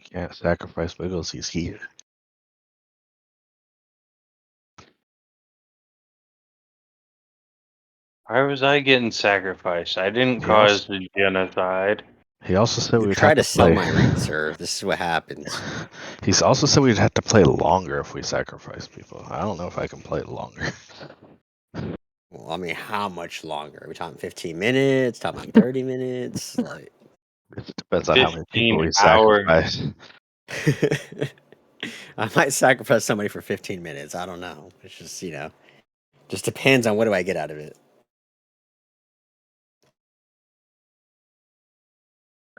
You can't sacrifice Wiggles. He's here. Why was I getting sacrificed? I didn't He cause the genocide. He also said You we'd try have to to sell play. my ring, sir. This is what happens. He's also said we'd have to play longer if we sacrifice people. I don't know if I can play longer. Well, I mean, how much longer? Are we talking 15 minutes? Talking about 30 minutes? Like, It depends on how many people 15 we hours. sacrifice. I might sacrifice somebody for 15 minutes. I don't know. It's just, just depends on what do I get out of it.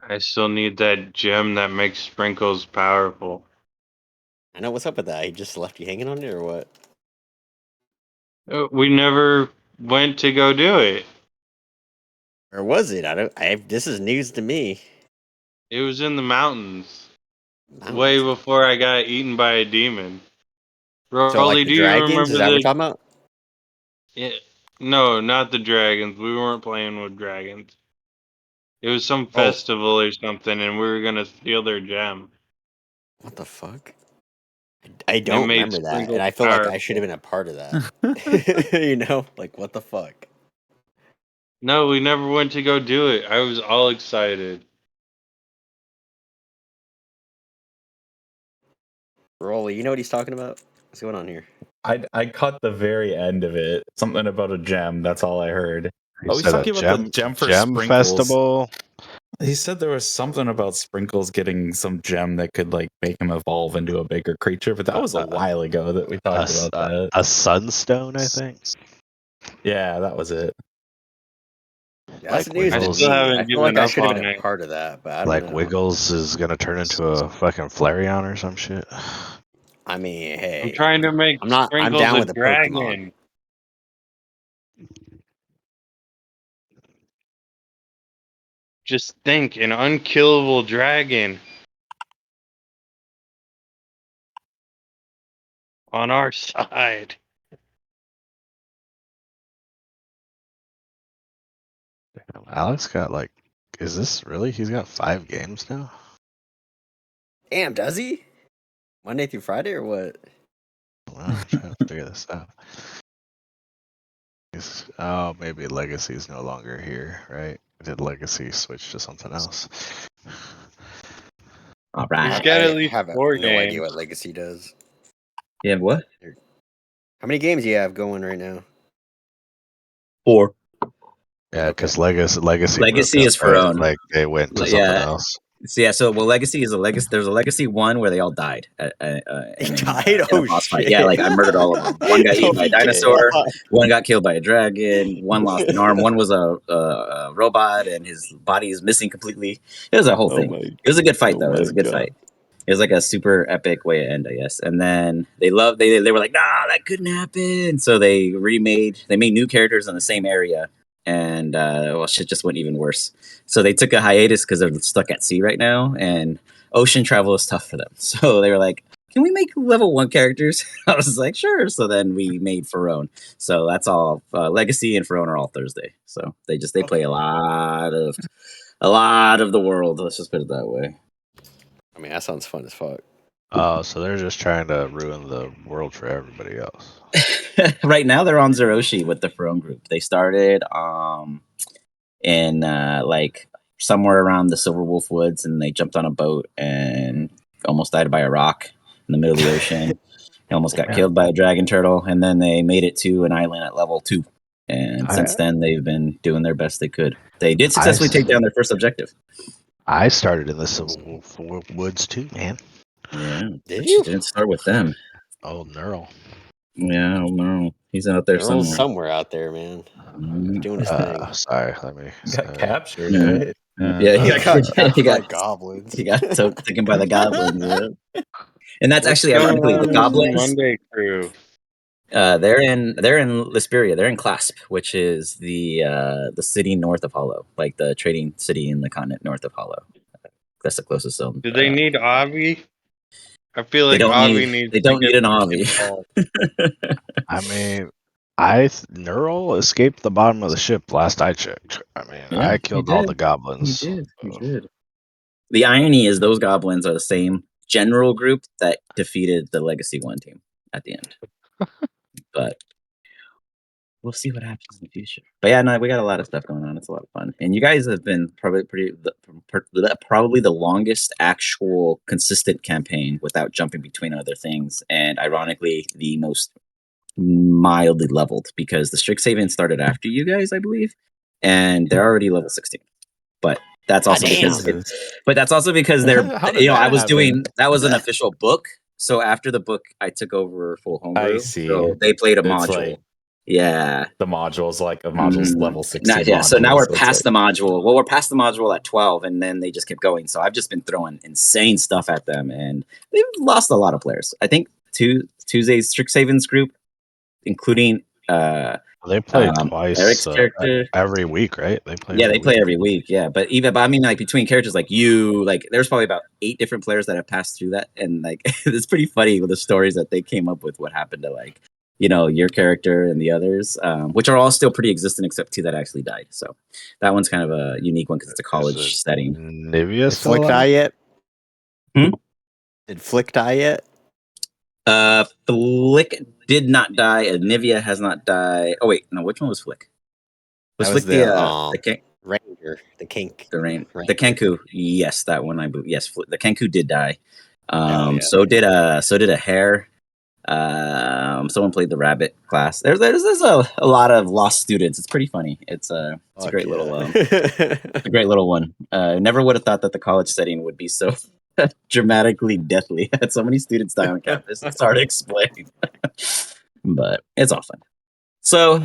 I still need that gem that makes sprinkles powerful. I know what's up with that. He just left you hanging on it or what? We never went to go do it. Or was it? This is news to me. It was in the mountains. Mountains. Way before I got eaten by a demon. Rolly, So, like, the do you dragons? remember Is that what we're talking about? Yeah, no, not the dragons. We weren't playing with dragons. It was some festival or something, and we were gonna steal their gem. What the fuck? I It don't made remember that, sprinkles and I feel like I should have powerful. been a part of that. Like, what the fuck? No, we never went to go do it. I was all excited. Rolly, you know what he's talking about? What's going on here? I caught the very end of it. Something about a gem. That's all I heard. He's talking about the gem for sprinkles. Festival. He said there was something about Sprinkles getting some gem that could like make him evolve into a bigger creature, but that was a while ago that we talked about that. A sunstone, I think. Yeah, that was it. That's Like news to Wiggles. me. I still haven't I feel like given I up should have on been a it. part of that, but I don't Like know. Wiggles is gonna turn into a fucking Flareon or some shit. I mean, hey, I'm trying to make I'm Sprinkles down a with the dragon. Pokemon. Just think, an unkillable dragon on our side. Damn, Alex got like, is this really? He's got 5 games now. Damn, does he? Monday through Friday or what? I'm trying to figure this out. Oh, maybe Legacy's no longer here, right? Did Legacy switch to something else? All right. He's got at least have 4 no games. idea what Legacy does. Yeah, what? How many games do you have going right now? 4. Yeah, because Legacy Legacy is for own. Like they went to something else. So Legacy is a legacy. There's a Legacy 1 where they all died. They died? Oh shit! Fight. Yeah, like I murdered all of them. One got eaten by a dinosaur. One got killed by a dragon. One lost an arm. One was a robot, and his body is missing completely. It was a whole thing. It was a good fight, though. It was a good fight. It was like a super epic way to end, I guess. And then they were like, nah, that couldn't happen. So they made new characters in the same area. And shit just went even worse. So they took a hiatus because they're stuck at sea right now, and ocean travel is tough for them. So they were like, "Can we make level 1 characters?" I was like, "Sure." So then we made Pharaoh. So that's all. Legacy and Pharaoh are all Thursday. So they play a lot of the world. Let's just put it that way. I mean, that sounds fun as fuck. Oh, so they're just trying to ruin the world for everybody else. Right now they're on Zeroshi with the Pharaoh group. They started in like somewhere around the Silver Wolf Woods, and they jumped on a boat and almost died by a rock in the middle of the ocean. They almost got killed by a dragon turtle, and then they made it to an island at level 2. And since then, they've been doing their best they could. They did successfully take down their first objective. I started in the Silver Wolf Woods too, man. Yeah, did you? Didn't start with them. Oh, Neural. Yeah, no, he's out there somewhere out there, man. Doing his thing. Sorry, let me. Got captured, right? Yeah, he got captured by goblins. He got taken by the goblins. Yeah. And that's actually ironically the on goblins. Monday crew. They're in Lisperia. They're in Clasp, which is the city north of Hollow, like the trading city in the continent north of Hollow. That's the closest zone. Do they need Avi? I feel like They don't need an Avi. I mean, Neural escaped the bottom of the ship last I checked. I mean, I killed all the goblins. He did. The irony is those goblins are the same general group that defeated the Legacy 1 team at the end. But we'll see what happens in the future. But yeah, no, we got a lot of stuff going on. It's a lot of fun. And you guys have been probably the longest actual consistent campaign without jumping between other things. And ironically, the most mildly leveled because the Strixhaven started after you guys, I believe. And they're already level 16. But that's also because they're I was doing that was an official book. So after the book, I took over full homebrew. I see. So they played a It's module. like yeah. the module's like a module's level 16. Yeah, so now we're so past the module. Well, we're past the module at 12, and then they just kept going. So I've just been throwing insane stuff at them, and they've lost a lot of players. I think Tuesday's Strixhaven's group, including they play twice Eric's character every week, right? They play. They play every week. Yeah, but I mean, like between characters like you, like there's probably about 8 different players that have passed through that, and like it's pretty funny with the stories that they came up with. What happened to like your character and the others, which are all still pretty existent except 2 that actually died. So that one's kind of a unique one because it's a college setting. Nivea Did Flick die yet? Did Flick die yet? Flick did not die. Nivea has not died. Oh wait, no, which one was Flick? Was Flick the Ranger, the Kink, the Kenku? Yes, that one I believe. Yes, the Kenku did die. Yeah. So did a hare. Someone played the rabbit class. There's a lot of lost students. It's pretty funny. It's a great little a great little one. Never would have thought that the college setting would be so dramatically deathly. Had so many students die on campus. It's hard to explain, but it's all fun. So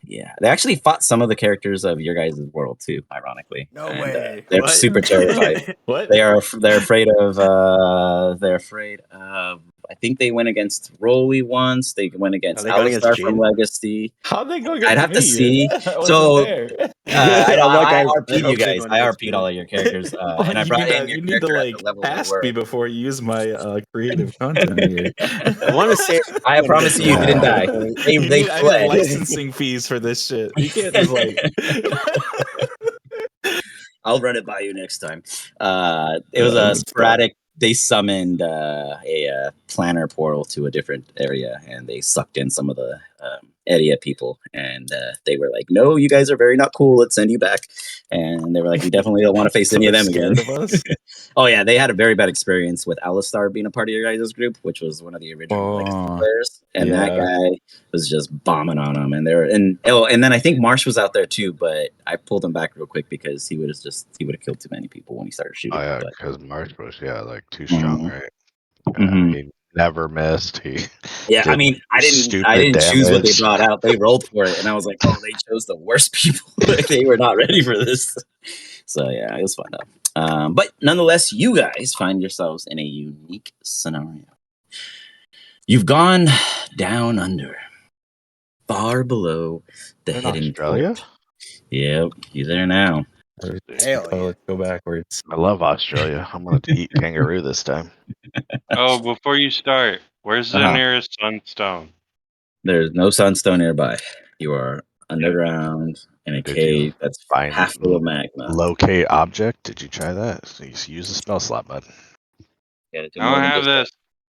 yeah, they actually fought some of the characters of your guys' world too. Ironically, no way. They're super terrified. What? They're afraid of. I think they went against Rolly once. They went against Alistar from Legacy. How'd they go against I'd have me? to see. So I RP'd you guys. I RP'd all of your characters, and I brought in your character at the level ask me before you use my creative content here. I want to say. I promise you didn't die. They I fled. need licensing fees for this shit. You can't just like. I'll run it by you next time. It was a sporadic. They summoned a planner portal to a different area, and they sucked in some of the area people, and they were like, "No, you guys are very not cool. Let's send you back." And they were like, "We definitely don't want to face any of them again." Oh yeah, they had a very bad experience with Alistar being a part of your guys' group, which was one of the original Legacy players, and that guy was just bombing on them. And and then I think Marsh was out there too, but I pulled him back real quick because he would have killed too many people when he started shooting. Oh yeah, because Marsh was like too strong, right? He never missed. I mean, I didn't choose what they brought out. They rolled for it, and I was like, oh, they chose the worst people. They were not ready for this. So yeah, it was fun though. But nonetheless, you guys find yourselves in a unique scenario. You've gone down under, far below the hidden Australia. Port. Yep, you're there now. Let's go backwards. I love Australia. I'm going to eat kangaroo this time. Oh, before you start, where's the nearest sunstone? There's no sunstone nearby. You are underground in a cave that's half full of magma. Locate object. Did you try that? So you use the spell slot button. I don't have this.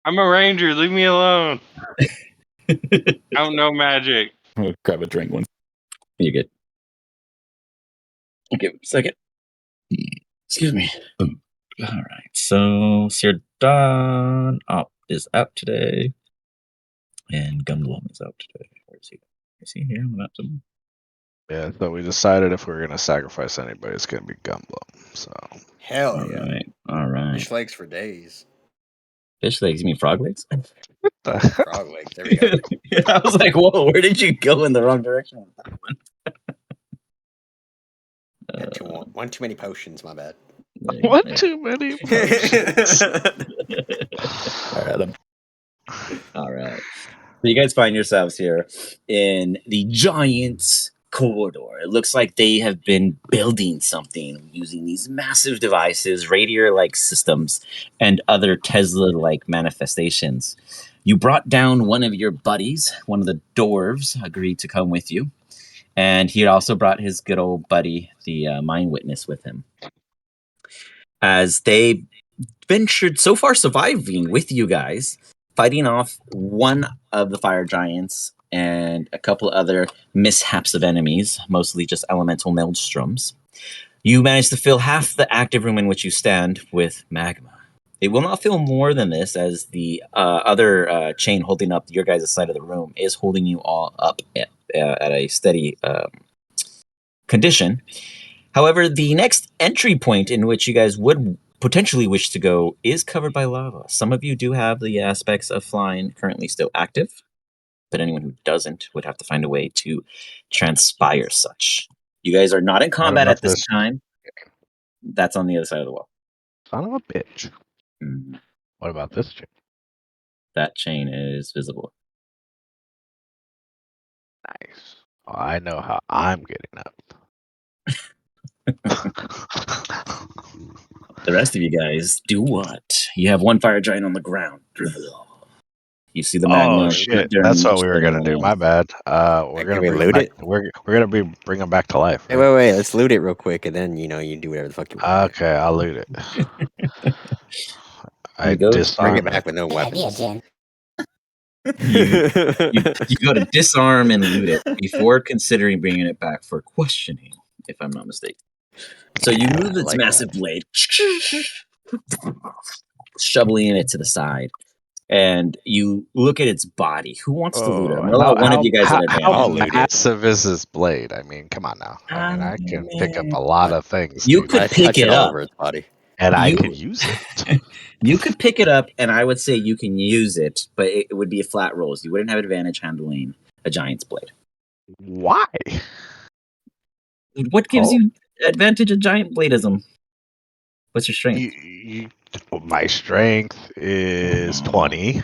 I'm a ranger. Leave me alone. I don't know magic. I'm gonna grab a drink once. You're good. Okay, a second. Excuse me. All right. So Sir Op is out today, and Gumblum is out today. Where is he? Is he here on the map somewhere? Yeah, so we decided if we're gonna sacrifice anybody, it's gonna be Gumblum. So Hell yeah! All right. Fish legs for days. Fish legs? You mean frog legs? Frog legs. There we go. I was like, whoa, where did you go in the wrong direction with that one? One too many potions, my bad. One too many potions. All right. So you guys find yourselves here in the Giant's Corridor. It looks like they have been building something using these massive devices, radiator-like systems, and other Tesla-like manifestations. You brought down one of your buddies, one of the dwarves, agreed to come with you. And he had also brought his good old buddy, the Mind Witness, with him. as they ventured so far surviving with you guys, fighting off one of the fire giants and a couple other mishaps of enemies, mostly just elemental maelstroms. You managed to fill half the active room in which you stand with magma. It will not fill more than this, as the other chain holding up your guys' side of the room is holding you all up at a steady condition. However, the next entry point in which you guys would potentially wish to go is covered by lava. Some of you do have the aspects of flying currently still active, but anyone who doesn't would have to find a way to transpire such. You guys are not in combat at this time. That's on the other side of the wall. Son of a bitch. Mhm. What about this chain? That chain is visible. Nice. Oh, I know how I'm getting up. The rest of you guys do what? You have one fire giant on the ground. You see the magma. Oh shit! That's what we were gonna do. My bad. We're gonna Can we bring loot back. it? We're gonna bring him back to life. Hey, Right? wait. Let's loot it real quick, and then you do whatever the fuck you want. Okay, I'll loot it. I You go Bring disarm it back with no weapons. you go to disarm and loot it before considering bringing it back for questioning, if I'm not mistaken. So you move its like massive blade, shoveling it to the side, and you look at its body. Who wants to loot it? I'm gonna allow one of you guys at how advantage. massive is this blade? I mean, come on now. I mean, I can pick up a lot of things. You Dude, could I pick touch it all up. over its body. and I you- can use it. You could pick it up, and I would say you can use it, but it would be a flat rolls. You wouldn't have advantage handling a giant's blade. Why? What gives you advantage of giant bladism? What's your strength? My strength is 20.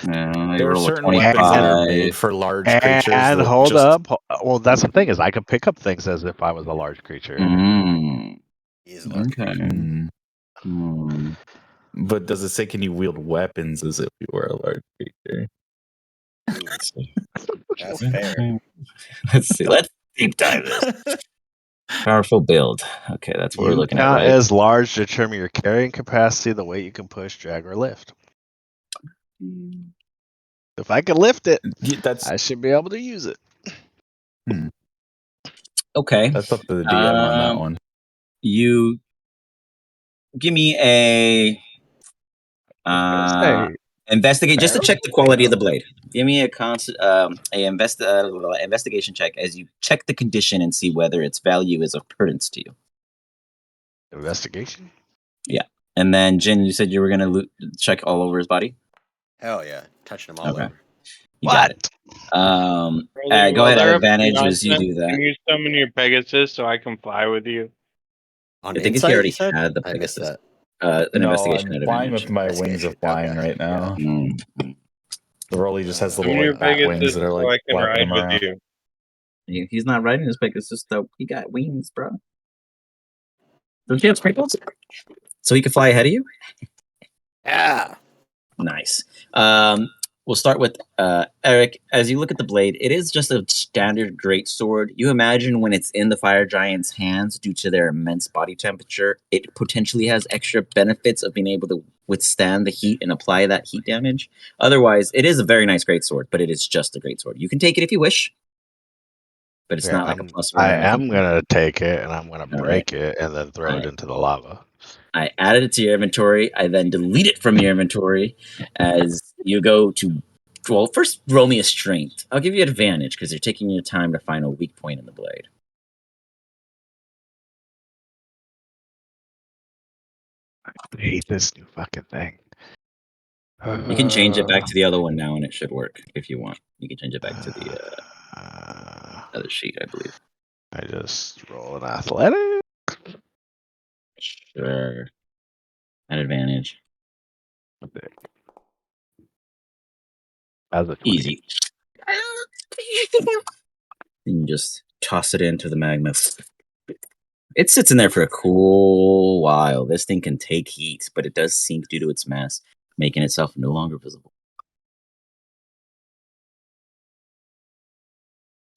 There are certain weapons that are made for large creatures. And that hold just- up. Well, that's the thing is I could pick up things as if I was a large creature. He is a large Okay. creature. But does it say can you wield weapons as if you were a large creature? Let's see. That's fair. Let's see. Let's deep dive this. Powerful build. Okay, that's what we're You looking at, count right? as large to determine your carrying capacity, the weight you can push, drag, or lift. If I can lift it, That's I should be able to use it. Okay. that's up to the DM on that one. You give me a investigate just to check the quality of the blade. Give me investigation check as you check the condition and see whether its value is of prudence to you. Investigation? Yeah. And then Jin, you said you were gonna check all over his body. Hell yeah, touching them all over. You got it. Go ahead. Advantage as you do that. Can you summon your Pegasus so I can fly with you? On I think insight, he already you said? had the I missed Pegasus. that. An No, investigation I'm at flying advantage. with my wings of flying Okay, right now. The Rolly just has little Summon your like bat Pegasus wings that are so like I can flapping ride him with around. you. He's not riding his Pegasus though. He got wings, bro. Don't you have sprinkles? So he can fly ahead of you? Yeah. Nice. We'll start with Aeric. As you look at the blade, it is just a standard great sword. You imagine when it's in the fire giant's hands, due to their immense body temperature, it potentially has extra benefits of being able to withstand the heat and apply that heat damage. Otherwise, it is a very nice great sword, but it is just a great sword. You can take it if you wish, but it's not like a plus one. I am gonna take it and I'm gonna break it and then throw it into the lava. I added it to your inventory. I then delete it from your inventory as you go to. Well, first roll me a strength. I'll give you advantage because you're taking your time to find a weak point in the blade. I hate this new fucking thing. You can change it back to the other one now, and it should work if you want. You can change it back to the other sheet, I believe. I just roll an athletic. Sure. At advantage. As a 20. Easy. And you just toss it into the magma. It sits in there for a cool while. This thing can take heat, but it does sink due to its mass, making itself no longer visible.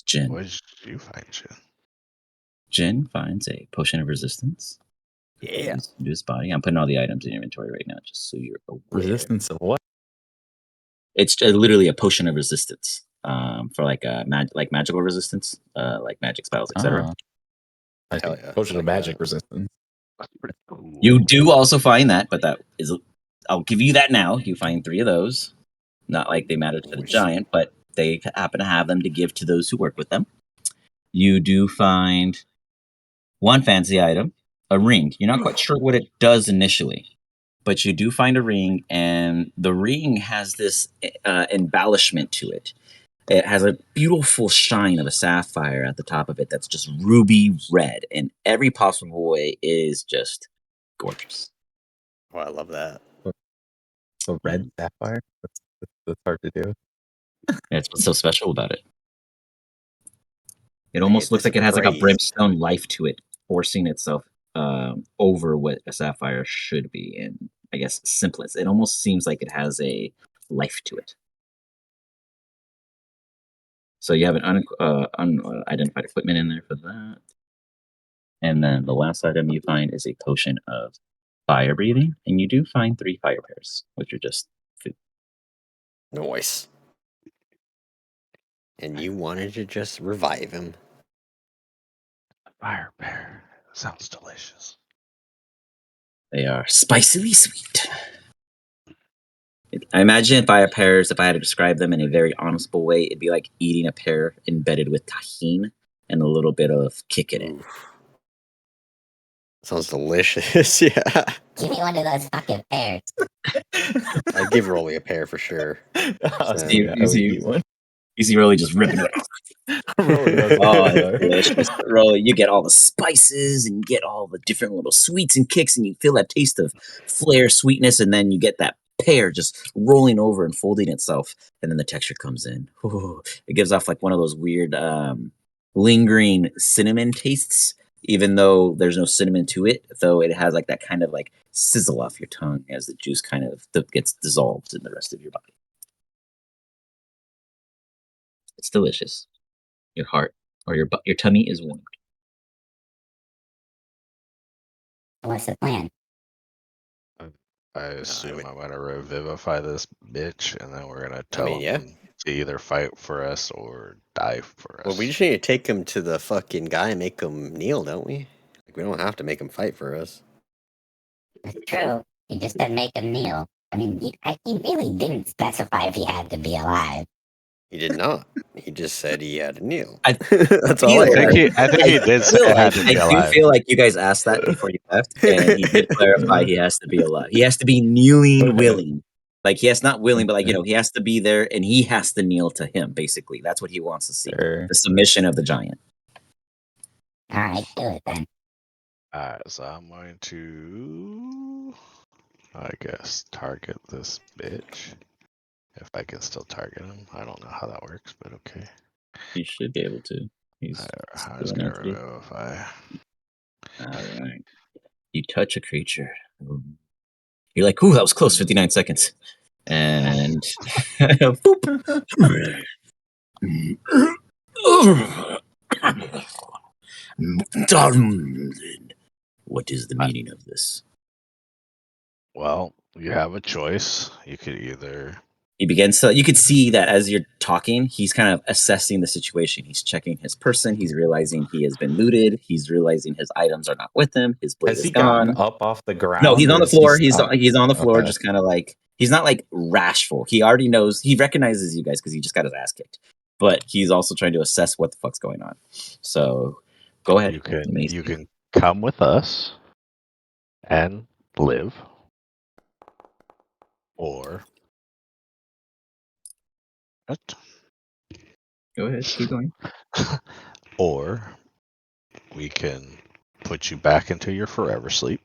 Jin. What did you find, Jin? Jin finds a potion of resistance Yeah. This body. I'm putting all the items in inventory right now, just so you're aware. Resistance of what? It's literally a potion of resistance. For like magical resistance, like magic spells, etc. I Hell think yeah. potion of Like magic that. resistance. That's pretty cool. You do also find that, but that is, I'll give you that now. You find 3 of those. Not like they matter to the Which- giant, but they happen to have them to give to those who work with them. You do find one fancy item, a ring. You're not quite sure what it does initially, but you do find a ring, and the ring has this embellishment to it. It has a beautiful shine of a sapphire at the top of it that's just ruby red, in every possible way is just gorgeous. Oh, I love that. So red sapphire. That's hard to do. That's what's so special about it. It I almost hate looks this like it has like a praise. brimstone life to it, forcing itself over what a sapphire should be. In, I guess, simplest. It almost seems like it has a life to it. So you have an unidentified equipment in there for that. And then the last item you find is a potion of fire breathing, and you do find 3 fire pairs, which are just food. Nice. And you wanted to just revive him. Fire bear. Sounds delicious. They are spicily sweet. I imagine fire pears, if I had to describe them in a very honestable way, it'd be like eating a pear embedded with tahini and a little bit of kick in it. Oof. Sounds delicious. Yeah. Give me one of those fucking pears. I'd give Rolly a pear for sure. See, I would eat one. You see Rolly just ripping it. Rolly loves Oh, pear. it's delicious. Rolly, you get all the spices and you get all the different little sweets and kicks, and you feel that taste of flair, sweetness, and then you get that pear just rolling over and folding itself, and then the texture comes in. Ooh, it gives off like one of those weird lingering cinnamon tastes, even though there's no cinnamon to it, though it has like that kind of like sizzle off your tongue as the juice kind of gets dissolved in the rest of your body. It's delicious. Your heart or your tummy is warmed. What's the plan? I assume would- I'm gonna revivify this bitch, and then we're gonna tell mean, yeah. him to either fight for us or die for us. Well, we just need to take him to the fucking guy and make him kneel, don't we? Like, we don't have to make him fight for us. It's true. He just said make him kneel. I mean, he really didn't specify if he had to be alive. He did not. He just said he had to kneel. I That's all I feel heard. I think he did say feel it had like, to be I alive. do feel like you guys asked that before you left, and he did clarify he has to be alive. He has to be kneeling, willing. Like, he has not willing, but like, you know, he has to be there and he has to kneel to him, basically. That's what he wants to see. Sure. The submission of the giant. All right, do it then. Alright, so I'm going to, I guess, target this bitch. If I can still target him. I don't know how that works, but okay. You should be able to. He's I was gonna revivify. Alright. You touch a creature. You're like, ooh, that was close, 59 seconds. And boop. What is the meaning of this? Well, you have a choice. You could either He begins to, you could see that as you're talking, he's kind of assessing the situation. He's checking his person. He's realizing he has been looted. He's realizing his items are not with him. His blade Has is he gone. gotten up off the ground? No, he's on the or is floor. he He's stuck? on the floor, Okay. just kind of like, he's not like rashful. He already knows, he recognizes you guys because he just got his ass kicked. But he's also trying to assess what the fuck's going on. So go ahead. you can come with us and live, or what? Go ahead. Keep going. Or we can put you back into your forever sleep,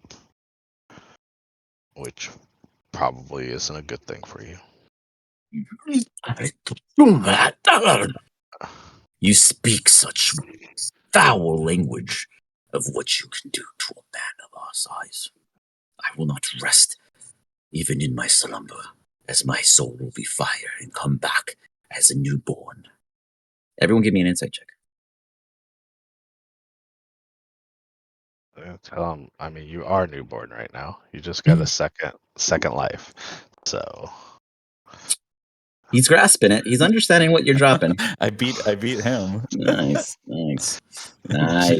which probably isn't a good thing for you. You speak such foul language of what you can do to a man of our size. I will not rest, even in my slumber, as my soul will be fire and come back as a newborn. Everyone give me an insight check. Tell him. I mean, you are newborn right now. You just got a second life. So He's grasping it. He's understanding what you're dropping. I beat him. Nice. Nice.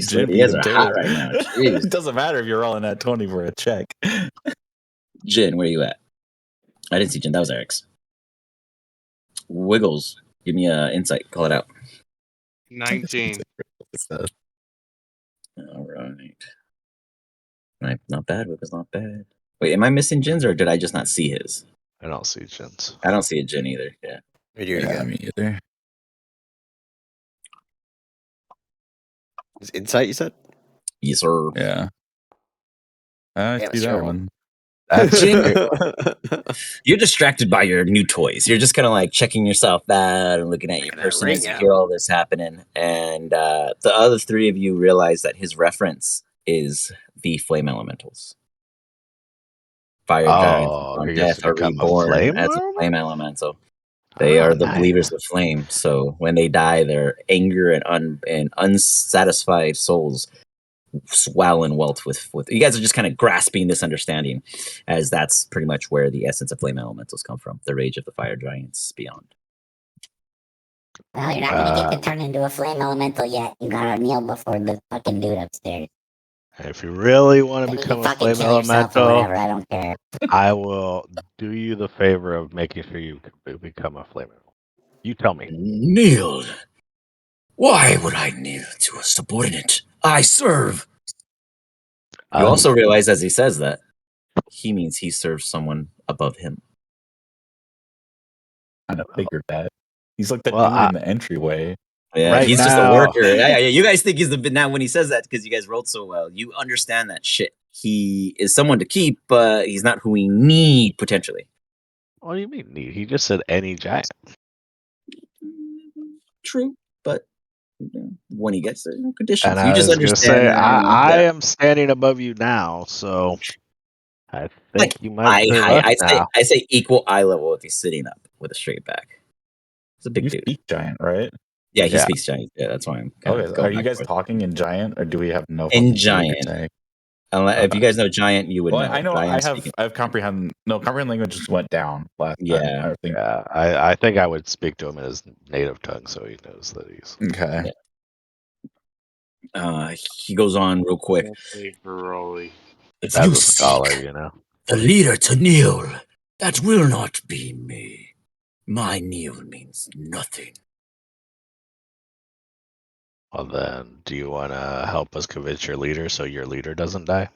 Jin You beat guys him are too. hot right now. Jeez. It doesn't matter if you're rolling at 20 for a check. Jin, where you at? I didn't see Jin. That was Eric's. Wiggles. Give me an insight. Call it out. 19. All right. Not bad. Wiggles, not bad. Wait, am I missing Jin's or did I just not see his? I don't see Jin's. I don't see a Jin either. Yeah. Yeah, me either. Is insight, you said? Yes, sir. Yeah. I Damn, see it's that terrible. one. Jin, you're distracted by your new toys. You're just kind of like checking yourself out and looking at your person as you hear all this happening. And the other three of you realize that his reference is the flame elementals. Fire giants on he gets death to are become a reborn flame as a elemental? flame elemental. They are the nice. believers of flame. So when they die, their anger and unsatisfied souls swell and welt with you guys are just kind of grasping this understanding, as that's pretty much where the essence of flame elementals come from, the rage of the fire giants beyond. Well, you're not gonna get to turn into a flame elemental yet. You gotta kneel before the fucking dude upstairs. If you really want to Then you become can a fucking flame kill yourself or elemental, whatever. I don't care. I will do you the favor of making sure you become a flame elemental. You tell me. Kneel? Why would I kneel to a subordinate? I serve. You also realize as he says that, he means he serves someone above him. I kind of figured that. He's like the Well, dude in the entryway. Yeah, Right he's just a now- worker. Yeah, you guys think he's the now when he says that because you guys rolled so well, you understand that shit. He is someone to keep, but he's not who we need potentially. What do you mean? He just said any giant. True, but when he gets there, no conditions. And You I just was gonna understand say, that. I Yeah. am standing above you now, so I think you might Eye serve height. us now. I say equal eye level if he's sitting up with a straight back. It's a big You dude. speak giant, right? Yeah, he Yeah. speaks giant. Yeah, that's why I'm kind of Okay, going are you back guys and forth. talking in giant, or do we have no In fucking clue what you're giant? saying? If you guys know giant, you would Well, know. I know but I am have speaking. comprehend. No, comprehend language just went down last time. Yeah. I think. Yeah, I think I would speak to him in his native tongue so he knows that he's Okay. He goes on real quick. For Rolly. If as you a seek scholar, you know. the leader to kneel, that will not be me. My kneel means nothing. Well, then, do you want to help us convince your leader so your leader doesn't die?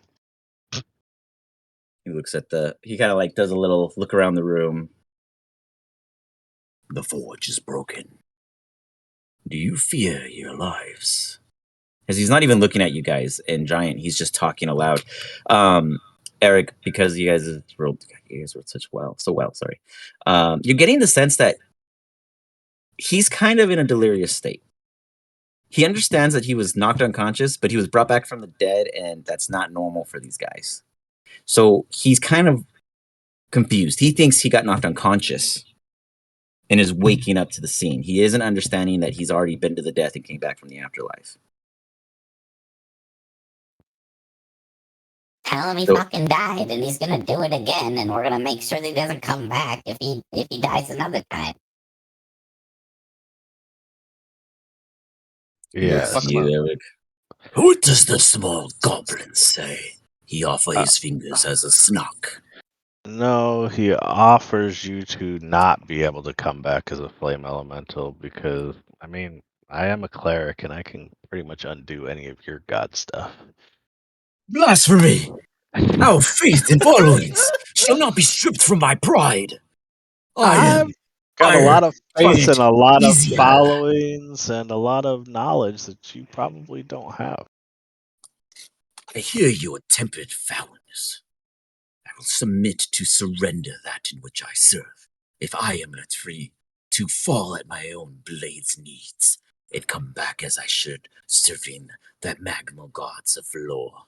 He looks at he kind of like does a little look around the room. The forge is broken. Do you fear your lives? Because he's not even looking at you guys in giant. He's just talking aloud. Aeric, because you guys rolled so well. Sorry. You're getting the sense that he's kind of in a delirious state. He understands that he was knocked unconscious, but he was brought back from the dead, and that's not normal for these guys. So he's kind of confused. He thinks he got knocked unconscious and is waking up to the scene. He isn't understanding that he's already been to the death and came back from the afterlife. Tell him he fucking died and he's gonna do it again, and we're gonna make sure that he doesn't come back if he dies another time. Yes. Eric. What does the small goblin say? He offers his fingers as a snock. No, he offers you to not be able to come back as a flame elemental because, I mean, I am a cleric and I can pretty much undo any of your god stuff. Blasphemy! Our faith and followings shall not be stripped from my pride. I've got a lot of faith and a lot of followings and a lot of knowledge that you probably don't have. I hear your tempered foulness. I will submit to surrender that in which I serve. If I am let free to fall at my own blade's needs, it come back as I should, serving the magmal gods of law.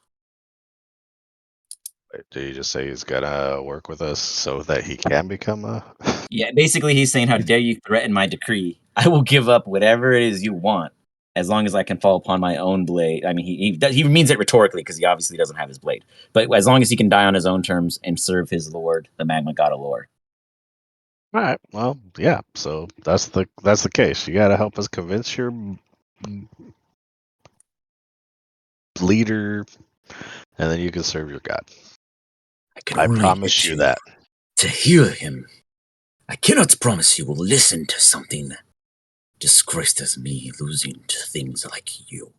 Did you just say he's gonna work with us so that he can become a? Yeah, basically he's saying, how dare you threaten my decree? I will give up whatever it is you want as long as I can fall upon my own blade. I mean, he means it rhetorically because he obviously doesn't have his blade. But as long as he can die on his own terms and serve his lord, the magma god of lore. All right. Well, yeah. So that's the case. You got to help us convince your leader, and then you can serve your god. I promise you that. To hear him, I cannot promise you will listen to something disgraced as me, losing to things like you.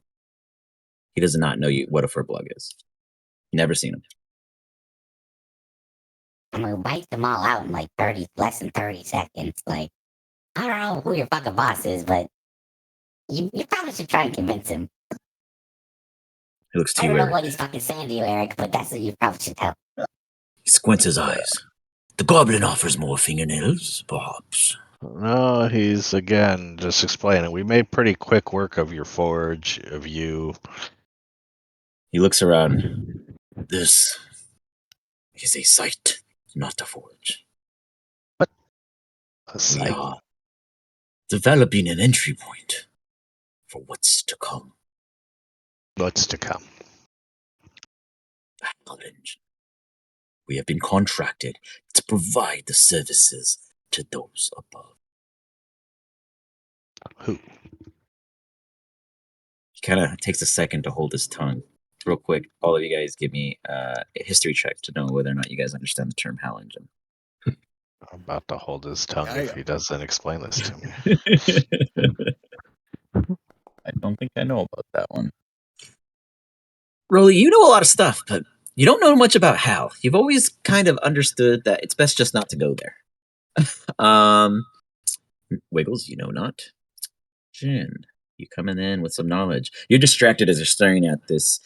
He does not know what a furblug is. Never seen him. I'm gonna wipe them all out in like less than 30 seconds. Like, I don't know who your fucking boss is, but you probably should try and convince him. He looks to I you, don't know Eric. what he's fucking saying to you, Eric, but that's what you probably should tell. He squints his eyes. The goblin offers more fingernails, perhaps. No, he's again just explaining. We made pretty quick work of your forge, of you. He looks around. This is a site, not a forge. A We sight. are developing an entry point for what's to come. What's to come? Challenge. We have been contracted to provide the services to those above. Who? He kind of takes a second to hold his tongue. Real quick, all of you guys give me a history check to know whether or not you guys understand the term Hell Engine. I'm about to hold his tongue if he doesn't explain this to me. I don't think I know about that one. Rolly, you know a lot of stuff, but you don't know much about Hal. You've always kind of understood that it's best just not to go there. Wiggles, you know not. Jin, you coming in with some knowledge. You're distracted as you're staring at this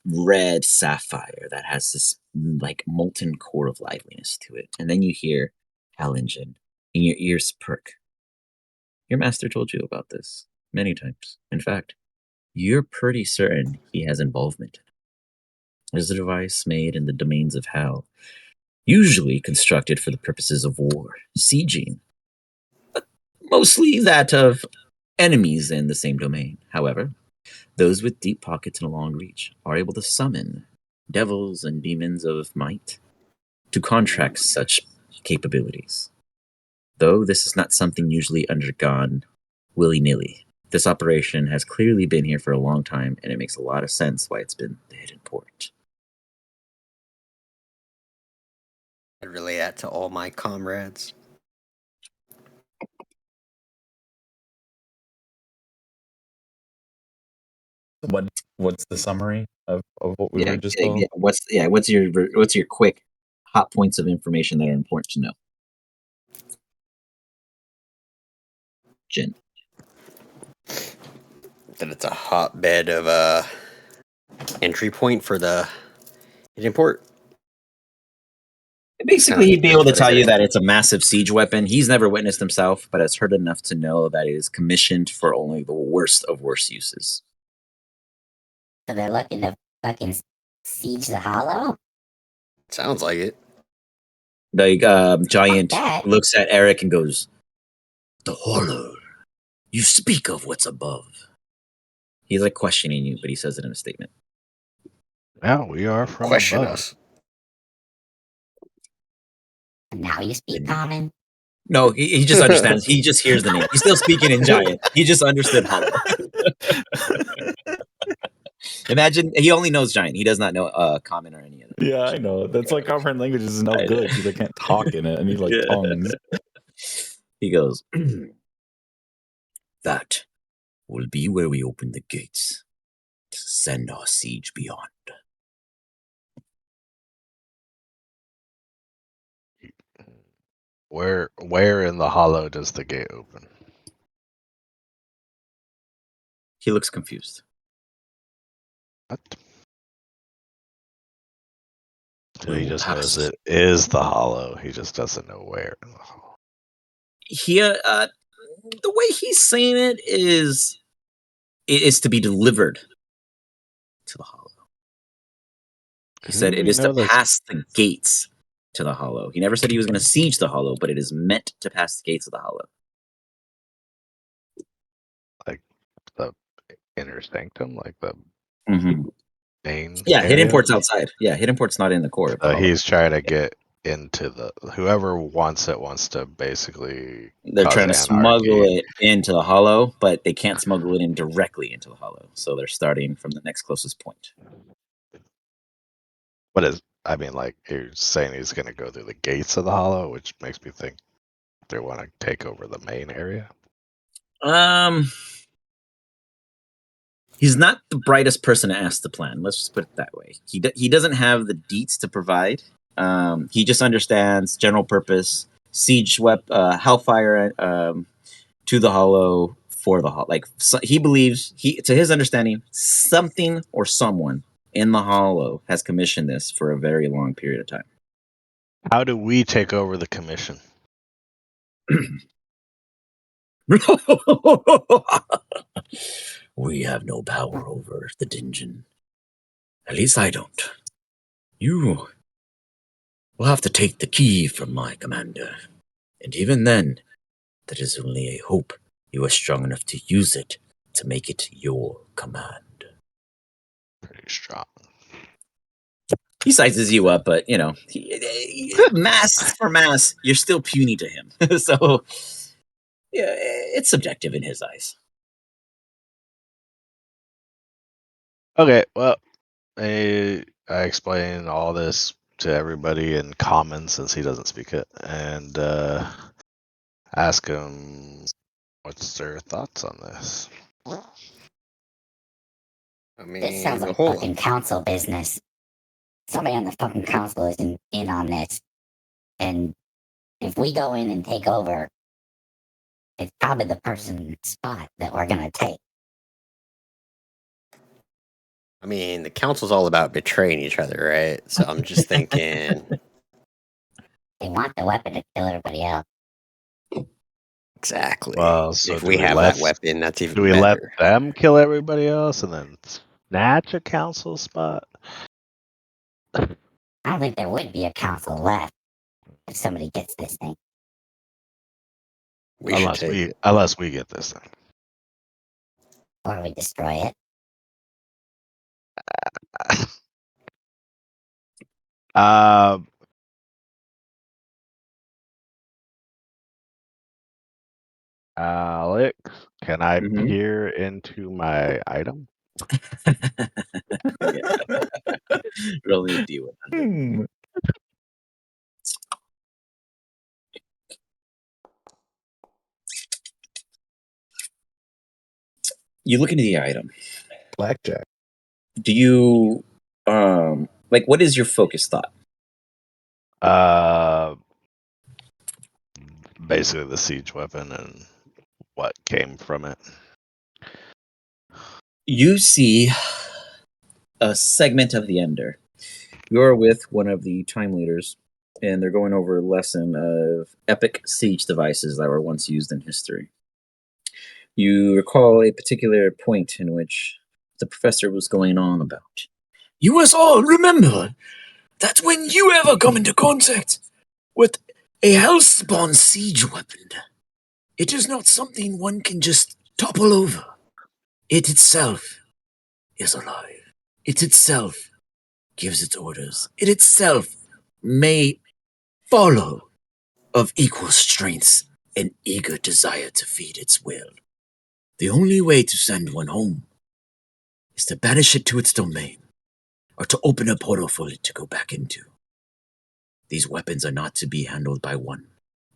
red sapphire that has this like molten core of liveliness to it. And then you hear Hal Engine, and your ears perk. Your master told you about this many times. In fact, you're pretty certain he has involvement. It is a device made in the domains of Hell, usually constructed for the purposes of war, sieging, but mostly that of enemies in the same domain. However, those with deep pockets and a long reach are able to summon devils and demons of might to contract such capabilities. Though this is not something usually undergone willy-nilly. This operation has clearly been here for a long time, and it makes a lot of sense why it's been the hidden port. I relay that to all my comrades. What's the summary of what we were just told? What's your quick hot points of information that are important to know? Jin. That it's a hotbed of entry point for the hidden port. Basically, he'd be able to tell you that it's a massive siege weapon. He's never witnessed himself, but has heard enough to know that it is commissioned for only the worst of worst uses. So they're looking to fucking siege the Hollow? Sounds like it. The giant looks at Aeric and goes, "The Hollow. You speak of what's above." He's like questioning you, but he says it in a statement. Yeah, we are from Question above. us. And now you speak common? No, he just understands. He just hears the name. He's still speaking in giant. He just understood Hollow. Imagine, he only knows giant. He does not know common or any other. Yeah, I know. That's like comprehend language is no good because I can't talk in it. I need like tongues. He goes, "That will be where we open the gates to send our siege beyond." Where in the hollow does the gate open? He looks confused. What? So he just knows it is the hollow. He just doesn't know where in the hollow. The way he's saying it is to be delivered to the hollow. He said it is to pass the gates to the hollow. He never said he was going to siege the hollow, but it is meant to pass the gates of the hollow. Like the inner sanctum, like the Mhm. main. Yeah, hidden area. port's outside. Yeah, hidden port's not in the core. Of the So hollow. he's trying to get into the. Whoever wants to basically They're cause trying to smuggle anarchy. it into the hollow, but they can't smuggle it in directly into the hollow. So they're starting from the next closest point. What is? I mean, like you're saying he's going to go through the gates of the hollow, which makes me think they want to take over the main area. He's not the brightest person to ask the plan. Let's just put it that way. He doesn't have the deets to provide. He just understands general purpose siege weapon, hellfire to the hollow for the hollow. Like so he believes to his understanding, something or someone in the hollow has commissioned this for a very long period of time. How do we take over the commission? We have no power over the dungeon. At least I don't. You will have to take the key from my commander. And even then, that is only a hope you are strong enough to use it to make it your command. Pretty strong. He sizes you up, but mass for mass, you're still puny to him. So, yeah, it's subjective in his eyes. Okay, well, I explain all this to everybody in common since he doesn't speak it, and ask him what's their thoughts on this. I mean, This sounds the like whole fucking council business. Somebody on the fucking council is in on this. And if we go in and take over, it's probably the person's spot that we're going to take. I mean, the council's all about betraying each other, right? So I'm just thinking. They want the weapon to kill everybody else. Exactly. Well, so if do we we have let- that weapon, that's even Do we let better. them kill everybody else and then snatch a council spot? I don't think there would be a council left if somebody gets this thing. We should take it. Unless we get this thing. Or we destroy it. Alex, can I Mhm. peer into my item? Roll me a D100. You look into the item. Blackjack. Do you what is your focus thought? Basically the siege weapon and what came from it. You see a segment of the Ender. You're with one of the time leaders, and they're going over a lesson of epic siege devices that were once used in history. You recall a particular point in which the professor was going on about. You must all remember that when you ever come into contact with a hellspawn siege weapon, it is not something one can just topple over. It itself is alive. It itself gives its orders. It itself may follow of equal strengths and eager desire to feed its will. The only way to send one home is to banish it to its domain, or to open a portal for it to go back into. These weapons are not to be handled by one,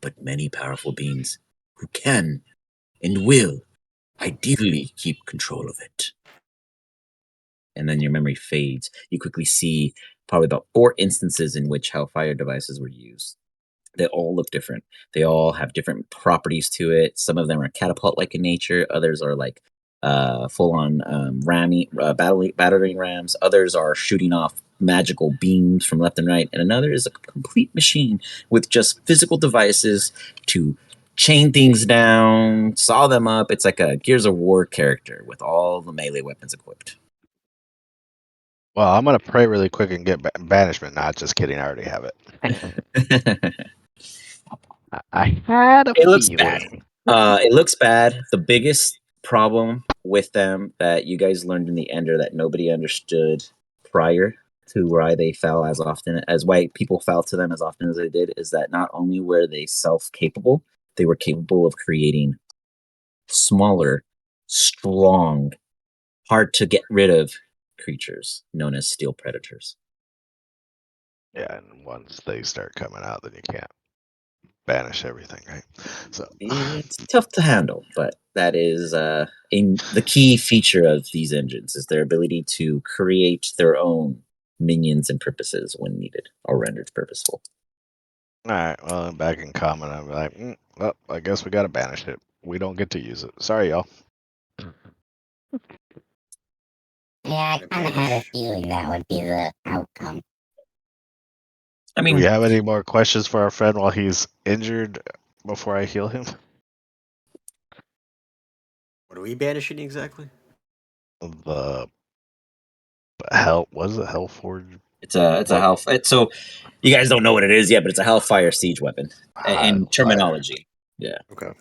but many powerful beings who can and will ideally keep control of it. And then your memory fades. You quickly see probably about 4 instances in which Hellfire devices were used. They all look different. They all have different properties to it. Some of them are catapult-like in nature. Others are like full-on battering rams. Others are shooting off magical beams from left and right. And another is a complete machine with just physical devices to chain things down, saw them up. It's like a Gears of War character with all the melee weapons equipped. Well, I'm going to pray really quick and get banishment. Not just kidding. I already have it. I had a It looks feeling. bad. It looks bad. The biggest problem with them that you guys learned in the Ender that nobody understood prior to why they fell as often as why people fell to them as often as they did is that not only were they self-capable, they were capable of creating smaller, strong, hard to get rid of creatures known as steel predators. Yeah, and once they start coming out, then you can't banish everything, right? So it's tough to handle, but that is the key feature of these engines is their ability to create their own minions and purposes when needed or rendered purposeful. all right, well, back in common, I'm like, well, I guess we gotta banish it. We don't get to use it. Sorry, y'all. Yeah, I kind of had a feeling that would be the outcome. I Do mean, we have any more questions for our friend while he's injured before I heal him? What are we banishing exactly? The hell, what is it? Hellforge? it's a hellfire. So you guys don't know what it is yet, but it's a Hellfire Siege Weapon in terminology. Yeah. Okay.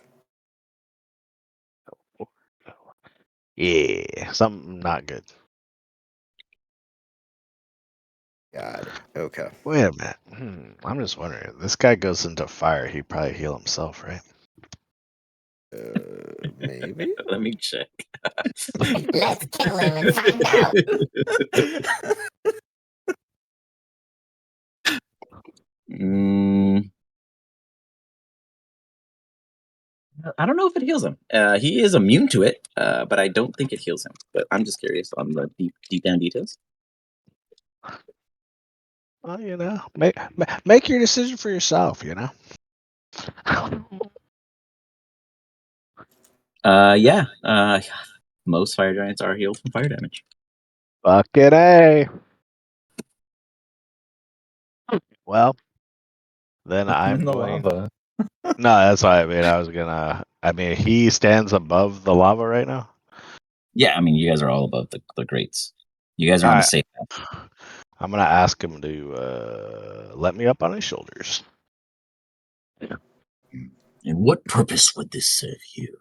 Yeah, something not good. Got it. Okay. Wait a minute. I'm just wondering. If this guy goes into fire, he'd probably heal himself, right? Maybe. Let me check. Let's kill him and find out. I don't know if it heals him. He is immune to it, but I don't think it heals him. But I'm just curious on the deep down details. Well, you know, make your decision for yourself. You know. Yeah. Most fire giants are healed from fire damage. Fucking A. Well, then I'm in the going. lava. No, that's what I mean. I was gonna. I mean, he stands above the lava right now. Yeah, I mean, you guys are all above the greats. You guys are on the safe path. I'm gonna ask him to let me up on his shoulders. And what purpose would this serve you?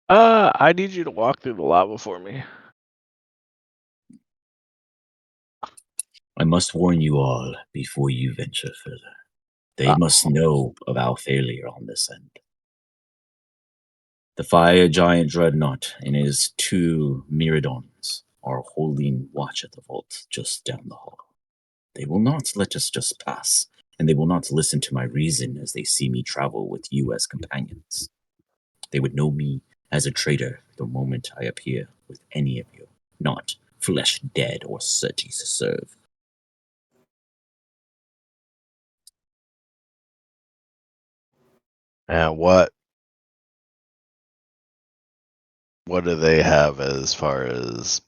I need you to walk through the lava for me. I must warn you all before you venture further. They must know of our failure on this end. The fire giant Dreadnought and his 2 Myrmidons are holding watch at the vault just down the hall. They will not let us just pass, and they will not listen to my reason as they see me travel with you as companions. They would know me as a traitor the moment I appear with any of you, not flesh dead or certain to serve. And what do they have as far as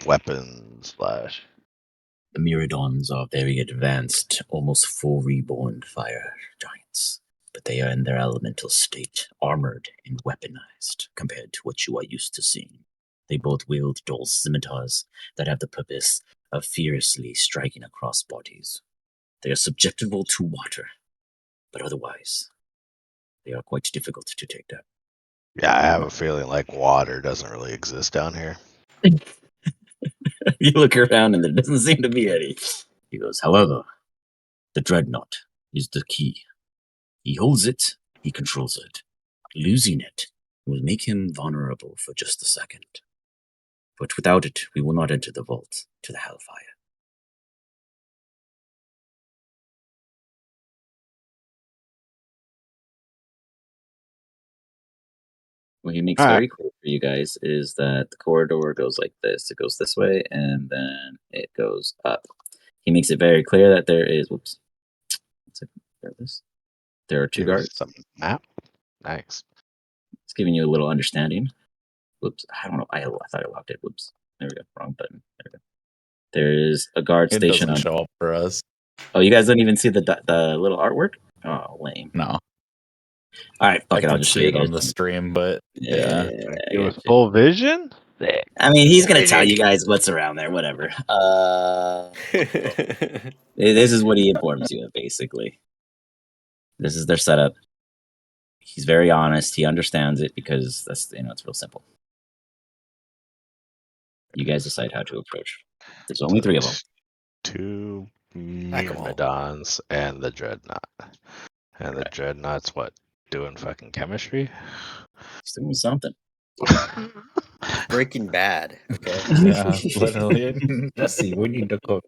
weapons slash? The Myrmidons are very advanced, almost full reborn fire giants, but they are in their elemental state, armored and weaponized compared to what you are used to seeing. They both wield dull scimitars that have the purpose of fiercely striking across bodies. They are subjectable to water, but otherwise, they are quite difficult to take down. Yeah, I have a feeling like water doesn't really exist down here. You look around and there doesn't seem to be any. He goes, however, the Dreadnought is the key. He holds it, he controls it. Losing it will make him vulnerable for just a second. But without it, we will not enter the vault to the Hellfire. What he makes very clear for you guys is that the corridor goes like this. It goes this way, and then it goes up. He makes it very clear that there is, there are 2 guards. Some map. Nice. It's giving you a little understanding. Whoops, I don't know. I thought I locked it. Whoops. There we go. Wrong button. There we go. There's a guard It station. doesn't show up for us. Oh, you guys don't even see the little artwork? Oh, lame. No. All right, fuck I it. I'll could just show see you it guys. on the stream, but yeah. It was full vision? Sick. I mean, he's going to tell you guys what's around there, whatever. This is what he informs you of, basically. This is their setup. He's very honest. He understands it because that's it's real simple. You guys decide how to approach. There's only 3 of them. 2 Whack 'em all. Myrmidons and the Dreadnought. And the Dreadnought's what? Doing fucking chemistry? He's doing something. Breaking Bad. Okay. Yeah, literally. Jesse, we need to cook.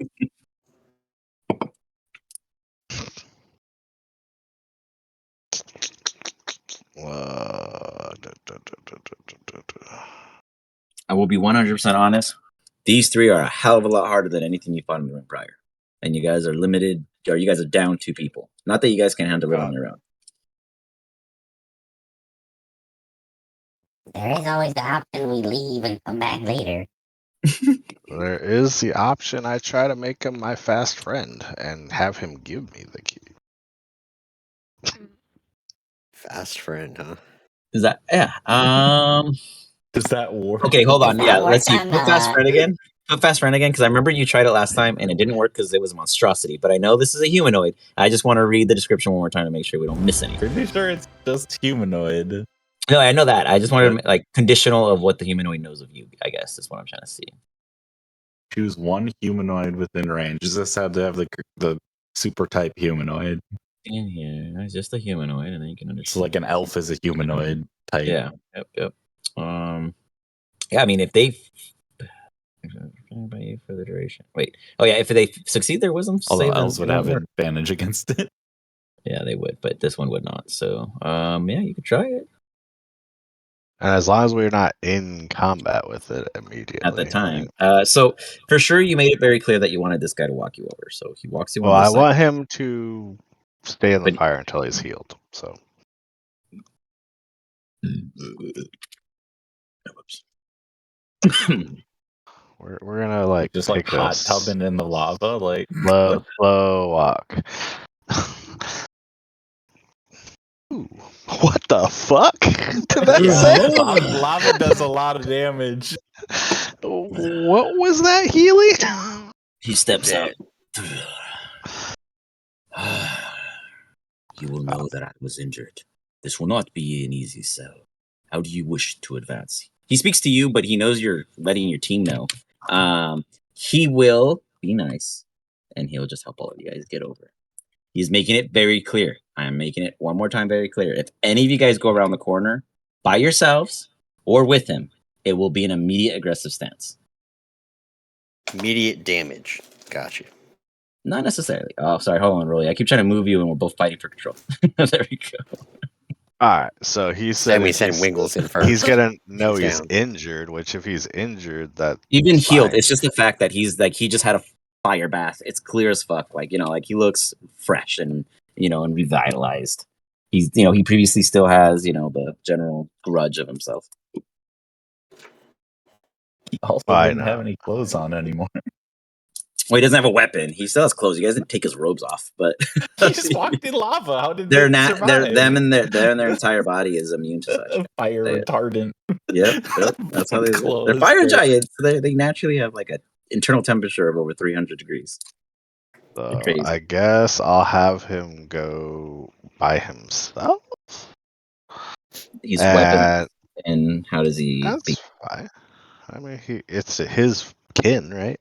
I will be 100% honest. These 3 are a hell of a lot harder than anything you fought in the room prior. And you guys are limited, or you guys are down 2 people. Not that you guys can handle it on your own. There is always the option we leave and come back later. There is the option I try to make him my fast friend and have him give me the key. Fast friend, huh? Is that Does that work? Okay, hold on. Does Yeah, that let's see. work Put on, fast friend again. Put fast friend again, because I remember you tried it last time and it didn't work because it was a monstrosity. But I know this is a humanoid. I just want to read the description one more time to make sure we don't miss anything. Pretty sure it's just humanoid. No, I know that. I just wanted to conditional of what the humanoid knows of you. I guess is what I'm trying to see. Choose one humanoid within range. You just have to have the super type humanoid. In here, it's just a humanoid, and then you can understand. So like an elf is a humanoid type. Yeah. Yep. Yeah. I mean, if they for the duration. Wait. Oh yeah. If they succeed their wisdom, although elves would have advantage against it. Yeah, they would, but this one would not. So, yeah, you could try it. And as long as we're not in combat with it immediately. At the time. So, for sure, you made it very clear that you wanted this guy to walk you over. So, he walks you over. Well, I want him to stay in the fire until he's healed. So. We're gonna like just like hot tubbing in the lava, like slow walk. Ooh, what the fuck did that say? Lava does a lot of damage. What was that, Healy? He steps out. You will know that I was injured. This will not be an easy sell. How do you wish to advance? He speaks to you, but he knows you're letting your team know. He will be nice, and he'll just help all of you guys get over it. He's making it very clear. I am making it one more time very clear. If any of you guys go around the corner by yourselves or with him, it will be an immediate aggressive stance. Immediate damage. Gotcha. Not necessarily. Oh, sorry. Hold on, Rolly. I keep trying to move you, and we're both fighting for control. There we go. All right. So he said then we send Wingles in first. He's gonna know he's injured. Which, if he's injured, that even healed. It's just the fact that he's like he just had a fire bath. It's clear as fuck. Like he looks fresh and and revitalized. He's he previously still has the general grudge of himself. He also doesn't have any clothes on anymore. Well, he doesn't have a weapon. He still has clothes. You guys didn't take his robes off, but he just walked in lava. How did they're they not? survive? Their entire body is immune to such fire retardant. Yep. That's how they're fire giants. They naturally have like an internal temperature of over 300 degrees. So I guess I'll have him go by himself. He's weapon. And how does he? That's fine. I mean, it's his kin, right?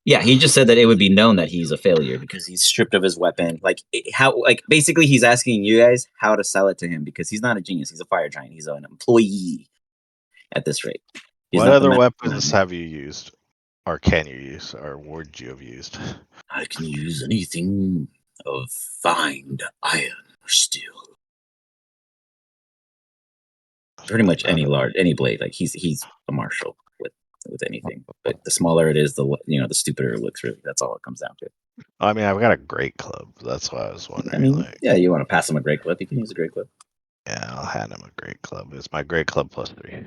Yeah, he just said that it would be known that he's a failure because he's stripped of his weapon. Basically, he's asking you guys how to sell it to him because he's not a genius. He's a fire giant. He's an employee at this rate. What other weapons have you used? Or can you use? Or would you have used? I can use anything of fine iron or steel. Pretty much any blade. Like he's a marshal with anything. But the smaller it is, the stupider it looks. Really, that's all it comes down to. I mean, I've got a great club. That's why I was wondering. I mean, you want to pass him a great club? You can use a great club. Yeah, I'll hand him a great club. It's my great club +3.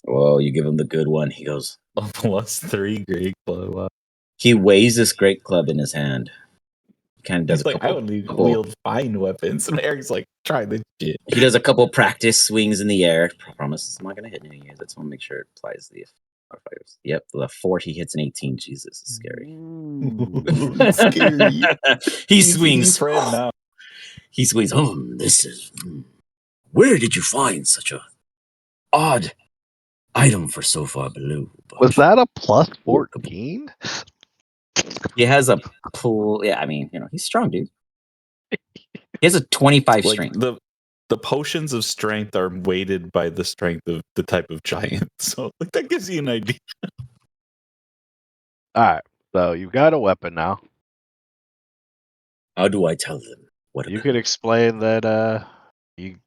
Well, you give him the good one. He goes a +3 great club. He weighs this great club in his hand. He kind of does I only wield fine weapons, and Eric's like, try this shit. He does a couple practice swings in the air. I promise I'm not gonna hit any of you. I just want to make sure it applies the fires. Yep, the 4 he hits an 18. Jesus, it's scary. Scary. He swings. Now. He squeezes. This is. Where did you find such a odd item for so far below? Was that a plus 14? He has a pull. Yeah, I mean, he's strong, dude. He has a 25 Like strength. the potions of strength are weighted by the strength of the type of giant. So like that gives you an idea. All right, so you've got a weapon now. How do I tell them? What You could explain that you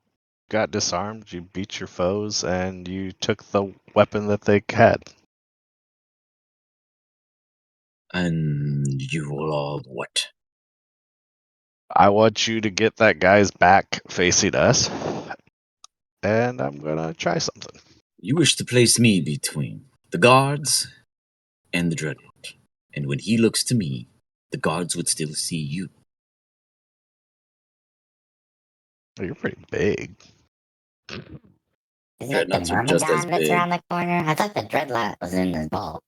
got disarmed, you beat your foes, and you took the weapon that they had. And you will all what? I want you to get that guy's back facing us, and I'm gonna try something. You wish to place me between the guards and the dreadnought. And when he looks to me, the guards would still see you. Oh, you're pretty big. Is it the Dreadnoughts are just as Myrmidon that's big. around the corner? I thought the Dreadnought was in this ball.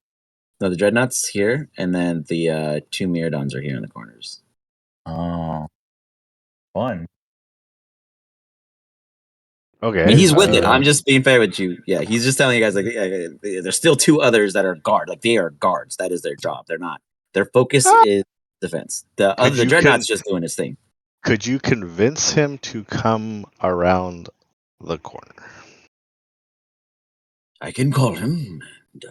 No, the dreadnoughts here, and then the 2 Myrmidons are here in the corners. Oh, fun. Okay. I mean, he's with it. I'm just being fair with you. Yeah, he's just telling you guys, like, there's still 2 others that are guard. Like, they are guards. That is their job. They're not. Their focus is defense. The dreadnought's just doing his thing. Could you convince him to come around the corner? I can call him, and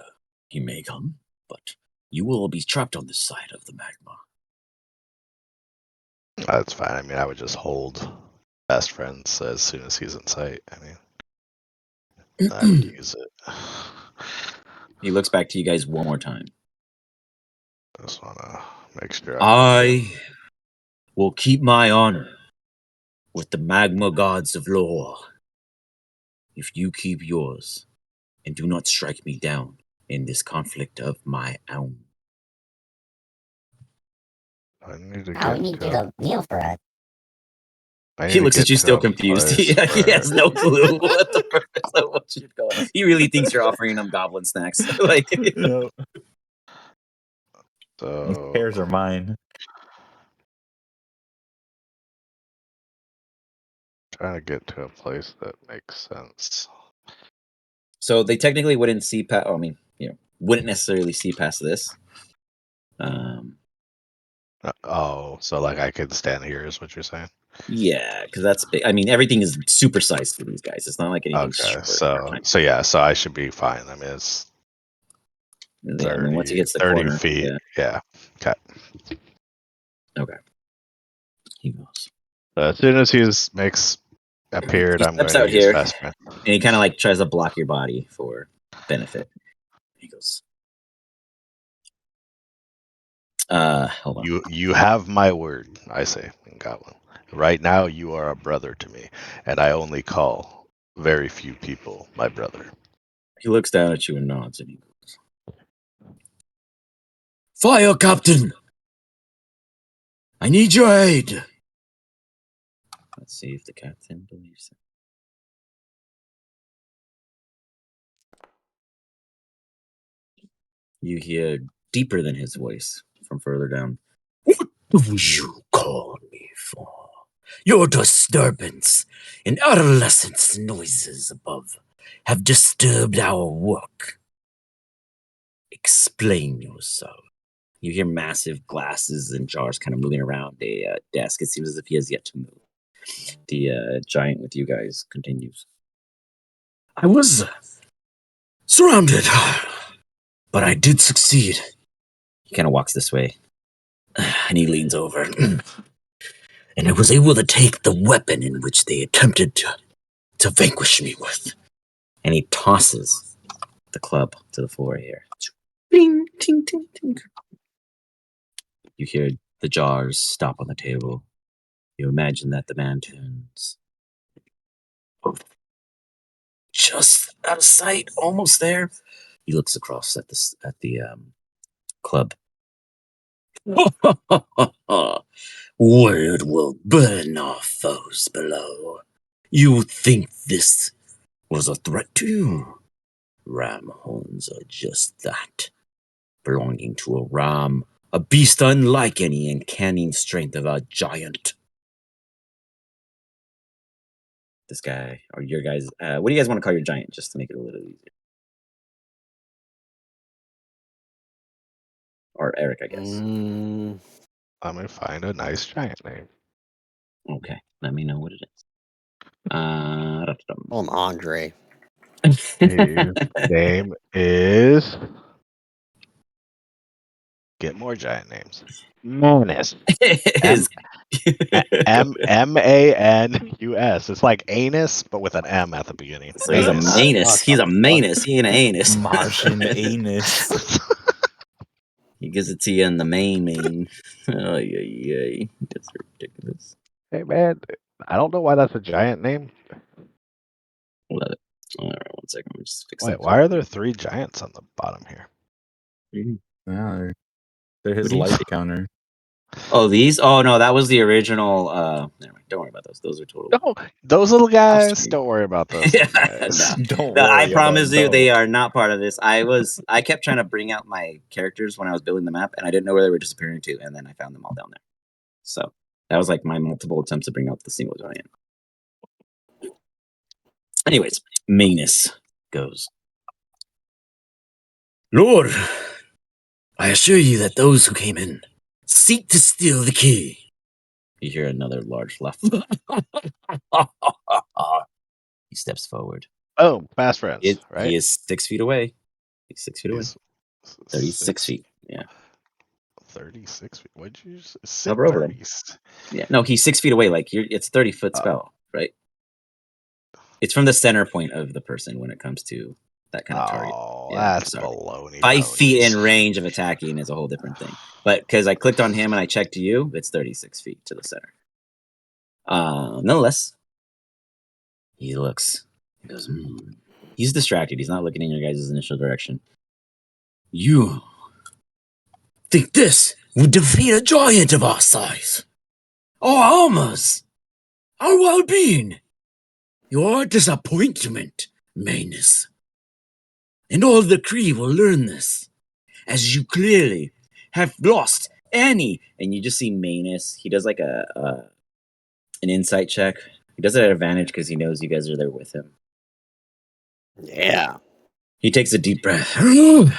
he may come, but you will be trapped on this side of the magma. That's fine. I mean, I would just hold best friends as soon as he's in sight. I mean, I would use it. He looks back to you guys one more time. Just want to make sure I will keep my honor with the magma gods of lore if you keep yours and do not strike me down in this conflict of my own. I need to Oh, we need you to kneel for us. He looks at you still confused. He has no clue what the purpose of what you're going. He really thinks you're offering him goblin snacks. Like, so these pears are mine. Trying to get to a place that makes sense. So they technically wouldn't see past. I mean, wouldn't necessarily see past this. So like I could stand here, is what you're saying? Yeah, because that's big. I mean, everything is super sized for these guys. It's not like anything's Okay, short. so I should be fine. I mean, it's 30, I mean, once he gets the 30 corner, feet. Yeah. Okay. Okay. He goes. So as soon as he makes appeared, He I'm going steps to out use here, fast friend. and he kind of like tries to block your body for benefit. He goes, hold on. You have my word, I say in Goblin. Right now, you are a brother to me, and I only call very few people my brother. He looks down at you and nods, and he goes, "Fire, Captain! I need your aid." Let's see if the captain believes it. You hear deeper than his voice from further down. "What do you call me for? Your disturbance and adolescent noises above have disturbed our work. Explain yourself." You hear massive glasses and jars kind of moving around a desk. It seems as if he has yet to move. The giant with you guys continues. "I was surrounded, but I did succeed." He kind of walks this way, and he leans over. "And I was able to take the weapon in which they attempted to vanquish me with." And he tosses the club to the floor here. Bing, ting, ting, ting. You hear the jars stop on the table. You imagine that the man turns just out of sight, almost there. He looks across at the club. "Word will burn our foes below. You think this was a threat to you? Ram horns are just that, belonging to a ram, a beast unlike any uncanny strength of a giant. this guy or your guys. What do you guys want to call your giant, just to make it a little easier? Or Eric, I guess. I'm gonna find a nice giant name. Okay, let me know what it is. Call him Andre. His name is. Get more giant names. Manus. His- M-A-N-U-S. It's like anus, but with an M at the beginning. So he's a Manus. manus. He's a manus. He ain't an anus. Martian anus. He gives it to you in the main. Oh yeah. That's ridiculous. Hey man, I don't know why that's a giant name. Love it. All right, 1 second. I'm just fixing. Wait, why are there 3 giants on the bottom here? Yeah, they're his What do you life see? counter. Oh, these? Oh no, that was the original. Never mind. Don't worry about those. Those are total. No, those little guys. Sorry. Don't worry about those little guys. No. Don't No, I worry promise about you, they those. are not part of this. I kept trying to bring out my characters when I was building the map, and I didn't know where they were disappearing to, and then I found them all down there. So that was like my multiple attempts to bring out the single giant. Anyways, Manus goes. Lord, I assure you that those who came in seek to steal the key. You hear another large laugh. He steps forward. Oh, fast friends, He right? is 6 feet away. He's 6 feet away. He's 36 feet. Yeah. 36 feet. What'd you say? Hover over him. Yeah. No, he's 6 feet away. Like it's 30-foot spell, right? It's from the center point of the person when it comes to that kind of target. Oh, Yeah, that's sorry. baloney. 5 feet ponies. in range of attacking is a whole different thing. But because I clicked on him and I checked you, it's 36 feet to the center. Nonetheless, he looks. He goes. He's distracted. He's not looking in your guys' initial direction. You think this would defeat a giant of our size? Our armors? Our well-being? Your disappointment, Manus. And all the Kree will learn this, as you clearly have lost any. And you just see Manus. He does like an insight check. He does it at advantage because he knows you guys are there with him. Yeah. He takes a deep breath. I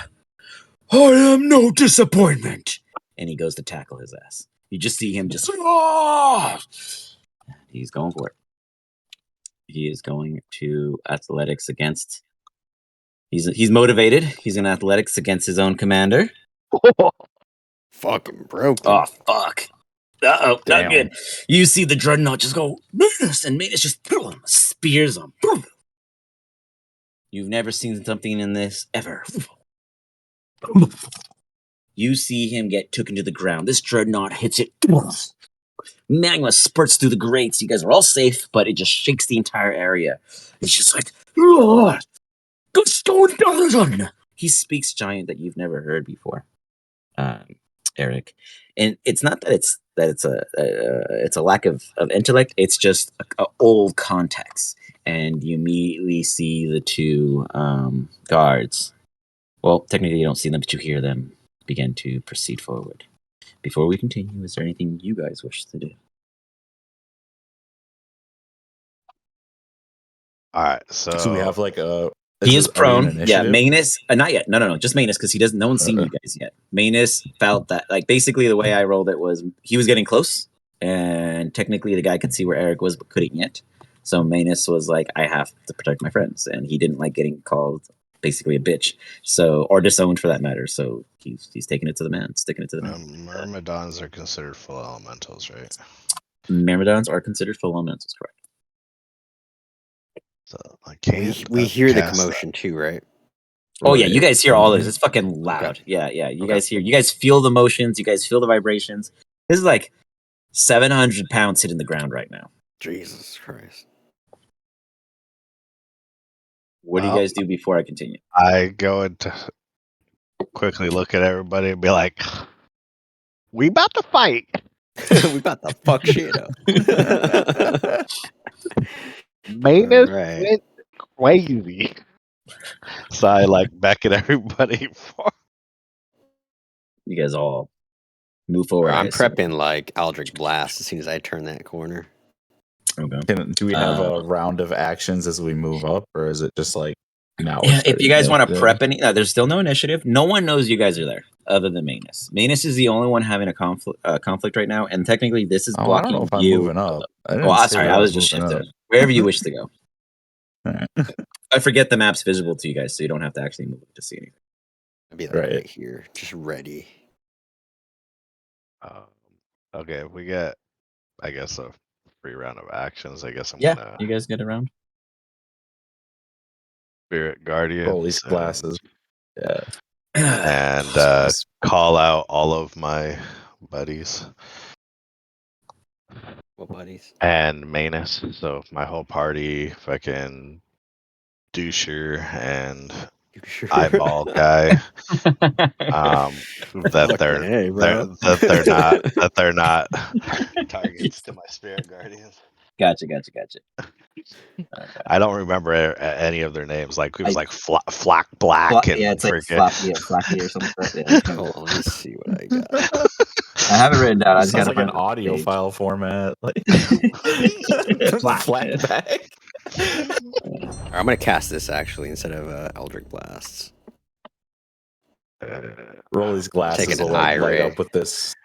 am no disappointment. And he goes to tackle his ass. You just see him just. He's going for it. He is going to athletics against. He's motivated. He's in athletics against his own commander. Fucking broken. Oh, fuck. Uh-oh, Damn. not good. You see the dreadnought just go, Manus, and Manus just spears him. You've never seen something in this ever. You see him get taken to the ground. This dreadnought hits it. Magma spurts through the grates. You guys are all safe, but it just shakes the entire area. It's just like, go stone down. He speaks giant that you've never heard before, Aeric. And it's not that it's a lack of intellect. It's just a old context. And you immediately see the two guards. Well, technically you don't see them, but you hear them begin to proceed forward. Before we continue, is there anything you guys wish to do? All right, so we have like a. He is are we in prone. Yeah, initiative? Manus. Not yet. No. Just Manus because he doesn't. No one's seen you guys yet. Manus felt that like basically the way I rolled it was he was getting close, and technically the guy could see where Aeric was, but couldn't yet. So Manus was like, I have to protect my friends, and he didn't like getting called basically a bitch, so or disowned for that matter. So he's taking it to the man, sticking it to the man. Myrmidons are considered full elementals, right? Myrmidons are considered full elementals, correct? So I can't. We hear the cast commotion too, right? Oh yeah, you guys hear all of this. It's fucking Okay. loud. Yeah. You guys hear. You guys feel the motions. You guys feel the vibrations. This is like 700 pounds hitting the ground right now. Jesus Christ. What do you guys do before I continue? I go into quickly look at everybody and be like, "We about to fight." We about to fuck shit up. Manus Right. went crazy. So I like beckon everybody for. You guys all move forward. I'm I assume. prepping like Eldritch Blast as soon as I turn that corner. Okay. Do we have a round of actions as we move up, or is it just like now? Yeah, if you guys want to prep any, there's still no initiative. No one knows you guys are there other than Manus. Manus is the only one having a conflict right now, and technically this is blocking I don't know if I'm you. moving up. Sorry, I was just shifted. Wherever you wish to go. Right. I forget the map's visible to you guys, so you don't have to actually move to see anything. I'd be like right here, just ready. Okay, we get, I guess, a free round of actions. I guess I'm gonna. You guys get around. Spirit Guardian. Roll these glasses. Yeah. And call out all of my buddies. What buddies? And Manus. So my whole party, fucking doucher and eyeball guy. That they're not targets to my spirit guardians. Gotcha. I don't remember any of their names. Like it was like Flack Black and it's like Flappy or something. Yeah. Hold on, let me see what I got. I have it written down. I just sounds got like an audio file format. Like flat back. I'm gonna cast this actually instead of Eldritch Blasts. Roll these glasses Taking will an like eye light ray. up with this,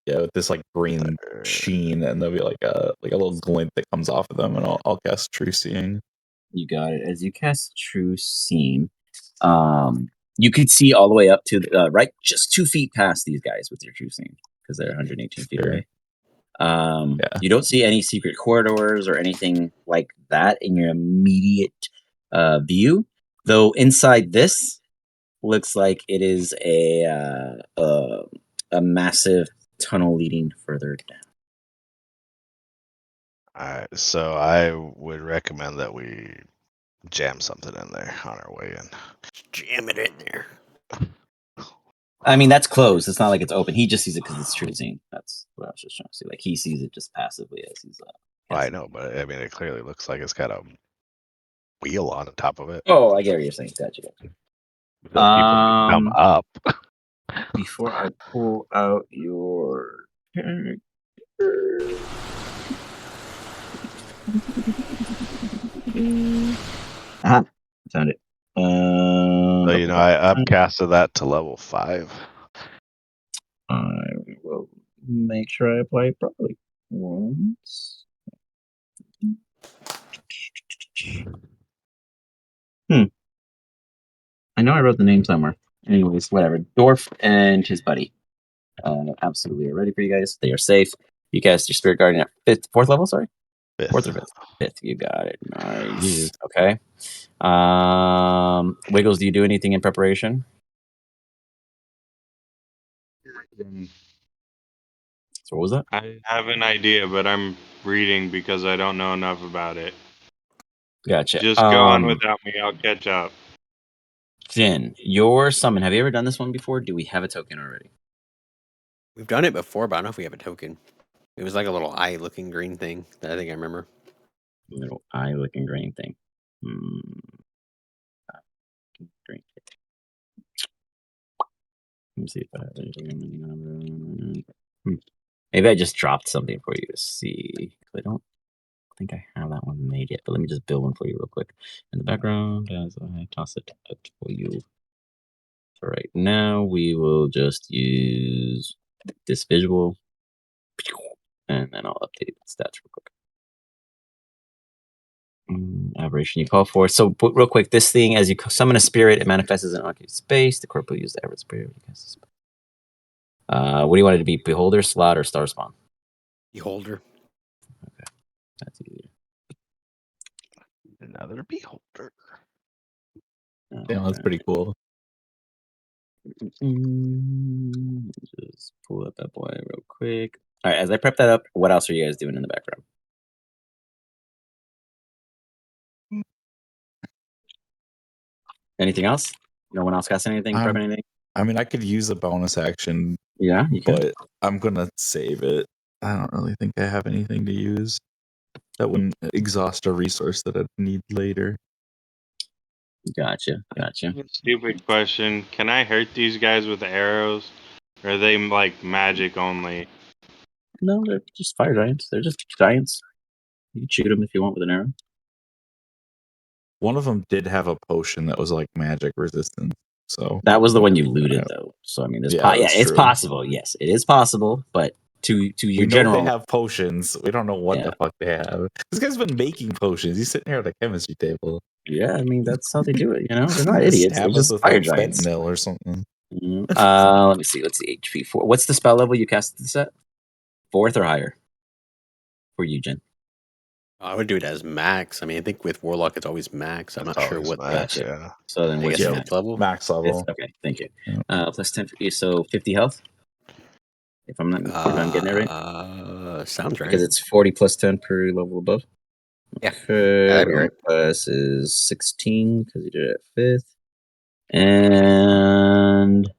with this like green sheen, and there'll be like a little glint that comes off of them, and I'll cast True Seeing. You got it. As you cast True Seeing, you could see all the way up to the right, just 2 feet past these guys with your True Seeing because they're 118 feet away. You don't see any secret corridors or anything like that in your immediate view, though inside this looks like it is a massive tunnel leading further down. Alright, so I would recommend that we jam something in there on our way in. Jam it in there. I mean, that's closed. It's not like it's open. He just sees it because it's True Seeing. That's what I was just trying to say. Like, he sees it just passively as he's... I know, but I mean, it clearly looks like it's got a wheel on the top of it. Oh, I get what you're saying. Gotcha. People can come up. Before I pull out your character... Aha, found it. So, I upcasted that to level 5. I will make sure I apply it properly. Once. I know I wrote the name somewhere. Anyways, whatever. Dwarf and his buddy. Absolutely are ready for you guys. They are safe. You cast your Spirit Guardian at 4th level, sorry? 4th or 5th? 5th, you got it. Nice. Okay. Wiggles, do you do anything in preparation? So what was that? I have an idea, but I'm reading because I don't know enough about it. Gotcha. Just go on without me. I'll catch up. Jin, your summon. Have you ever done this one before? Do we have a token already? We've done it before, but I don't know if we have a token. It was like a little eye-looking green thing that I think I remember. Little eye-looking green thing. Green. Let me see if I have anything. Maybe I just dropped something for you to see. I don't think I have that one made yet, but let me just build one for you real quick in the background as I toss it out for you. For right now, we will just use this visual, and then I'll update the stats real quick. Aberration you call for. So real quick, this thing, as you summon a spirit, it manifests as an occupied space. The corp will use the average spirit. What do you want it to be? Beholder, slot, or star spawn? Beholder. Okay, that's easier. Another beholder. Yeah, that's pretty cool. Just pull up that boy real quick. All right, as I prep that up, what else are you guys doing in the background? Anything else? No one else got anything? Prep anything? I mean, I could use a bonus action. Yeah, you could. But I'm gonna save it. I don't really think I have anything to use that wouldn't exhaust a resource that I'd need later. Gotcha. Stupid question. Can I hurt these guys with arrows? Or are they like magic only? No, they're just fire giants. They're just giants. You can shoot him if you want with an arrow. One of them did have a potion that was like magic resistant. So that was the one you looted, though. So I mean, there's it's true. possible. Yes, it is possible, but to your we general, know they have potions. We don't know what the fuck they have. This guy's been making potions. He's sitting here at a chemistry table. Yeah, I mean that's how they do it. You know, they're not idiots. They're just fire giants. Fentanyl or something. Let me see. Let's see. HP 4. What's the spell level you cast this at? 4th or higher? For you, Jen. I would do it as max. I mean, I think with Warlock it's always max. I'm not sure what max, yeah. So then what's your max level? Max level. Okay, thank you. Plus 10 for you, so 50 health. If I'm not, if I'm getting it right. Sounds right. Because it's 40 plus 10 per level above. Yeah. Okay. Plus is 16 because you did it at 5th. And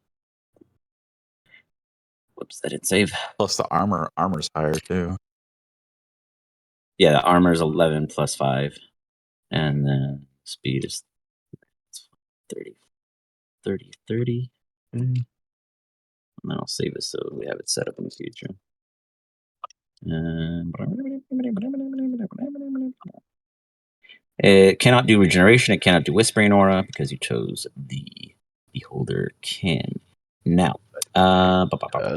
whoops, I didn't save. Plus the armor's higher too. Yeah, the armor's 11 plus 5. And then speed is 30. 30. And then I'll save it so we have it set up in the future. It cannot do regeneration. It cannot do whispering aura because you chose the beholder kin. Now,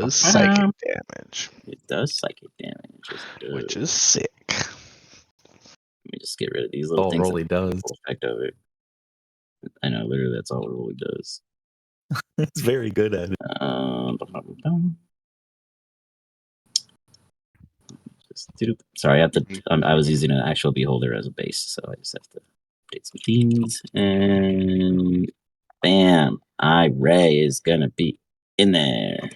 psychic damage. It does psychic damage, which is sick. Let me just get rid of these little things. Rolly does. Effect of it. I know, literally, that's all Rolly does. It's very good at it. Sorry, I have to. I was using an actual beholder as a base, so I just have to update some things. And bam, Ray is gonna be in there.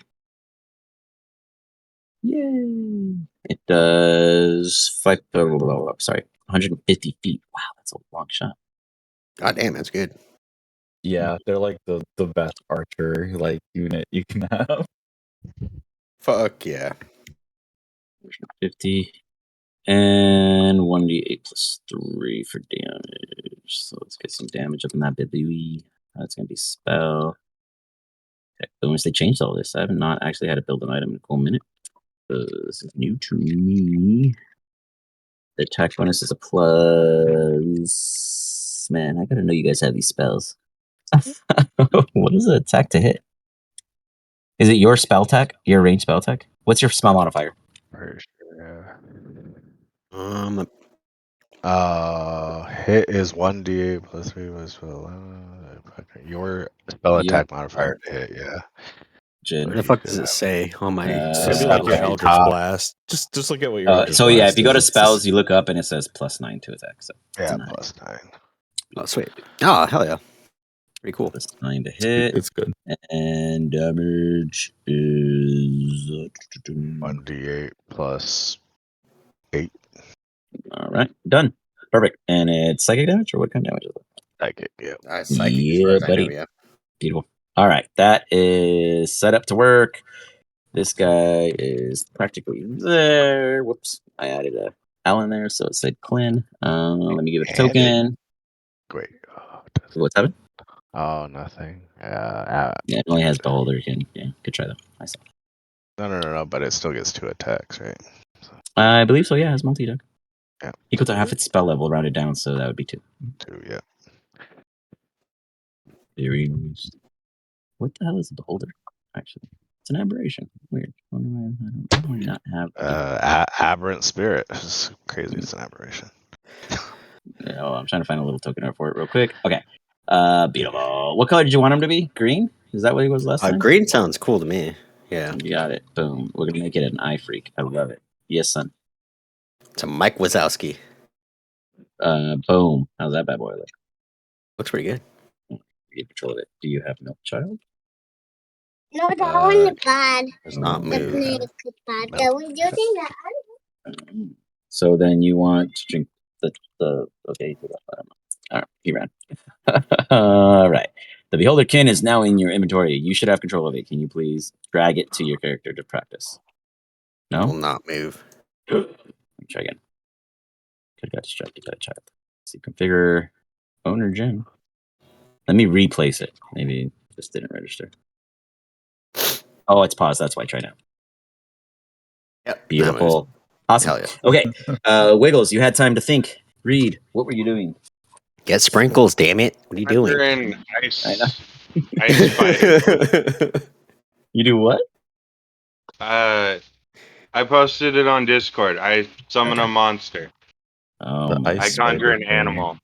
Yay! It does 150 feet. Wow, that's a long shot. God damn, that's good. Yeah, they're like the best archer like unit you can have. Fuck yeah. 50 and 1d8 plus 3 for damage. So let's get some damage up in that baby. That's gonna be spell. Bonus, they changed all this. I have not actually had to build an item in a cool minute. This is new to me. The attack bonus is a plus. Man, I gotta know you guys have these spells. What is the attack to hit? Is it your spell tech? Your range spell tech? What's your spell modifier? For sure. Hit is 1d8 plus 3 plus 12. Your spell attack modifier to hit, yeah. Jen. What the fuck does it say on my Maybe like your Eldritch Blast. Just look at what your Eldritch so Blast yeah, if you go to is. spells, you look up and it says +9 to attack. So yeah, +9. Oh sweet. Oh hell yeah. Pretty cool. +9 to hit. It's good. And damage is 1d8 plus 8. All right, done. Perfect. And it's psychic damage, or what kind of damage is it? Psychic, yeah. Psychic, yeah, buddy. know, yeah. Beautiful. All right, that is set up to work. This guy is practically there. Whoops, I added a L in there, so it said Clin. Let me give it a token. Great. What's happened? Oh, nothing. Yeah, it only has beholder. Yeah, good try though. Nice. No, but it still gets 2 attacks, right? So. I believe so. Yeah, it has multi-attack. Yeah. Equal to half its spell level, rounded down, so that would be 2. 2, yeah. Very nice. What the hell is a beholder? Actually, it's an aberration. Weird. I don't not have. Aberrant spirit. It's crazy. It's an aberration. Oh, I'm trying to find a little token for it real quick. Okay. Beautiful. What color did you want him to be? Green? Is that what he was last time? Green sounds cool to me. Yeah. You got it. Boom. We're gonna make it an eye freak. I love it. Yes, son. It's a Mike Wazowski. Boom. How's that bad boy look? Looks pretty good. You control it. Do you have milk child? No, that one is bad. Does not move. So then you want to drink the okay. All right, he ran. All right. The beholder kin is now in your inventory. You should have control of it. Can you please drag it to your character to practice? No? Will not move. Let me try again. Could have got distracted by a child. Let's see, configure owner Jen. Let me replace it. Maybe it just didn't register. Oh, it's paused. That's why. Try now. Yep. Beautiful. Awesome. Hell yeah. Okay. Wiggles, you had time to think. Read. What were you doing? Get sprinkles, damn it. What are you doing? We're in I know. ice fighting. You do what? I posted it on Discord. I summon a monster. Oh, The my I ice God. conjure an spider thing. animal.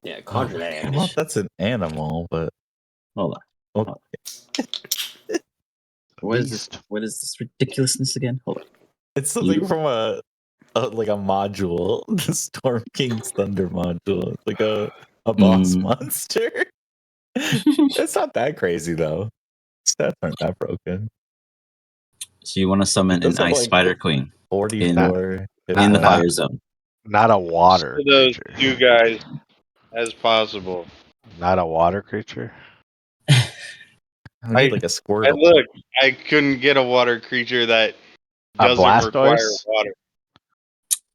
Yeah, conjure that Well, animal. that's an animal, but Hold on. okay. What is this? What is this ridiculousness again? Hold on. It's something from a module, the Storm King's Thunder module. It's like a boss monster. It's not that crazy though. Stats aren't that broken. So you want to summon an ice spider queen 44 in the fire zone. Not a water To those creature. two guys as possible. Not a water creature. I need like a I Squirtle. looked. I couldn't get a water creature that A doesn't require Blastoise? water.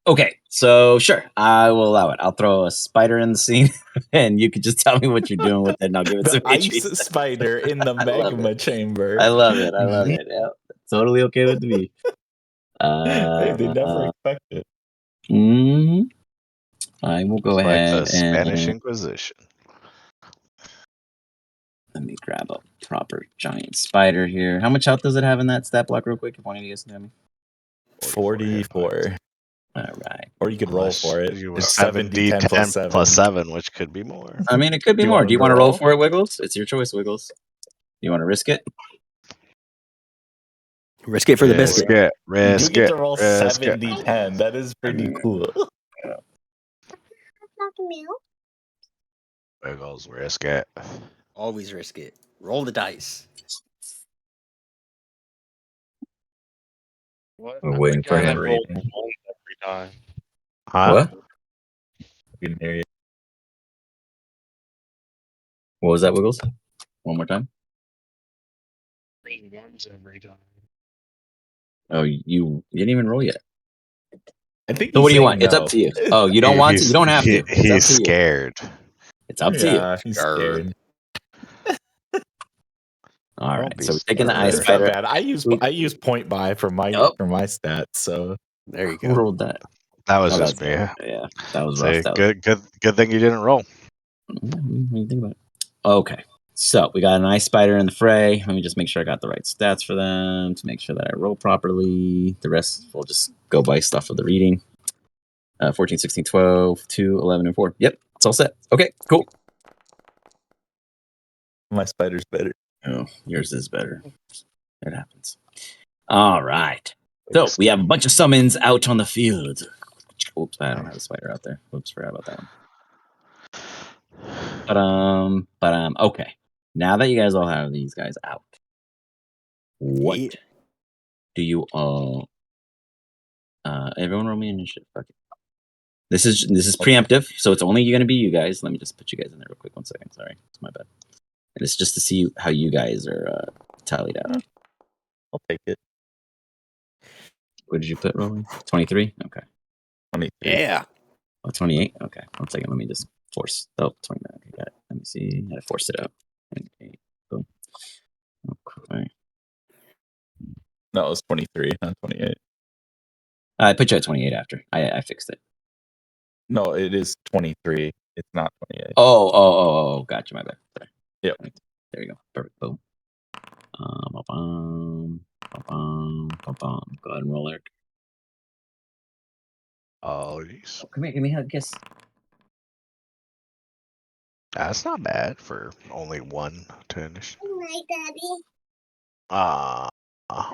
Okay, so sure, I will allow it. I'll throw a spider in the scene, and you can just tell me what you're doing with it, and I'll give it The some ice HP. spider in the magma chamber. I love it. I love it. Yeah, totally okay with me. Hey, they never expect it. I will go It's like ahead the Spanish and Inquisition. let me grab a proper giant spider here. How much health does it have in that stat block, real quick? If one of you guys can tell me. 44. All right. Or you could roll for it. You It's 70 10 plus 7. plus 7, which could be more. I mean, it could be Do you more. want Do you to want to roll roll? for it, Wiggles? It's your choice, Wiggles. You want to risk it? Risk it for the biscuit. Risk it. You do Risk get it. to roll Risk it. 70-10. That is pretty cool. Wiggles, risk it. Always risk it. Roll the dice. What? We're waiting for Gotta him. roll the ones every time. Huh? What? You can hear you. What was that, Wiggles? One more time. Ones every time. Oh, you didn't even roll yet. I think So what do you he's want? saying It's up no. to you. Oh, you don't want to? You don't have to. It's up He's to you. scared. It's up to you. Yeah, he's scared. All Don't right. be So we're taking the ice It's not spider. bad. I use point buy for my stats, so There you Who go. rolled that? That was Oh, just me. Yeah, that was rough. See, That was, good thing you didn't roll. what do you think about it? Okay. So we got an ice spider in the fray. Let me just make sure I got the right stats for them to make sure that I roll properly. The rest will just go by stuff of the reading. 14, 16, 12, 2, 11, and 4. Yep, it's all set. Okay, cool. my spider's better. Oh, yours is better. It happens. All right. So we have a bunch of summons out on the field. Oops, I don't have a spider out there. Oops, forgot about that one. Okay. Now that you guys all have these guys out, what do you everyone roll me initiative. Fuck it. This is preemptive, so it's only going to be you guys. Let me just put you guys in there real quick. 1 second. Sorry, it's my bad. And it's just to see how you guys are tallied out. I'll take it. What did you put, Rolling? 23? Okay. 23. Yeah. Oh, 28? Okay. 1 second. Let me just force. Oh, 29. Okay, got it. Let me see. I forced it out. 28. Boom. Okay. No, it was 23, not 28. I put you at 28 after. I fixed it. No, it is 23. It's not 28. Oh. Gotcha. My bad. Sorry. Yep. There you go. Perfect. Boom. Go ahead and roll, Eric. Oh, jeez. Oh, come here. Give me a kiss. That's not bad for only one to initiate. Hi, Daddy.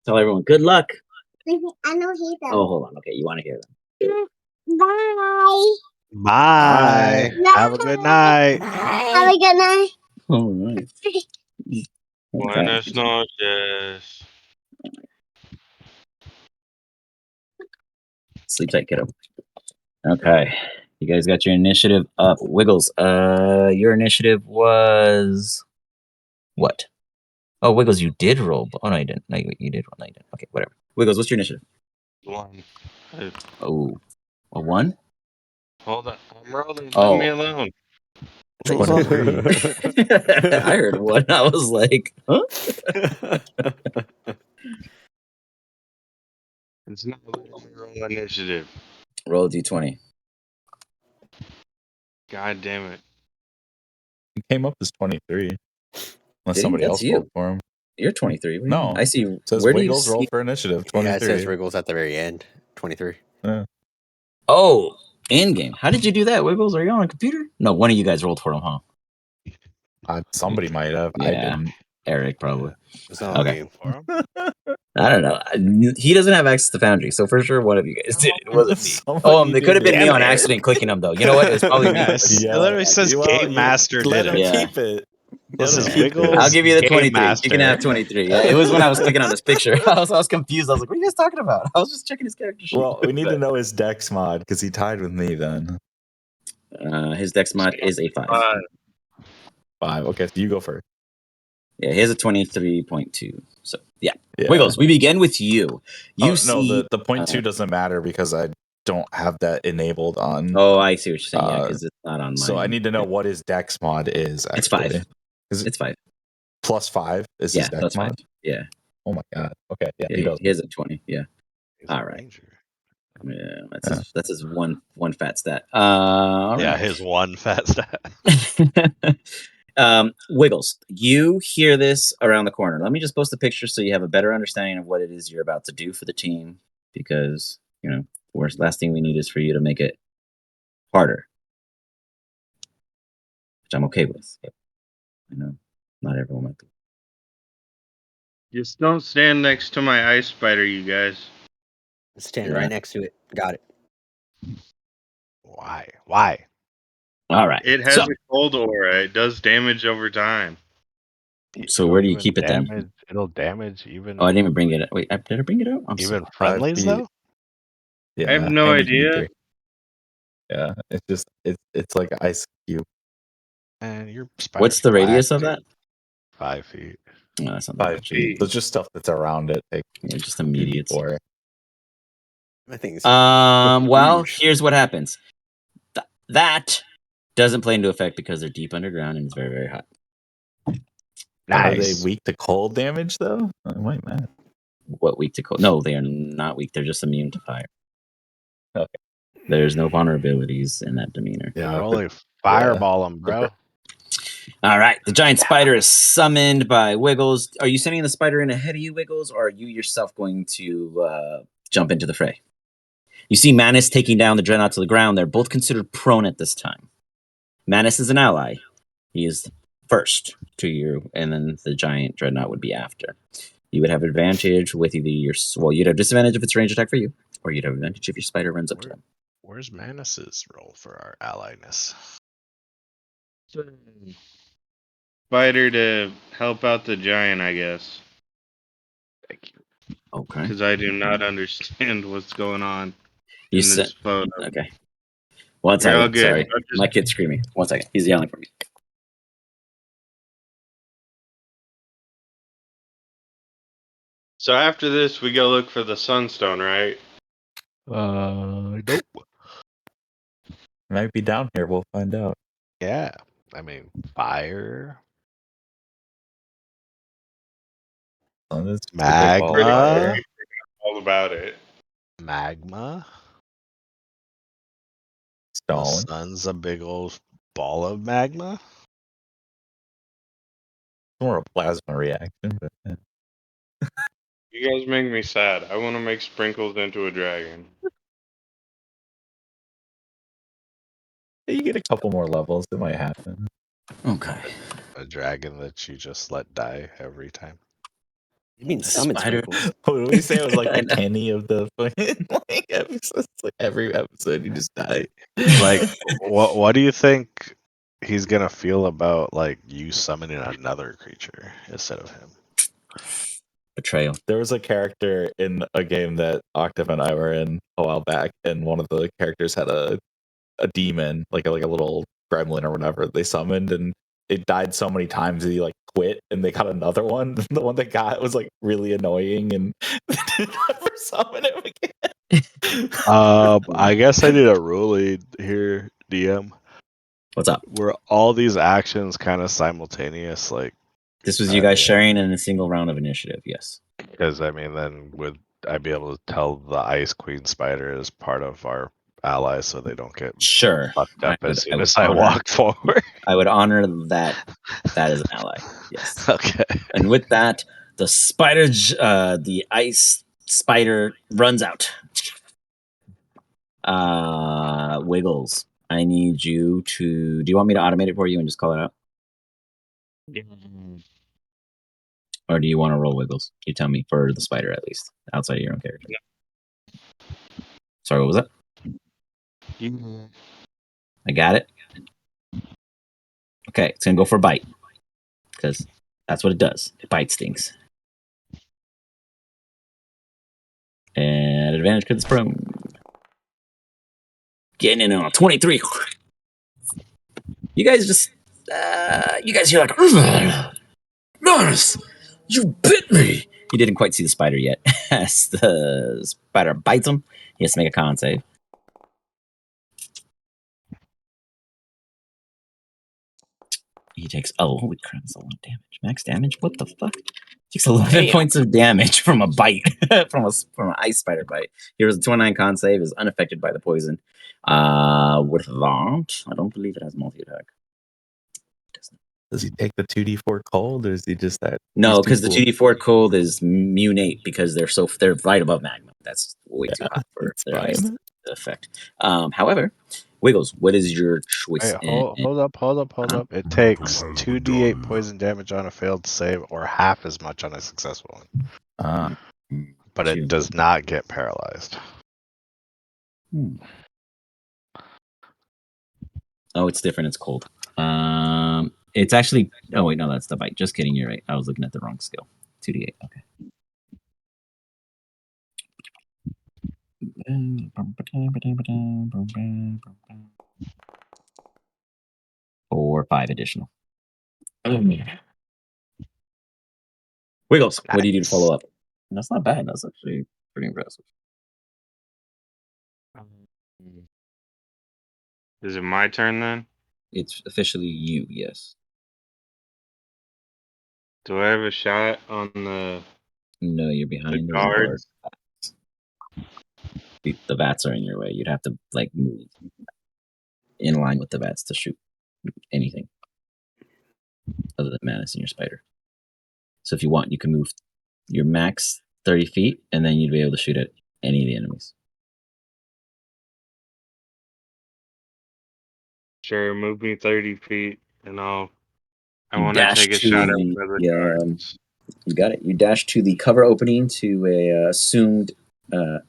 Tell everyone good luck. I know he does. Oh, hold on. Okay, you want to hear them. Bye. Bye. Have a good night. Have a good night. All right. Buenas noches. Sleep tight, kiddo. Okay. You guys got your initiative up. Wiggles, your initiative was what? Oh, Wiggles, you did roll. Oh, no, you didn't. No, you did roll. No, you didn't. Okay, whatever. Wiggles, what's your initiative? 1. Oh, a 1? Hold on. I'm rolling. Oh. Leave me alone. 23. I heard 1. I was like, huh? It's not letting me roll initiative. Roll a d20. God damn it. He came up as 23. Unless Did he? somebody That's else you. rolled for him. You're 23. What do you No. mean? I see. It says Where do you Wiggles roll see? for initiative, Yeah, 23. it says Wriggles at the very end. 23. Yeah. Oh, in game. How did you do that, Wiggles? Are you on a computer? No, one of you guys rolled for him, huh? Somebody might have. I Yeah. didn't. Eric probably. It's not Okay. me. For him? I don't know. He doesn't have access to Foundry, so for sure one of you guys did it. It wasn't me. Somebody It could have did been me Damn on it, Eric. accident clicking them, though. You know what? It was probably me. Yes. Yeah. It literally says Well, Game Master let did him it. Yeah. keep it. This Let is him keep Wiggles. it. I'll give you the Game 23. You can Master. have 23. Yeah, it was when I was clicking on this picture. I was confused. I was like, what are you guys talking about? I was just checking his character sheet. Well, we need to know his dex mod because he tied with me then. His dex mod is a 5. 5. Okay, so you go first. Yeah, he has a 23.2. So, yeah. Yeah. Wiggles, we begin with you. You see... No, the point 2 doesn't matter because I don't have that enabled on. Oh, I see what you're saying. Yeah, because it's not on So mine. I need to know what his dex mod is, actually. It's 5. It's 5. Plus 5 is his dex plus mod? 5. Yeah. Oh my god. Okay, yeah, He has a 20. Yeah. He's All a right. ranger. Yeah, that's his one fat stat. All Yeah, right. his one fat stat. Wiggles, you hear this around the corner. Let me just post a picture so you have a better understanding of what it is you're about to do for the team, because last thing we need is for you to make it harder, which I'm okay with. But I know not everyone might be. Just don't stand next to my ice spider, you guys. Stand Yeah. right next to it. Got it. Why? All right. It has a cold aura. It does damage over time. So where do you keep it then? It'll damage even. Oh, I didn't even bring it up. Wait, did I bring it out? I'm even sorry. friendlies though. Yeah, I have no and you can be idea. 3. Yeah, it's just it's like an ice cube. And your spider's What's the radius of black, that? 5 feet. No, that's not that 5 much. feet. So it's just stuff that's around it. Like Just immediate. 2d4. I think it's Well, huge. here's what happens. That doesn't play into effect because they're deep underground and it's very, very hot. Are they Nice. weak to cold damage though? It might matter. What, weak to cold? No, they are not weak. They're just immune to fire. Okay. There's no vulnerabilities in that demeanor. Yeah. Only fireball them, bro. All right. The giant spider is summoned by Wiggles. Are you sending the spider in ahead of you, Wiggles, or are you yourself going to jump into the fray? You see Manus taking down the dreadnought to the ground. They're both considered prone at this time. Manus is an ally. He is first to you, and then the giant dreadnought would be after. You would have advantage with either you'd have disadvantage if it's range attack for you, or you'd have advantage if your spider runs up to them. Where's Manus's roll for our alliedness? Spider to help out the giant, I guess. Thank you. Okay. Because I do not understand what's going on You in this said photo. okay. One You're all second. good. Sorry, I'll just- my kid's screaming. One second. He's yelling for me. So after this, we go look for the sunstone, right? Nope. Might be down here. We'll find out. Yeah. I mean, fire. Oh, this is a big Magma. ball of fire. All about it. Magma. Stone. The sun's a big old ball of magma. More a plasma reaction, but You guys make me sad. I want to make Sprinkles into a dragon. you get a couple more levels. It might happen. Okay. A dragon that you just let die every time. You mean summon Spider. Sprinkles? What did we say? It was like I the know. Kenny of the fucking episodes. Like every episode, you just die. Like, what do you think he's gonna feel about like you summoning another creature instead of him? Betrayal. There was a character in a game that Octave and I were in a while back, and one of the characters had a demon, like a little gremlin or whatever they summoned, and it died so many times that he like quit, and they got another one. The one they got was like really annoying, and they didn't ever summon him again. I guess I need a ruling here, DM. What's up? Were all these actions kind of simultaneous? Like, This was you guys sharing in a single round of initiative. Yes. because I mean, then would I be able to tell the Ice Queen spider is part of our allies so they don't get Sure. fucked up as soon as I honor- walk forward? I would honor that is an ally. Yes. Okay. And with that, the the ice spider runs out. Wiggles. I need you to. Do you want me to automate it for you and just call it out? Or do you want to roll Wiggles? You tell me, for the spider at least, outside of your own character. Sorry, what was that? I got it. Okay, it's gonna go for a bite. Because that's what it does. It bites things. And advantage because it's prone. Getting in on a 23. You guys just, you guys hear like, Norris, you bit me. He didn't quite see the spider yet. As the spider bites him, he has to make a con save. He takes, holy crap, that's a lot of damage. Max damage? What the fuck? He takes 11 points of damage from a bite, from an ice spider bite. He was a 29 con save, is unaffected by the poison. With that, I don't believe it has multi-attack. Does he take the 2d4 cold, or is he just that? No, because the 2d4 cold is munate because they're right above magma. That's way too hot for their ice effect. However, Wiggles, what is your choice? Hey, hold up. It takes 2d8 poison damage on a failed save or half as much on a successful one. But it does not get paralyzed. Oh, it's different. It's cold. It's actually. Oh wait, no, that's the bite. Just kidding. You're right. I was looking at the wrong skill. 2d8. Okay. Or 5 additional. Wiggles, what do you do to follow up? That's not bad. That's actually pretty impressive. Is it my turn then? It's officially you, yes. Do I have a shot on the? No, you're behind the guard. The vats are in your way. You'd have to like move in line with the vats to shoot anything other than Manus and your spider. So if you want, you can move your max 30 feet, and then you'd be able to shoot at any of the enemies. Sure, move me 30 feet, and I want to take a shot at the guards. You got it. You dash to the cover opening to a assumed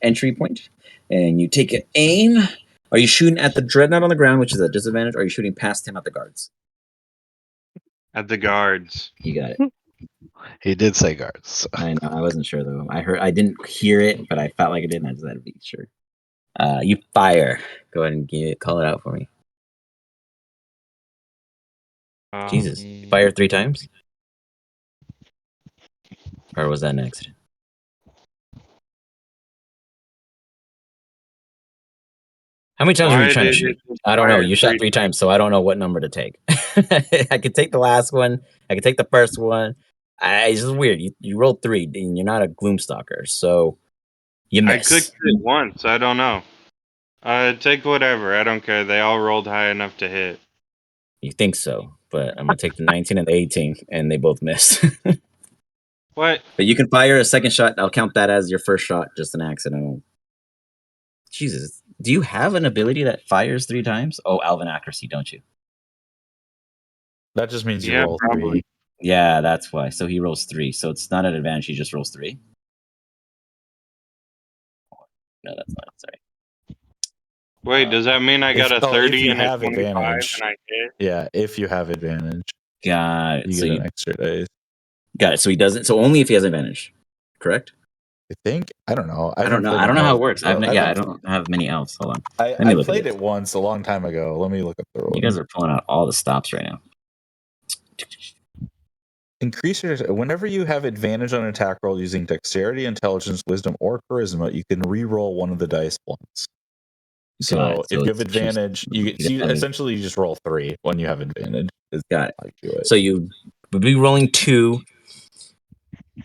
entry point, and you take an aim. Are you shooting at the dreadnought on the ground, which is a disadvantage, or are you shooting past him at the guards? At the guards. You got it. He did say guards. So. I know. I wasn't sure though. I didn't hear it, but I felt like it did, and I just had to be sure. You fire. Go ahead and call it out for me. Jesus, you fire 3 times? Or was that an accident? How many times were you trying to shoot? I don't know. You shot 3 times, so I don't know what number to take. I could take the last one. I could take the first one. It's just weird. You rolled 3, and you're not a Gloomstalker, so you miss. I clicked it once. I don't know. Take whatever. I don't care. They all rolled high enough to hit. You think so, but I'm going to take the 19 and the 18, and they both missed. What? But you can fire a second shot. I'll count that as your first shot, just an accidental. Jesus. Do you have an ability that fires 3 times? Oh, Alvin accuracy, don't you? That just means you roll probably 3. Yeah, that's why. So he rolls 3. So it's not an advantage. He just rolls 3. No, that's not. Sorry. Wait, does that mean I got a 30 and a 25 advantage. and I hit? Yeah, if you have advantage. Got it. You get an extra dice. Got it. So he doesn't. So only if he has advantage. Correct? I think. I don't know. I don't know. I don't know how it works. I don't have many elves. Hold on. I played it once a long time ago. Let me look up the rules. You guys are pulling out all the stops right now. Increase your. Whenever you have advantage on an attack roll using dexterity, intelligence, wisdom, or charisma, you can re-roll one of the dice once. So if you have advantage, you essentially you just roll 3 when you have advantage. Got it. So you would be rolling 2.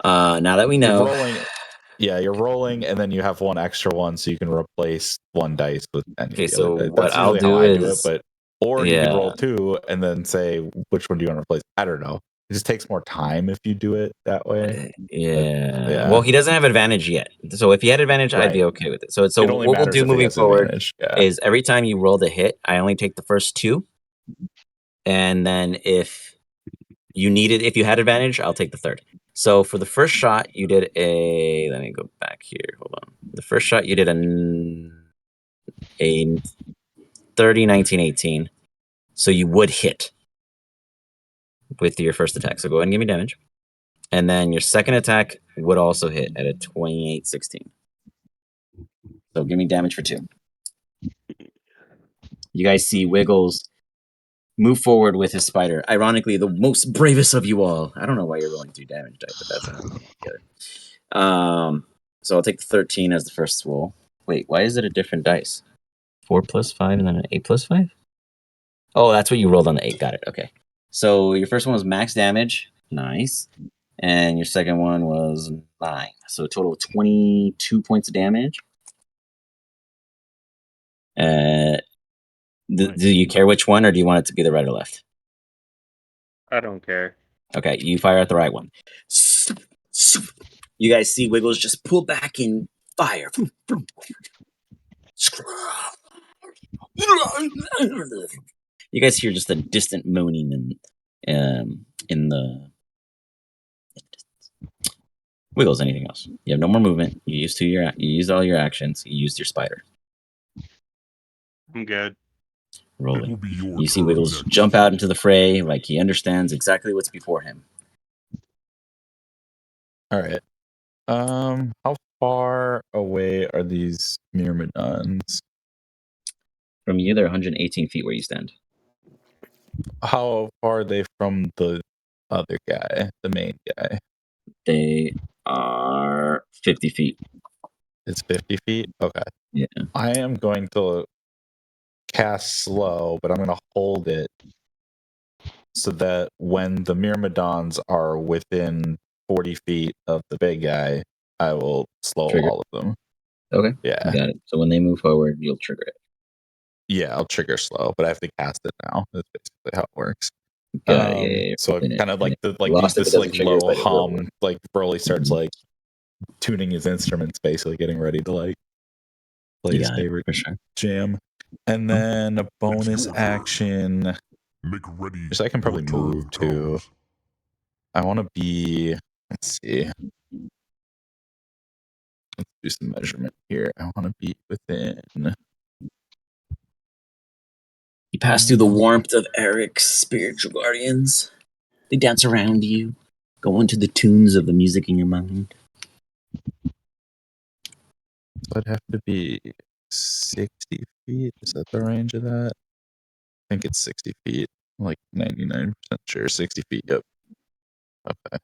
Now that we know, Yeah, you're rolling, and then you have one extra one, so you can replace one dice with any. Okay, of the so other dice. what That's I'll usually do how I do it, is- but or you Yeah. could roll 2 and then say which one do you want to replace. I don't know. It just takes more time if you do it that way. Yeah. Yeah. Well, he doesn't have advantage yet. So if he had advantage, I'd be Right. okay with it. So It only what we'll matters do if he moving has forward advantage. Yeah. is every time you roll the hit, I only take the first 2. And then if you needed, if you had advantage, I'll take the third. So for the first shot, you did a, let me go back here. Hold on. The first shot, you did a 30, 19, 18. So you would hit with your first attack. So go ahead and give me damage. And then your second attack would also hit at a 28, 16. So give me damage for 2. You guys see Wiggles move forward with his spider. Ironically, the most bravest of you all. I don't know why you're rolling 3 damage die, but that's how it came together. So I'll take the 13 as the first roll. Wait, why is it a different dice? 4 plus 5 and then an 8 plus 5? Oh, that's what you rolled on the 8. Got it. Okay. So your first one was max damage. Nice. And your second one was 9. So a total of 22 points of damage. Do you care which one, or do you want it to be the right or left? I don't care. Okay, you fire at the right one. You guys see Wiggles just pull back and fire. You guys hear just a distant moaning in the Wiggles. Anything else? You have no more movement. You used all your actions. You used your spider. I'm good. Rolling. You see Wiggles jump out into the fray like he understands exactly what's before him. All right. How far away are these myrmidons? From you, they're 118 feet where you stand. How far are they from the other guy, the main guy? They are 50 feet. It's 50 feet? Okay. Yeah. I am going to cast slow, but I'm going to hold it so that when the myrmidons are within 40 feet of the big guy, I will slow Trigger. all of them. Okay. Yeah. Got it. So when they move forward, you'll trigger it. Yeah, I'll trigger slow, but I have to cast it now. That's basically how it works. Got it. Yeah. So Open it, kind of like and this it doesn't trigger, low but it will. hum, like Burley starts like tuning his instruments, basically getting ready to like play his favorite for sure. jam. And then a bonus action. Make ready. Because I can probably move too. I want to be. Let's see. Let's do some measurement here. I want to be within. You pass through the warmth of Aeric's spiritual guardians. They dance around you, go into the tunes of the music in your mind. So I'd have to be 60 feet. Is that the range of that? I think it's 60 feet. I'm like 99% sure. 60 feet. Yep. Okay.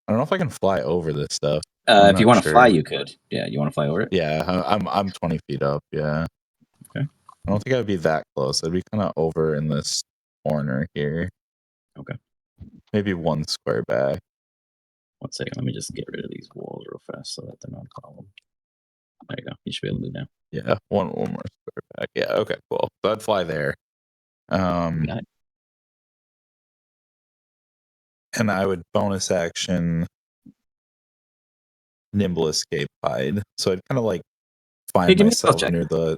I don't know if I can fly over this stuff. If you want to fly, you could. Yeah, you want to fly over it? Yeah, I'm 20 feet up. Yeah. Okay. I don't think I'd be that close. I'd be kind of over in this corner here. Okay. Maybe 1 square back. 1 second. Let me just get rid of these walls real fast so that they're not a problem. There you go. You should be able to move now. Yeah, one more square back. Yeah. Okay. Cool. So I'd fly there. Got it. And I would bonus action nimble escape hide. So I'd kind of like find myself near the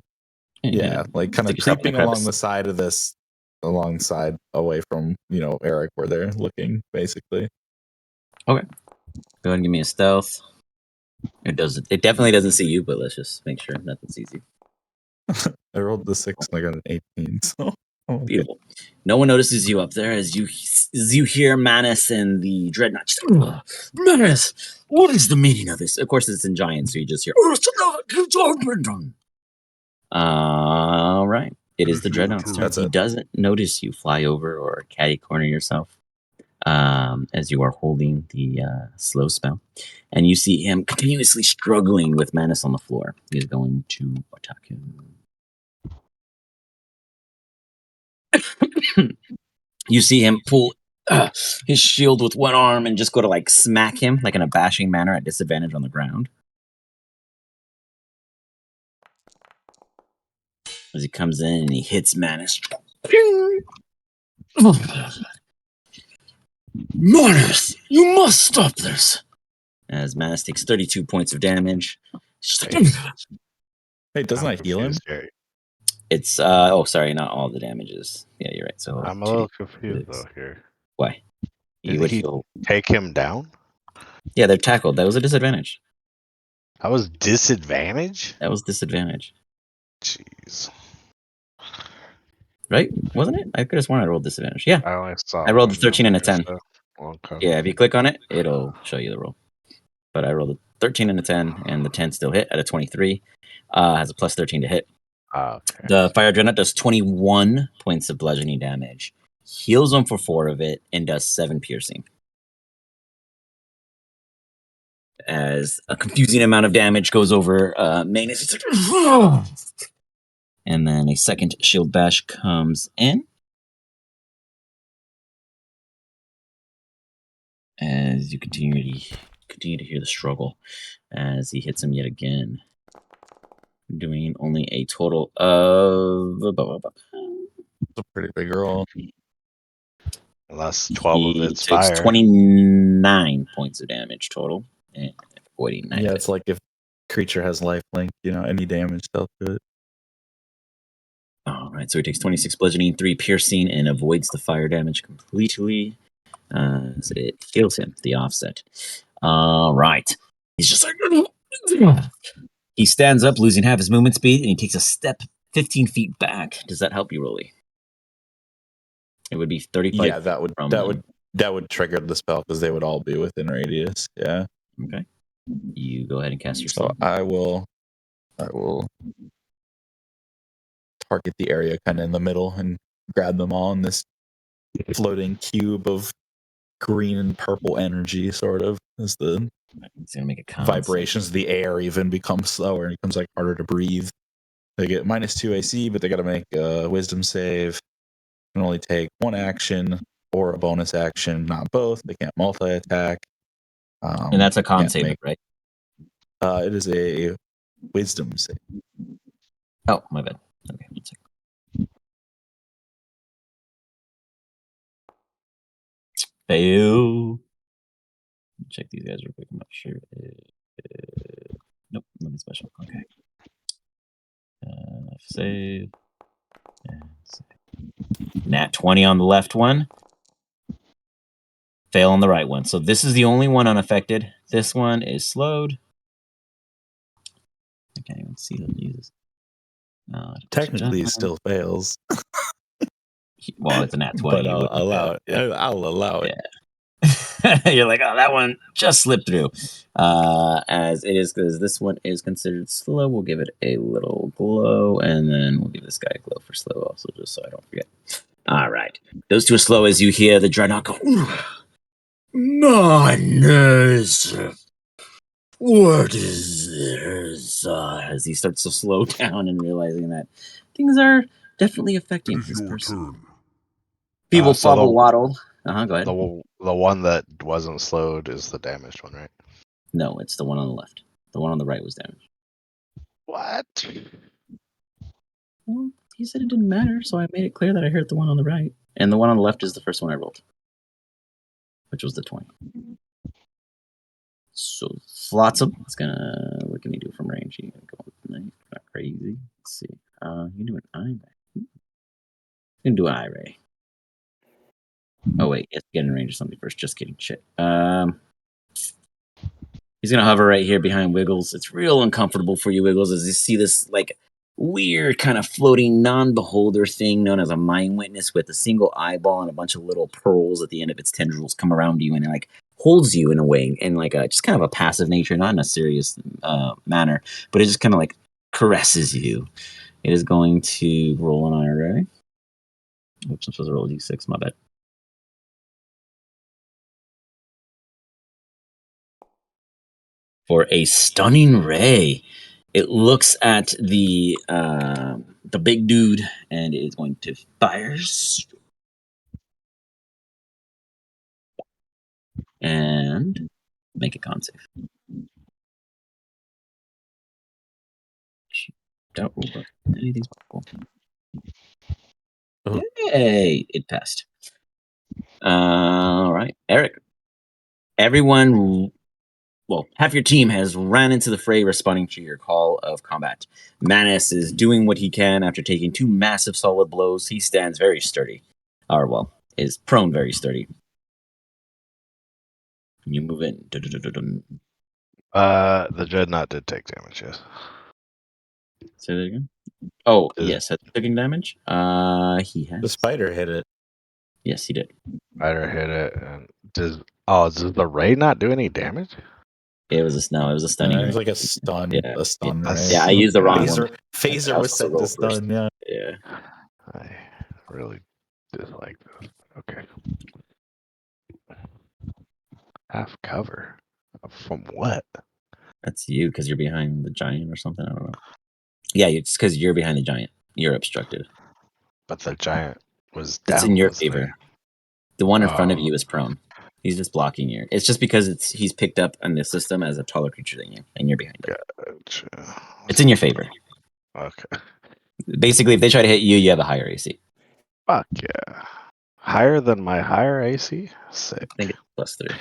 like kind of creeping along the side of this, alongside away from Aeric where they're looking basically. Okay. Go ahead and give me a stealth. It doesn't. It definitely doesn't see you, but let's just make sure nothing sees you. I rolled the 6 and I got an 18. So beautiful. No one notices you up there as you hear Manus and the Dreadnought. Manus, what is the meaning of this? Of course, it's in Giant, so you just hear. All right. It is the Dreadnought's turn. He doesn't notice you fly over or catty corner yourself as you are holding the slow spell. And you see him continuously struggling with Manus on the floor. He's going to attack him. You see him pull his shield with one arm and just go to like smack him like in a bashing manner at disadvantage on the ground. As he comes in and he hits Manus. Manus, you must stop this. As Manus takes 32 points of damage. Hey, doesn't I heal him? It's sorry, not all the damages. Yeah, you're right. So I'm a little confused though here. Why? You Did would he heal. take him down? Yeah, they're tackled. That was a disadvantage. That was disadvantage? That was disadvantage. Jeez. Right? Wasn't it? I could have sworn I rolled disadvantage. Yeah. I only saw I rolled a one 13 and a number, 10. so- Okay. Yeah, if you click on it, it'll show you the roll. But I rolled a 13 and a 10, and the 10 still hit at a 23. Has a plus 13 to hit. Okay. The Fire Dreadnought does 21 points of bludgeoning damage, heals him for 4 of it, and does 7 piercing. As a confusing amount of damage goes over Manus. And then a second shield bash comes in. As you continue to hear the struggle as he hits him yet again, doing only a total of It's a pretty big roll. Unless 12 of he it's takes fire. 29 points of damage total, and avoiding 9. Yeah, it's like if creature has lifelink, any damage dealt to it. All right, so he takes 26 bludgeoning, 3 piercing, and avoids the fire damage completely. So it kills him, the offset. All right. He's just like... He stands up, losing half his movement speed, and he takes a step 15 feet back. Does that help you, Rolly? It would be 35. Yeah, that would trigger the spell because they would all be within radius. Yeah. Okay. You go ahead and cast your So spell. I will target the area kind of in the middle and grab them all in this floating cube of green and purple energy, sort of, as the It's gonna make a con vibrations of the air even become slower and it becomes like harder to breathe. They get -2 AC, but they got to make a wisdom save. Can only take 1 action or a bonus action, not both. They can't multi-attack. and that's a con save, right? It is a wisdom save. Oh, my bad. Okay, 1 second. Fail. Check these guys real quick. I'm not sure. Nope, nothing special. Okay. Save. And save. Nat 20 on the left one. Fail on the right one. So this is the only one unaffected. This one is slowed. I can't even see the Jesus. Technically, it still fails. Well, it's a nat 20. But I'll allow it. I'll allow it. Yeah. You're like, oh, that one just slipped through. As it is, because this one is considered slow, we'll give it a little glow, and then we'll give this guy a glow for slow also, just so I don't forget. All right. Those two are slow as you hear the Dreadnought go, Madness! What is this? As he starts to slow down and realizing that things are definitely affecting his person. People So bobble waddle. Go ahead. The one that wasn't slowed is the damaged one, right? No, it's the one on the left. The one on the right was damaged. What? Well, he said it didn't matter, so I made it clear that I hurt the one on the right. And the one on the left is the first one I rolled, which was the 20. So, Flotsam, what can he do from range? He can go with the knife. Not crazy. Let's see. You can do an eye ray. You can do an eye ray. Oh, wait. You have to get in range of something first. Just kidding. Shit. He's going to hover right here behind Wiggles. It's real uncomfortable for you, Wiggles, as you see this, like, weird kind of floating non-beholder thing known as a mind witness with a single eyeball and a bunch of little pearls at the end of its tendrils come around you and it, like, holds you in a way in, like, a just kind of a passive nature, not in a serious manner, but it just kind of, like, caresses you. It is going to roll an IRA. Oops, I'm supposed to roll a d6, my bad. For a stunning ray. It looks at the big dude and is going to fire. and make a con save. Don't roll anything's possible. Oh. Yay! It passed. All right, Aeric. Everyone, well, half your team has ran into the fray, responding to your call of combat. Manus is doing what he can after taking 2 massive solid blows. He stands very sturdy, or well, is prone very sturdy. You move in. Dun-dun-dun-dun-dun. The dreadnought did take damage, yes. Say that again. Oh, Is- yes, has he taken damage? He has. The spider hit it. Yes, he did. Spider hit it, and does the ray not do any damage? It was a stunning. It was like a stun. Yeah. A stun That's- ray. Yeah, I used the wrong one. Phaser I was was set supposed to to roll stun. Yeah. Yeah. I really dislike this. Okay. Half cover. From what? That's you because you're behind the giant or something. I don't know. Yeah, it's because you're behind the giant. You're obstructed. But the giant was down. It's in your wasn't favor. he? The one in front of Oh. you is prone. He's just blocking you. It's just because he's picked up on the system as a taller creature than you, and you're behind him. Gotcha. It's in your favor. Okay. Basically, if they try to hit you, you have a higher AC. Fuck yeah. Higher than my higher AC? Sick. I think it's +3.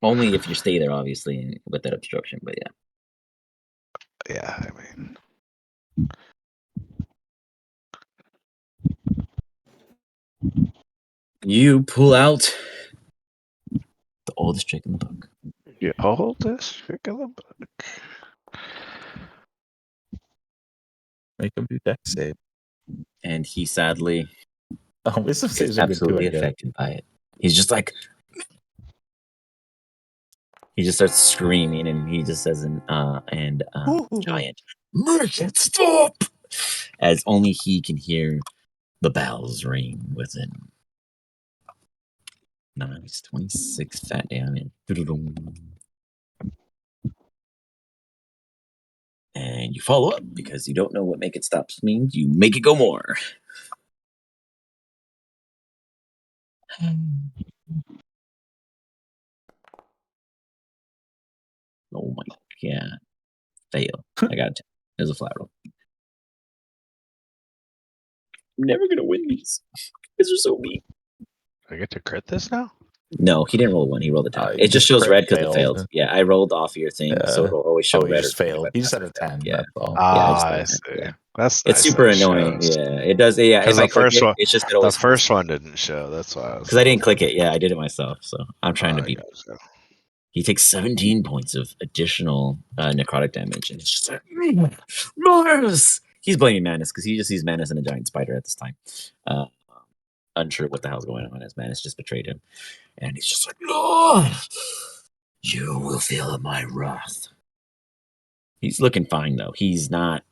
Only if you stay there, obviously, with that obstruction. But yeah. Yeah, I mean. You pull out the oldest trick in the book. You oldest trick of the book. Make him do deck save. And he sadly Oh, wisdom is saves are good too, absolutely I guess. affected by it. He's just like, he just starts screaming, and he just says, giant, make it stop! As only he can hear the bells ring within. Nice, 26 fat damage. And you follow up because you don't know what make it stop means. You make it go more. Oh my god. Fail. I got it. It was a flat roll. I'm never gonna win these. These are so mean. I get to crit this now? No, he didn't roll a 1. He rolled a 10. He It just just shows crit red because it failed. failed. Yeah, I rolled off your thing, so it'll always show He red. just or green, failed. but He just not had a failed. 10. Yeah. That's all. I just see. yeah. That's It's nice super that it annoying. shows. Yeah, it does. Yeah, Because if I the click first it, one, it's just it the always first one didn't show. That's why I was. because I didn't click it. Yeah, I did it myself. So I'm trying to I beat. gotcha. He takes 17 points of additional necrotic damage, and it's just like Manus. He's blaming Manus because he just sees Manus and a giant spider at this time. Unsure what the hell's going on as Manus just betrayed him, and he's just like, Lord, you will feel my wrath. He's looking fine though. He's not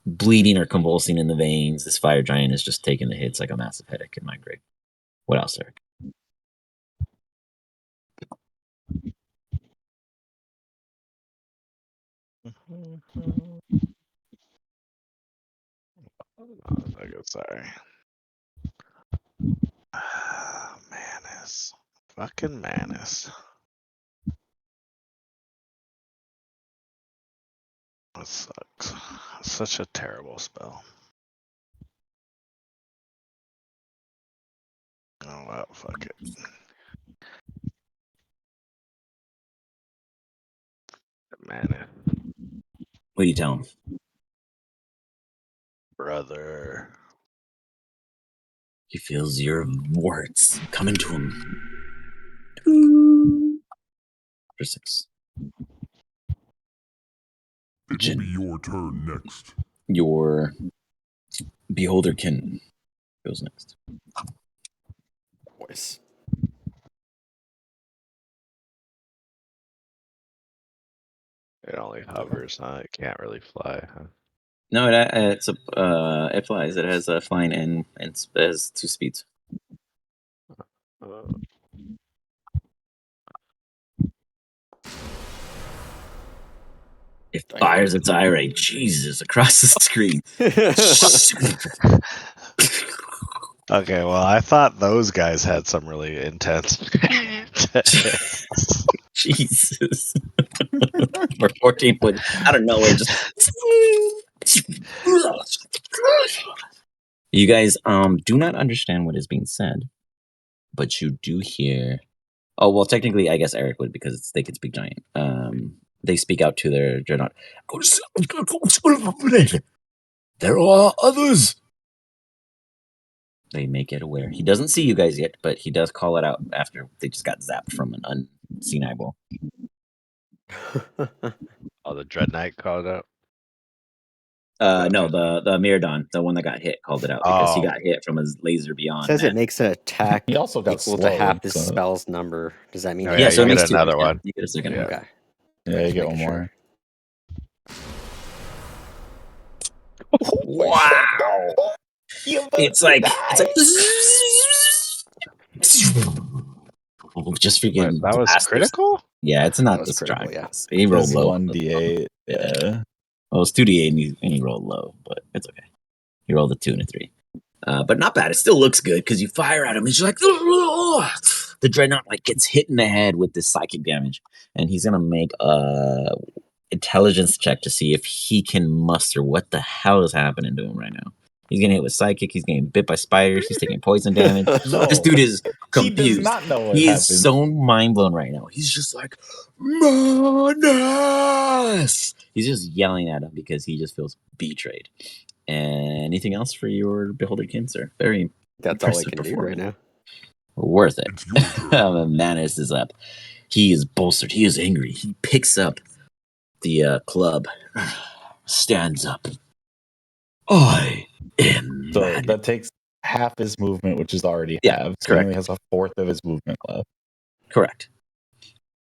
bleeding or convulsing in the veins. This fire giant is just taking the hits like a massive headache and migraine. What else, Aeric? I go, sorry. Manus. Fucking Manus. That sucks. Such a terrible spell. Oh well, fuck it. Manus. What do you tell him? Brother. He feels your words coming to him. For 6. It will be your turn next. Your Beholderkin goes next. Voice. It only hovers, huh? It can't really fly, huh? No, it flies. It has a flying and it has 2 speeds. It fires its Aeric, Jesus, across the screen. Okay, well, I thought those guys had some really intense. Jesus. For 14 foot out of nowhere, just you guys do not understand what is being said, but you do hear. Oh well, technically, I guess Aeric would because they can speak giant. They speak out to their dreadnought. There are others. They make it aware. He doesn't see you guys yet, but he does call it out after they just got zapped from an unseen eyeball. Oh, the Dread Knight called out. No, the Miradon, the one that got hit, called it out because he got hit from his laser beyond. Says it makes an attack He also got equal to half slowed, his so- spell's number. Does that mean? Oh, Yeah, so it you makes get two. another Yeah, one. you get a second Yeah. one. Okay. Yeah, you Just get making one more. Wow! It's like just freaking Wait, that was blasters. critical? Yeah, it's not was this critical, strong. yeah. He rolled It's low. 1d8. Yeah. Well, it's 2d8 and he rolled low, but it's okay. He rolled a 2 and a 3. But not bad. It still looks good because you fire at him and you're like, the dreadnought like gets hit in the head with this psychic damage, and he's gonna make a intelligence check to see if he can muster what the hell is happening to him right now. He's getting hit with psychic. He's getting bit by spiders. He's taking poison damage. No. This dude is He does confused. not know what He happened. is so mind blown right now. He's just like, Manus! He's just yelling at him because he just feels betrayed. Anything else for your Beholderkin, sir? Very That's all I impressive can do right now. Worth it. It's your turn. Manus is up. He is bolstered. He is angry. He picks up the club, stands up. I am So Manus. that takes half his movement, which is already Yeah, halved. So correct. he only has a fourth of his movement left. Correct.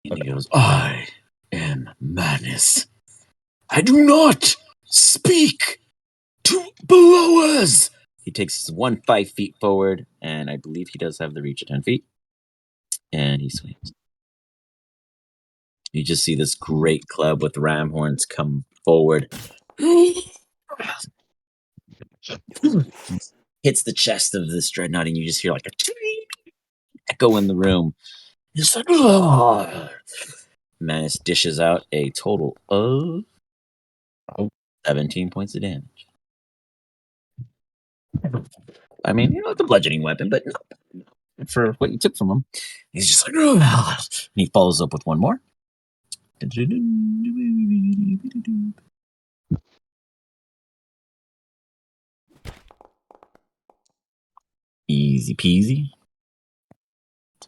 And he goes, I am Manus. I do not speak to blowers. He takes 5 feet forward, and I believe he does have the reach of 10 feet. And he swings. You just see this great club with ram horns come forward. Hits the chest of this dreadnought, and you just hear like a echo in the room. It's like, Manus dishes out a total of 17 points of damage. I mean, it's a bludgeoning weapon, but for what you took from him, he's just like, and he follows up with one more. Easy peasy.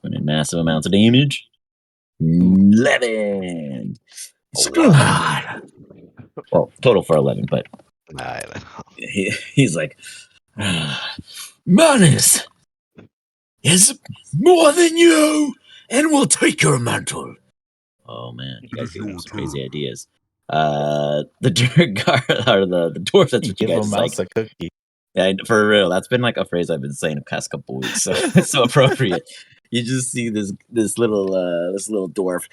Doing massive amounts of damage. 11. Well, total for 11, but he's like, Manus is more than you, and will take your mantle. Oh man, you guys give him some crazy ideas. The Durgar or the dwarf that's with you Give guys a is mouse like, a cookie. yeah, for real. That's been like a phrase I've been saying the past couple weeks, so it's so appropriate. You just see this little dwarf.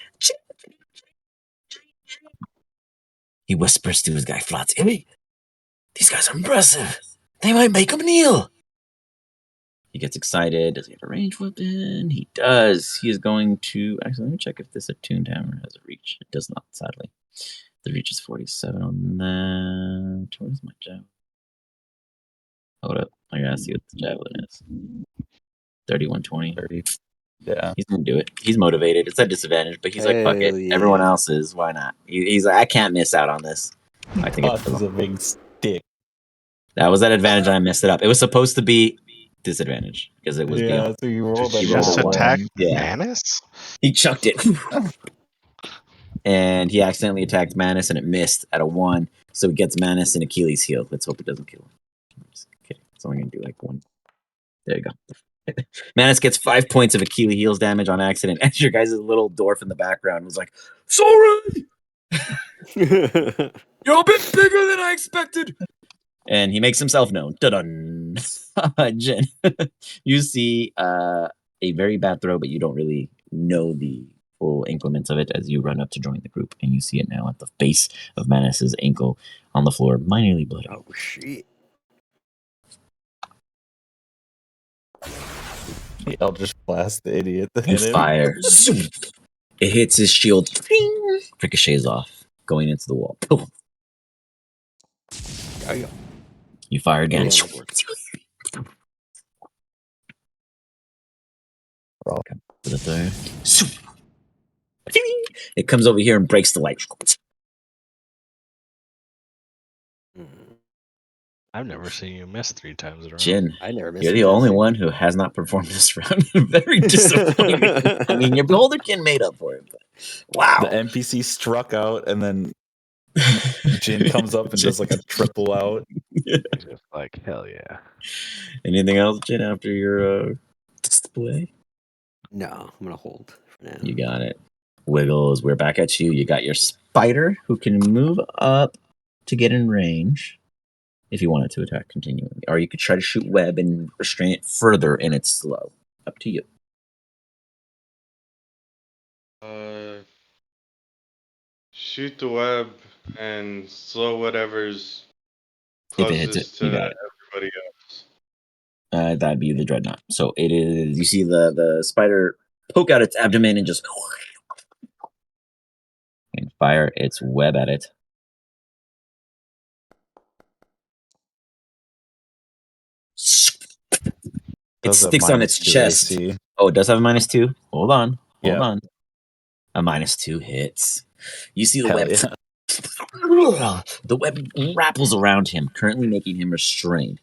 He whispers to his guy, Flats, hey, these guys are impressive. They might make him kneel. He gets excited. Does he have a ranged weapon? He does. He is going to... Actually, let me check if this attuned hammer has a reach. It does not, sadly. The reach is 47 on that. Where's my javelin? Hold up. I gotta see what the javelin is. 3120. 30. Yeah. He's gonna do it. He's motivated. It's a disadvantage, but he's like, fuck it. Yeah. Everyone else is. Why not? He's like, I can't miss out on this. I think it's Tosses a big stick. that was that advantage, and I messed it up. It was supposed to be disadvantage because it was beyond. So you rolled Did a you just nat attack one. Yeah. Manus? He chucked it. And he accidentally attacked Manus and it missed at a 1. So he gets Manus and Achilles' heel. Let's hope it doesn't kill him. I'm just kidding. It's only going to do like 1. There you go. Manus gets 5 points of Achilles' heels damage on accident. And your guys' little dwarf in the background was like, sorry! You're a bit bigger than I expected! And he makes himself known. Dun-dun. Jen, you see a very bad throw, but you don't really know the full increments of it as you run up to join the group, and you see it now at the base of Manus's ankle on the floor, minorly bloody. Oh shit! Eldritch Blast, the idiot. That You hit him. fire. It hits his shield. Ricochets off, going into the wall. You fire again. For the third. It comes over here and breaks the light. I've never seen you miss 3 times in a row. Jin, I never missed. you're the only one who has not performed this round. Very disappointing. I mean, your Beholderkin made up for it, but wow. The NPC struck out, and then Jin comes up and does like a triple out. He's just like, hell yeah. Anything else, Jin, after your display? No, I'm gonna hold for now. You got it. Wiggles, we're back at you. You got your spider who can move up to get in range if you wanted to attack continually. Or you could try to shoot web and restrain it further, and it's slow. Up to you. Shoot the web and slow whatever's If it hits it, closest you to got it. everybody else. That'd be the dreadnought. So it is. You see the spider poke out its abdomen and just and fire its web at it. It Does have sticks on its -2 chest. AC. Oh, it does have a -2. Hold on. Hold Yep. on. A -2 hits. You see the Hell web. yeah. The web rappels around him, currently making him restrained.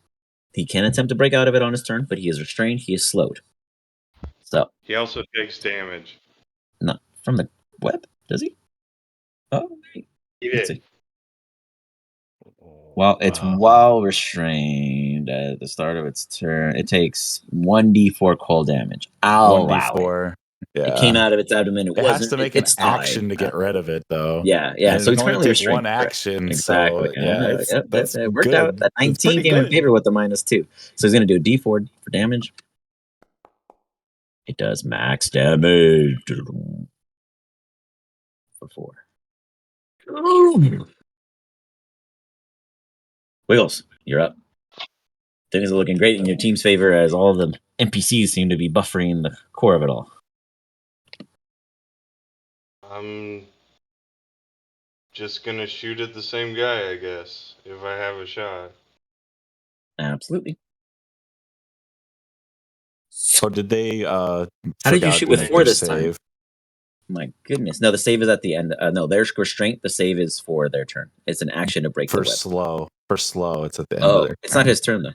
He can attempt to break out of it on his turn, but he is restrained. He is slowed. So, He also takes damage. not from the web, does he? Oh, He let's did. see. Well, it's while restrained at the start of its turn. It takes 1d4 cold damage. I'll allow it. 1d4. It Yeah. came out of its abdomen. It It wasn't. has to make an it's died. action to get rid of it, though. Yeah. And So it it's can only currently take restrained. one action. Exactly. So, yeah, that's it worked good. out. That That's 19 pretty came in good. favor with the -2. So he's going to do a d4 for damage. It does max damage for 4. Wiggles, you're up. Things are looking great in your team's favor as all of the NPCs seem to be buffering the core of it all. I'm just gonna shoot at the same guy, I guess, if I have a shot. Absolutely. So did they How did you shoot with 4 this time? My goodness. No, the save is at the end. No, there's restraint. The save is for their turn. It's an action to break the web. For slow, it's at the end of their it's turn. not his turn, though.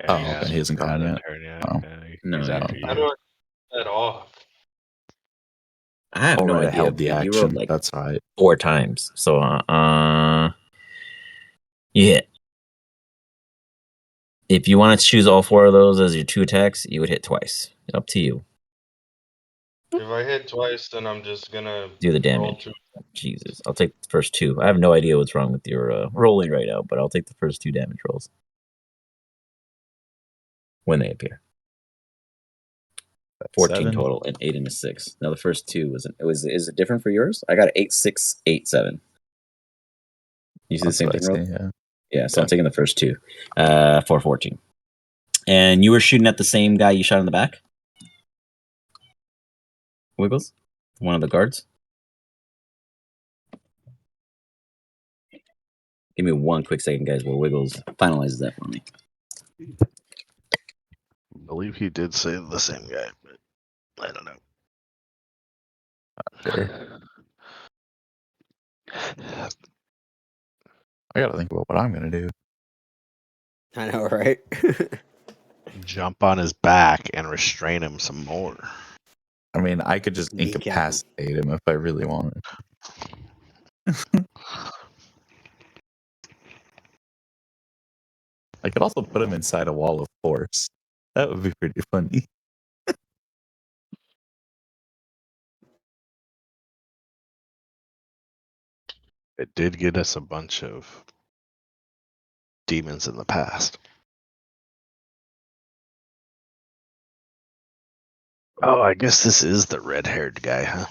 Yeah, okay, he hasn't gone yet. Oh. No, He's after How you. do I get that off? I have no Alright, I idea. held the You action. rolled like That's right. 4 times. So, you hit. If you want to choose all 4 of those as your 2 attacks, you would hit twice. Up to you. If I hit twice, then I'm just gonna Do the roll damage. 2. Jesus. I'll take the first 2. I have no idea what's wrong with your rolling right now, but I'll take the first 2 damage rolls when they appear. 14 7. total and 8 and a 6. Now the first 2 is it different for yours? I got 8, 6, 8, 7. You see the same thing, Rob? Yeah, so I'm taking the first 2 for 14. And you were shooting at the same guy you shot in the back? Wiggles? One of the guards? Give me 1 quick second, guys, while Wiggles finalizes that for me. I believe he did say the same guy, but I don't know. Sure. I gotta think about what I'm gonna do. I know, right? Jump on his back and restrain him some more. I mean, I could just incapacitate him if I really wanted. I could also put him inside a wall of force. That would be pretty funny. It did get us a bunch of demons in the past. Oh, I guess this is the red-haired guy, huh?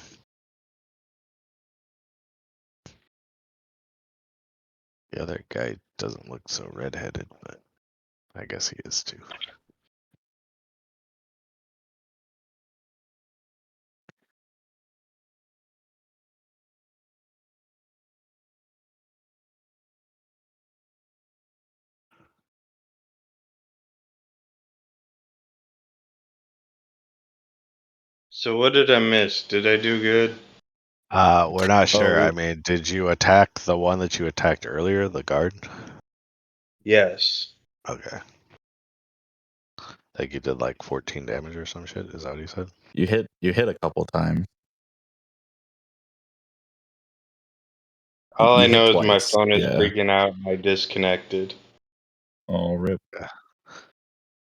The other guy doesn't look so red-headed, but I guess he is too. So what did I miss? Did I do good? We're not sure. Oh. I mean, did you attack the one that you attacked earlier, the guard? Yes. Okay. I think you did like 14 damage or some shit. Is that what you said? You hit a couple times. All You I hit know is my twice, phone is yeah. freaking out and I disconnected. Oh, rip.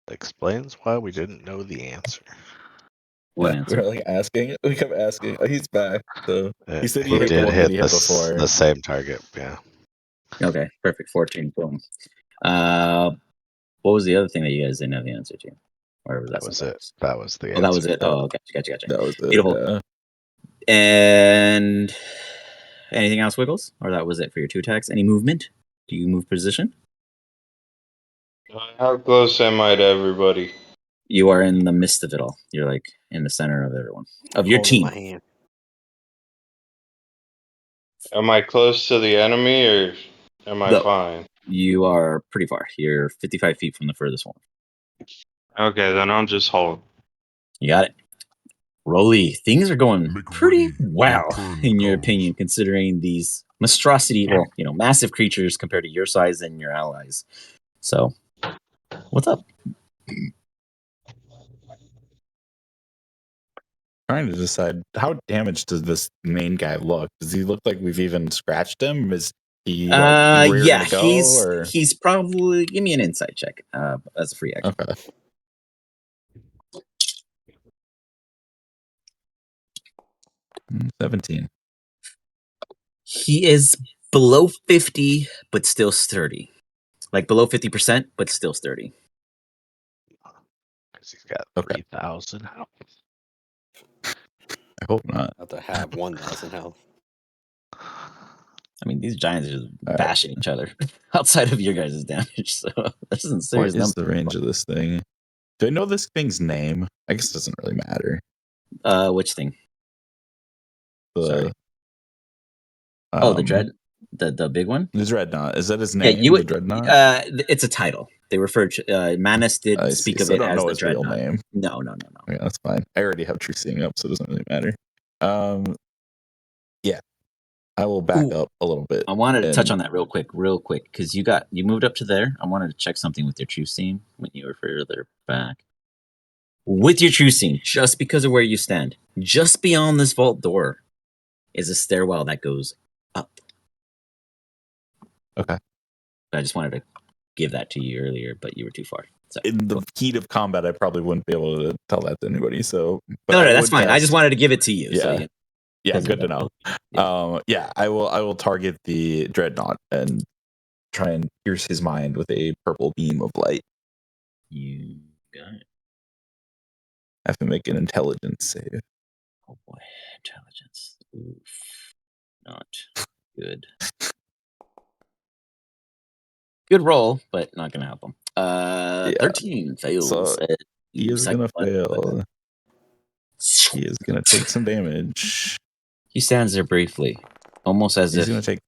Explains why we didn't know the answer. What Yeah, answer? we were like asking. We kept asking. Oh, he's back. So he said he He hit the did one that hit he hit before. the same target. Yeah. Okay, perfect. 14. Boom. What was the other thing that you guys didn't know the answer to? Or was That that was something it. else? That was the answer. Oh, that was it. Oh, gotcha. That was it. Beautiful. Yeah. And anything else, Wiggles? Or that was it for your 2 attacks? Any movement? Do you move position? How close am I to everybody? You are in the midst of it all. You're like in the center of everyone. Of your Holding team. my hand. Am I close to the enemy or am I No. fine? You are pretty far. You're 55 feet from the furthest one. Okay, then I'll just hold. You got it. Rolly, things are going Make pretty ready, well, your turn in your comes. opinion, considering these massive creatures compared to your size and your allies. So, what's up? Trying to decide how damaged does this main guy look? Does he look like we've even scratched him? Is he like rearing Yeah, to go? Or he's probably, give me an insight check as a free action. okay, 17. He is below 50, but still sturdy. Like below 50%, but still sturdy. Because he's got Okay. 3,000 health. I hope not. Have to have 1,000 health. I mean, these giants are just All bashing each other outside of your guys' damage. So this isn't What serious. is the range of this thing? Do I know this thing's name? I guess it doesn't really matter. Which thing? The, Sorry. The dread, the big one. The dreadnought. Is that his Yeah, name? you The would. dreadnought. It's a title. They refer to Manus did I speak see. of So I it don't as know the his real dreadnought. name. No. Okay, that's fine. I already have true seeing up, so it doesn't really matter. Yeah, I will back up a little bit. I wanted to touch on that real quick, because you moved up to there. I wanted to check something with your true seeing when you were further back. With your true seeing, just because of where you stand, just beyond this vault door, is a stairwell that goes up. Okay. I just wanted to give that to you earlier, but you were too far. So, in the heat of combat, I probably wouldn't be able to tell that to anybody. So, but no, that's fine. I just wanted to give it to you. Yeah, so good to know. Yeah. I will target the dreadnought and try and pierce his mind with a purple beam of light. You got it. I have to make an intelligence save. Oh boy, intelligence. Oof. Not good. Good roll, but not gonna help him. 13 fails. So he is gonna fail. He is gonna take some damage. He stands there briefly, almost as He's if gonna take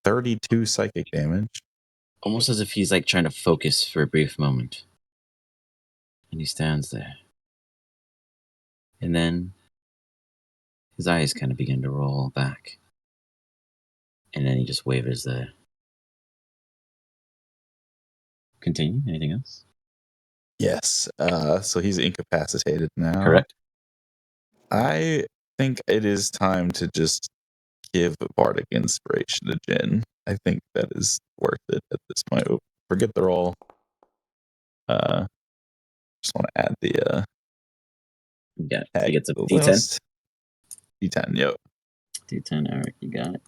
32 psychic damage. Almost as if he's like trying to focus for a brief moment. And he stands there. And then his eyes kind of begin to roll back. And then he just wavers there. Continue. Anything else? Yes. So he's incapacitated now. Correct. I think it is time to just give Bardic Inspiration to Jin. I think that is worth it at this point. Forget the roll. Just want to add the Yeah, he gets a D10. list. D10, yep. D10, Aeric, you got it.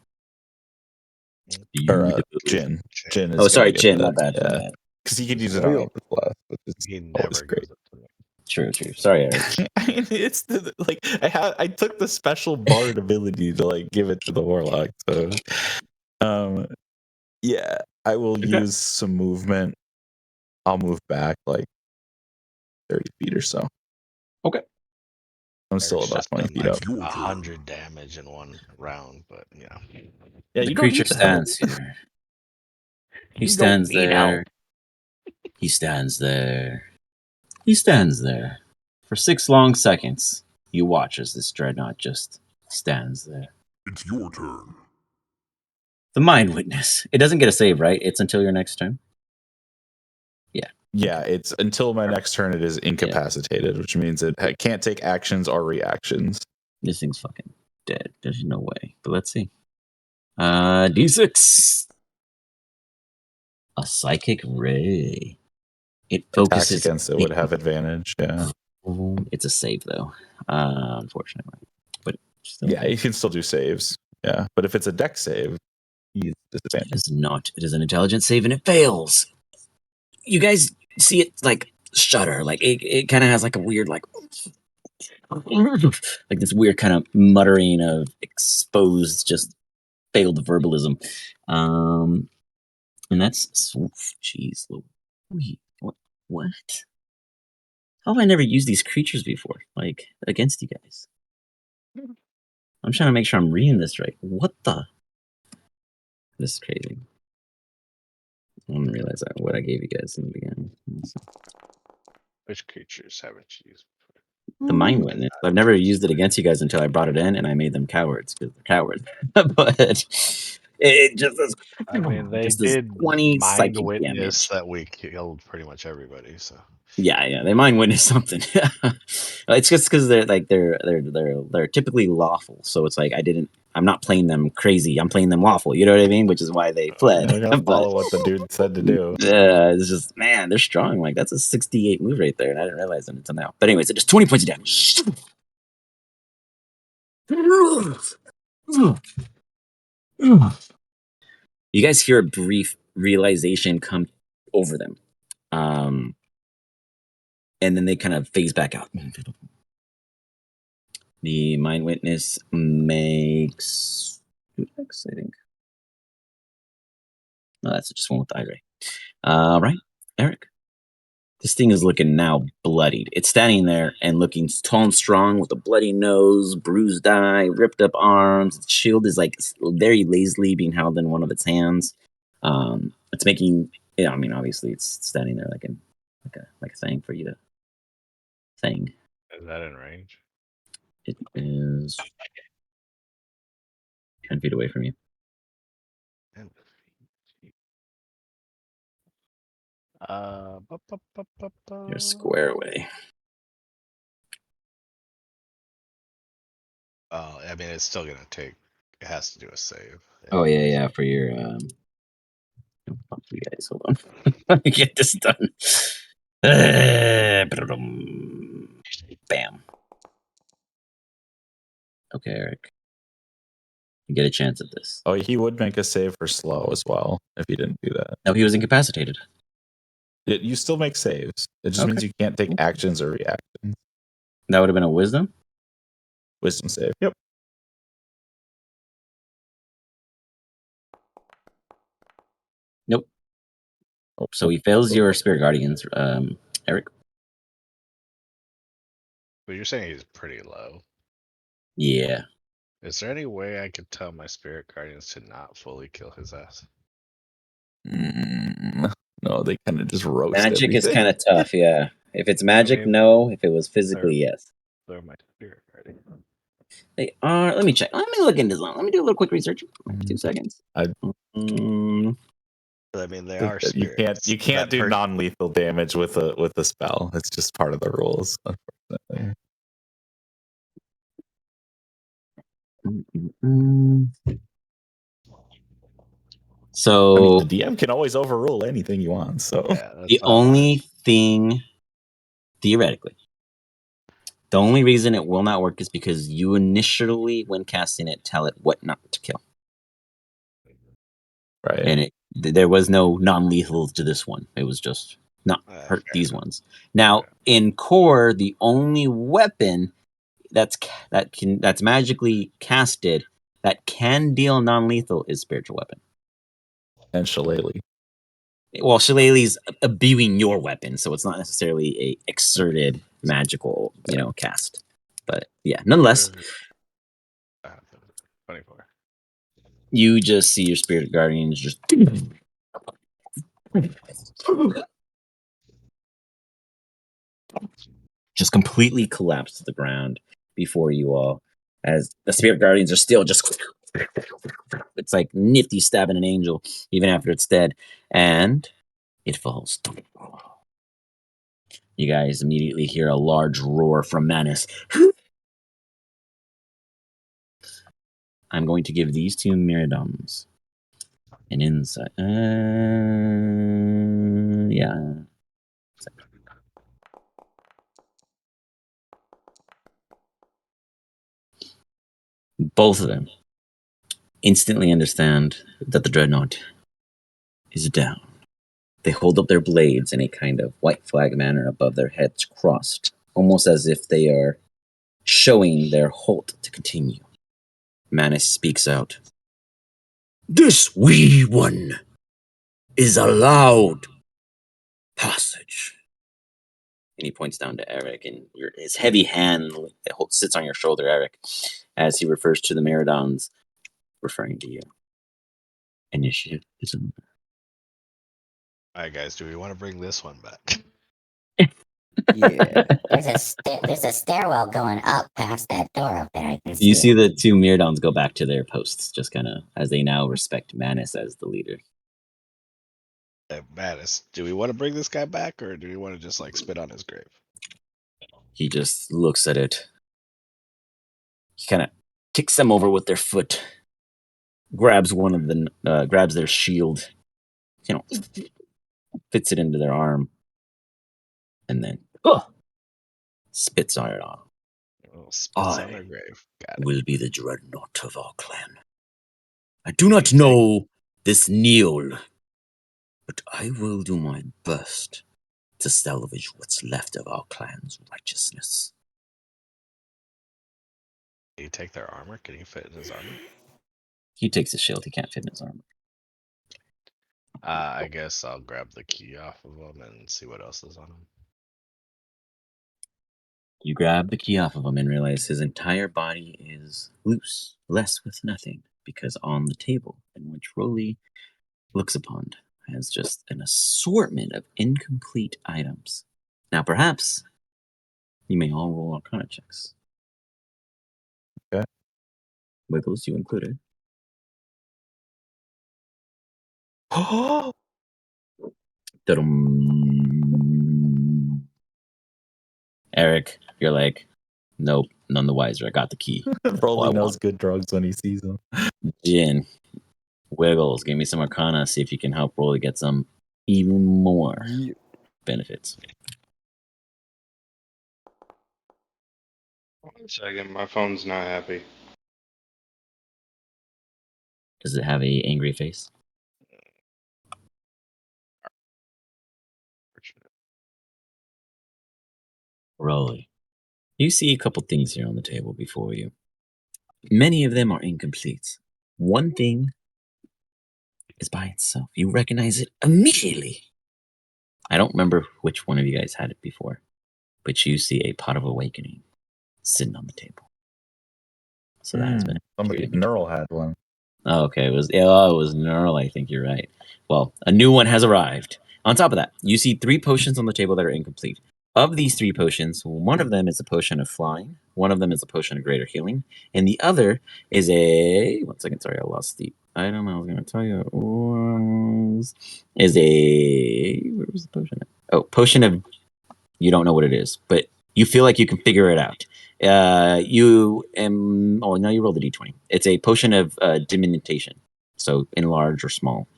Or Jin. Jin is sorry, gonna get Jin. that. My bad. Yeah. Because he could use it on all the blast, which is He always never great. gives it to me. True. Sorry, Aeric. I mean, it's like I took the special bard ability to like give it to the warlock. So, yeah, I will use some movement. I'll move back like 30 feet or so. Okay. I'm still Eric's about just 20 done feet like up. 100 damage in one round, but Yeah, The you don't creature need the help. stands here. He You stands don't need there. help. He stands there. He stands there for 6 long seconds. You watch as this dreadnought just stands there. It's your turn. The Mind Witness. It doesn't get a save, right? It's until your next turn. Yeah, it's until my next turn. It is incapacitated, which means it can't take actions or reactions. This thing's fucking dead. There's no way. But let's see. D6. A Psychic Ray. It Attacks focuses against it would have advantage. Yeah. It's a save though, unfortunately. But still, Yeah, you can still do saves. Yeah, but if it's a deck save, he's disadvantaged. It is not. It is an intelligence save and it fails. You guys see it like shudder. Like it kind of has like a weird like this weird kind of muttering of exposed, just failed verbalism. And that's jeez. What? How have I never used these creatures before? Like against you guys? I'm trying to make sure I'm reading this right. What the? This is crazy. I didn't realize what I gave you guys in the beginning. Which creatures haven't you used? The Mind Witness. I've never used it against you guys until I brought it in, and I made them cowards because they're cowards. But it just does. I mean, they just does did 20 mind psychic witness damage. that we killed pretty much everybody. So Yeah, they Mind Witness something. It's just because they're typically lawful, so it's like I'm not playing them crazy. I'm playing them lawful. You know what I mean? Which is why they fled. They're gonna follow what the dude said to do. It's just, man, they're strong. Like that's a 68 move right there, and I didn't realize it until now. But anyways, it does 20 points of damage. You guys hear a brief realization come over them, and then they kind of phase back out. The Mind Witness makes 2x, I think. No, that's just one with the eye ray. Right, Aeric. This thing is looking now bloodied. It's standing there and looking tall and strong with a bloody nose, bruised eye, ripped up arms. Its shield is like very lazily being held in one of its hands. It's making. Yeah, I mean, obviously, it's standing there like a thing for you to thing. is that in range? It is 10 feet away from you. You're a square away. I mean, it's still gonna take. It has to do a save. Oh yeah, for your fuck you guys. Hold on. Let me get this done. Bam. Okay, Aeric. You get a chance at this. Oh, he would make a save for slow as well if he didn't do that. No, he was incapacitated. You still make saves. It just means you can't take actions or reactions. That would have been a wisdom? Wisdom save. Yep. Nope. So he fails your Spirit Guardians, Aeric. But you're saying he's pretty low. Yeah. Is there any way I could tell my spirit guardians to not fully kill his ass? No, they kind of just roast Magic everything. is kind of tough, yeah. If it's magic, no. If it was physically, yes. They're my spirit guardian. They are. Let me check. Let me look into this. Let me do a little quick research. 2 seconds. I mean, they are spirits. You can't do non-lethal damage with a spell. It's just part of the rules, unfortunately. So I mean, the DM can always overrule anything you want. So the only thing, theoretically, the only reason it will not work is because you initially, when casting it, tell it what not to kill. Right. And there was no non-lethal to this one. It was just not hurt these ones. Now, in core, the only weapon that's magically casted that can deal non-lethal is spiritual weapon. And Shillelagh. Well, Shillelagh's imbuing your weapon, so it's not necessarily a exerted magical, cast. But yeah, nonetheless, 24. You just see your spirit guardians just completely collapse to the ground. before you all, as the spirit guardians are still just. It's like nifty stabbing an angel, even after it's dead, and it falls. You guys immediately hear a large roar from Manus. I'm going to give these two Myrmidons an insight. Yeah. Both of them instantly understand that the dreadnought is down. They hold up their blades in a kind of white flag manner above their heads crossed, almost as if they are showing their halt to continue. Manus speaks out. This wee one is allowed passage. And he points down to Aeric, and his heavy hand sits on your shoulder, Aeric, as he refers to the Myrmidons, referring to you. Initiative is in. All right, guys, do we want to bring this one back? Yeah. There's a stairwell going up past that door up there. I can see You see it. the two Myrmidons go back to their posts, just kind of as they now respect Manus as the leader. Manus, do we want to bring this guy back, or do we want to just like spit on his grave? He just looks at it. He kind of kicks them over with their foot, grabs one of the grabs their shield, fits it into their arm, and then spits on it all. Spits on their grave. Got it. Will be the dreadnought of our clan. I do not know this Neil, but I will do my best to salvage what's left of our clan's righteousness. Can you take their armor? Can he fit in his armor? He takes his shield. He can't fit in his armor. I guess I'll grab the key off of him and see what else is on him. You grab the key off of him and realize his entire body is loose, less with nothing, because on the table in which Rolly looks upon has just an assortment of incomplete items. Now, perhaps you may all roll Arcana checks. Okay. Wiggles, you included. Aeric, you're like, nope, none the wiser. I got the key. Rolly knows good drugs when he sees them. Jin, Wiggles, give me some Arcana, see if you can help Rolly get some even more benefits. 1 second, my phone's not happy. Does it have a angry face? Rolly, you see a couple things here on the table before you. Many of them are incomplete. One thing is by itself. You recognize it immediately. I don't remember which one of you guys had it before, but you see a pot of awakening sitting on the table. So that has been somebody. Neural had one. Oh, okay, it was Neural. I think you're right. Well, a new one has arrived. On top of that, you see 3 potions on the table that are incomplete. Of these 3 potions, one of them is a potion of flying, one of them is a potion of greater healing, and the other is a 1 second. Sorry, I lost the item. I was going to tell you it was where was the potion? Oh, potion of, you don't know what it is, but you feel like you can figure it out. Now you rolled a d20. It's a potion of diminution, so enlarge or small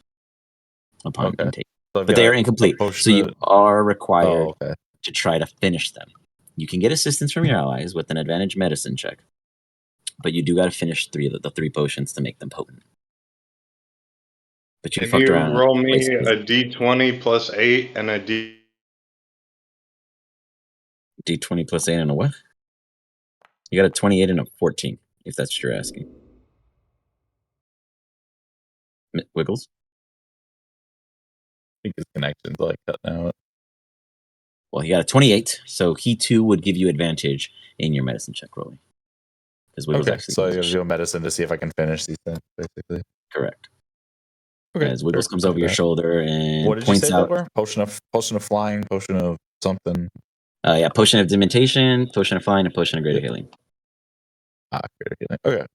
upon intake. So but they are incomplete, so you are required to try to finish them. You can get assistance from your allies with an advantage medicine check, but you do got to finish the 3 potions to make them potent. But Can you roll me a d20 plus 8 and a d20 plus 8 and a what? You got a 28 and a 14, if that's what you're asking. Wiggles? I think his connection's like cut out. Well, he got a 28, so he too would give you advantage in your medicine check rolling. Okay, so I gotta do a medicine to see if I can finish these things, basically. Correct. Okay. As Wiggles comes over your shoulder and what did points you say out. They were? Potion of flying, potion of something. Yeah, potion of diminution, potion of flying, and potion of greater healing. Greater healing. Okay.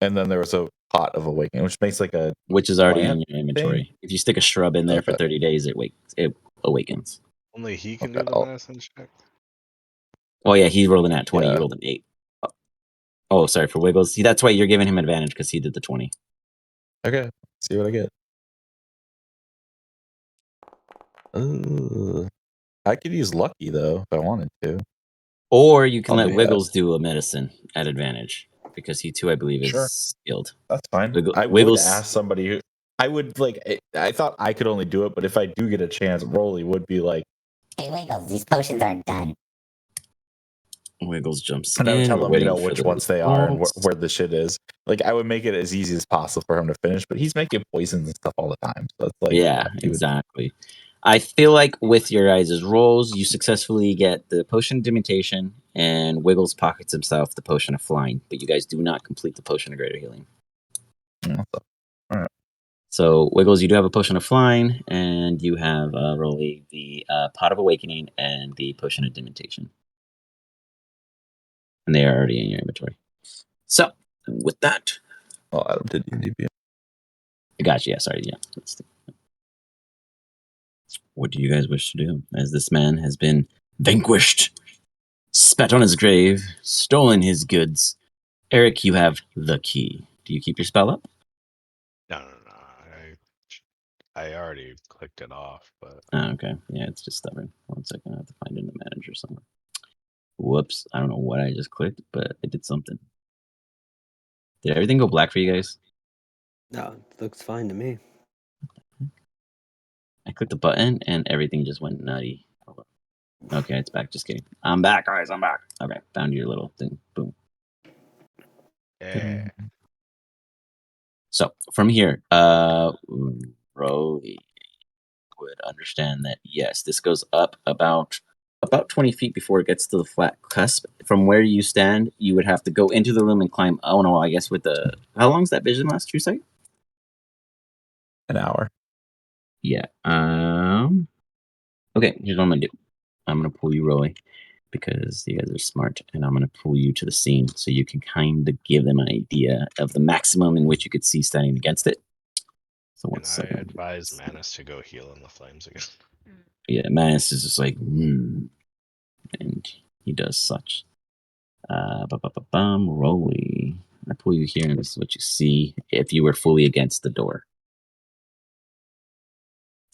And then there was a pot of awakening, which makes like a which is already plant in your inventory. thing? If you stick a shrub in there for Okay. 30 days, it awakens. Only he can Okay, do the medicine check. Oh yeah, he rolled an at 20. Yeah. You rolled an 8. Oh, sorry for Wiggles. See, that's why you're giving him advantage because he did the 20. Okay. See what I get. I could use lucky though if I wanted to. Or you can I'll let do Wiggles do a medicine at advantage because he too, I believe, is Sure. skilled. That's fine. I would Wiggles ask somebody who I would like. I thought I could only do it, but if I do get a chance, Rolly would be like, Hey, Wiggles, these potions aren't done. Wiggles jumps and I would in. tell We're him, waiting for which the ones they are and results. where the shit is. Like, I would make it as easy as possible for him to finish, but he's making poisons and stuff all the time. So it's like, yeah, exactly. I feel like with your guys' rolls, you successfully get the potion of dementation, and Wiggles pockets himself the potion of flying, but you guys do not complete the potion of greater healing. All right. So Wiggles, you do have a potion of flying, and you have Rolly the pot of awakening and the potion of dementation, and they are already in your inventory. So with that, Adam did DB. Gotcha. Yeah, sorry. Yeah. What do you guys wish to do as this man has been vanquished, spat on his grave, stolen his goods? Aeric, you have the key. Do you keep your spell up? No. I already clicked it off, but Oh, okay. Yeah, it's just stubborn. 1 second. I have to find it in the manager somewhere. Whoops. I don't know what I just clicked, but it did something. Did everything go black for you guys? No, it looks fine to me. I clicked the button and everything just went nutty. Okay, it's back. Just kidding. I'm back, guys. I'm back. Okay, found your little thing. Boom. yeah. So from here, Rolly would understand that yes, this goes up about 20 feet before it gets to the flat cusp. From where you stand, you would have to go into the room and climb. Oh no, I guess with the how long does that vision last? True sight? An hour. Yeah. Okay, here's what I'm gonna do. I'm gonna pull you, Rolly, because you guys are smart, and I'm gonna pull you to the scene so you can kind of give them an idea of the maximum in which you could see standing against it. So Can I advise Manus to go heal in the flames again? Yeah, Manus is just like, and he does such. Rolly. I pull you here, and this is what you see if you were fully against the door.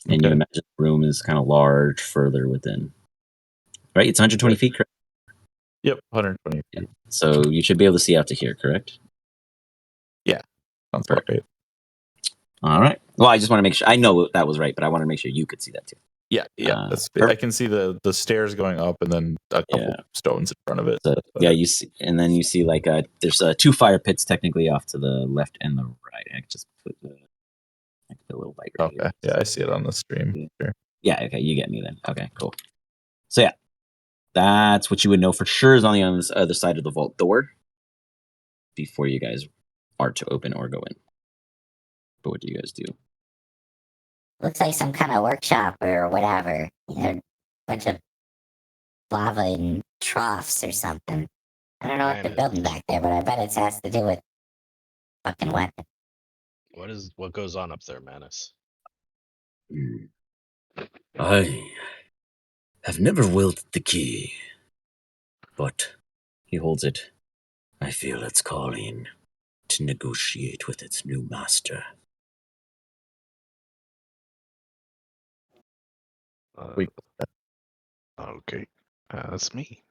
And you imagine the room is kind of large further within. Right? It's 120 feet, correct? Yep, 120 feet. So you should be able to see out to here, correct? Yeah. Sounds perfect. All right. Well, I just want to make sure. I know that was right, but I want to make sure you could see that too. Yeah. I can see the stairs going up and then a couple stones in front of it. So, yeah, you see, and then you see like there's 2 fire pits technically off to the left and the right. I just put a little light right here. Yeah, I see it on the stream. Yeah. Sure. Yeah, okay, you get me then. Okay, cool. So yeah, that's what you would know for sure is on the other side of the vault door before you guys are to open or go in. But what do you guys do? Looks like some kind of workshop or whatever. Bunch of lava and troughs or something. I don't know what they're building back there, but I bet it has to do with fucking weapon. What goes on up there, Manus? I have never wielded the key, but he holds it. I feel its calling to negotiate with its new master. Okay, that's me.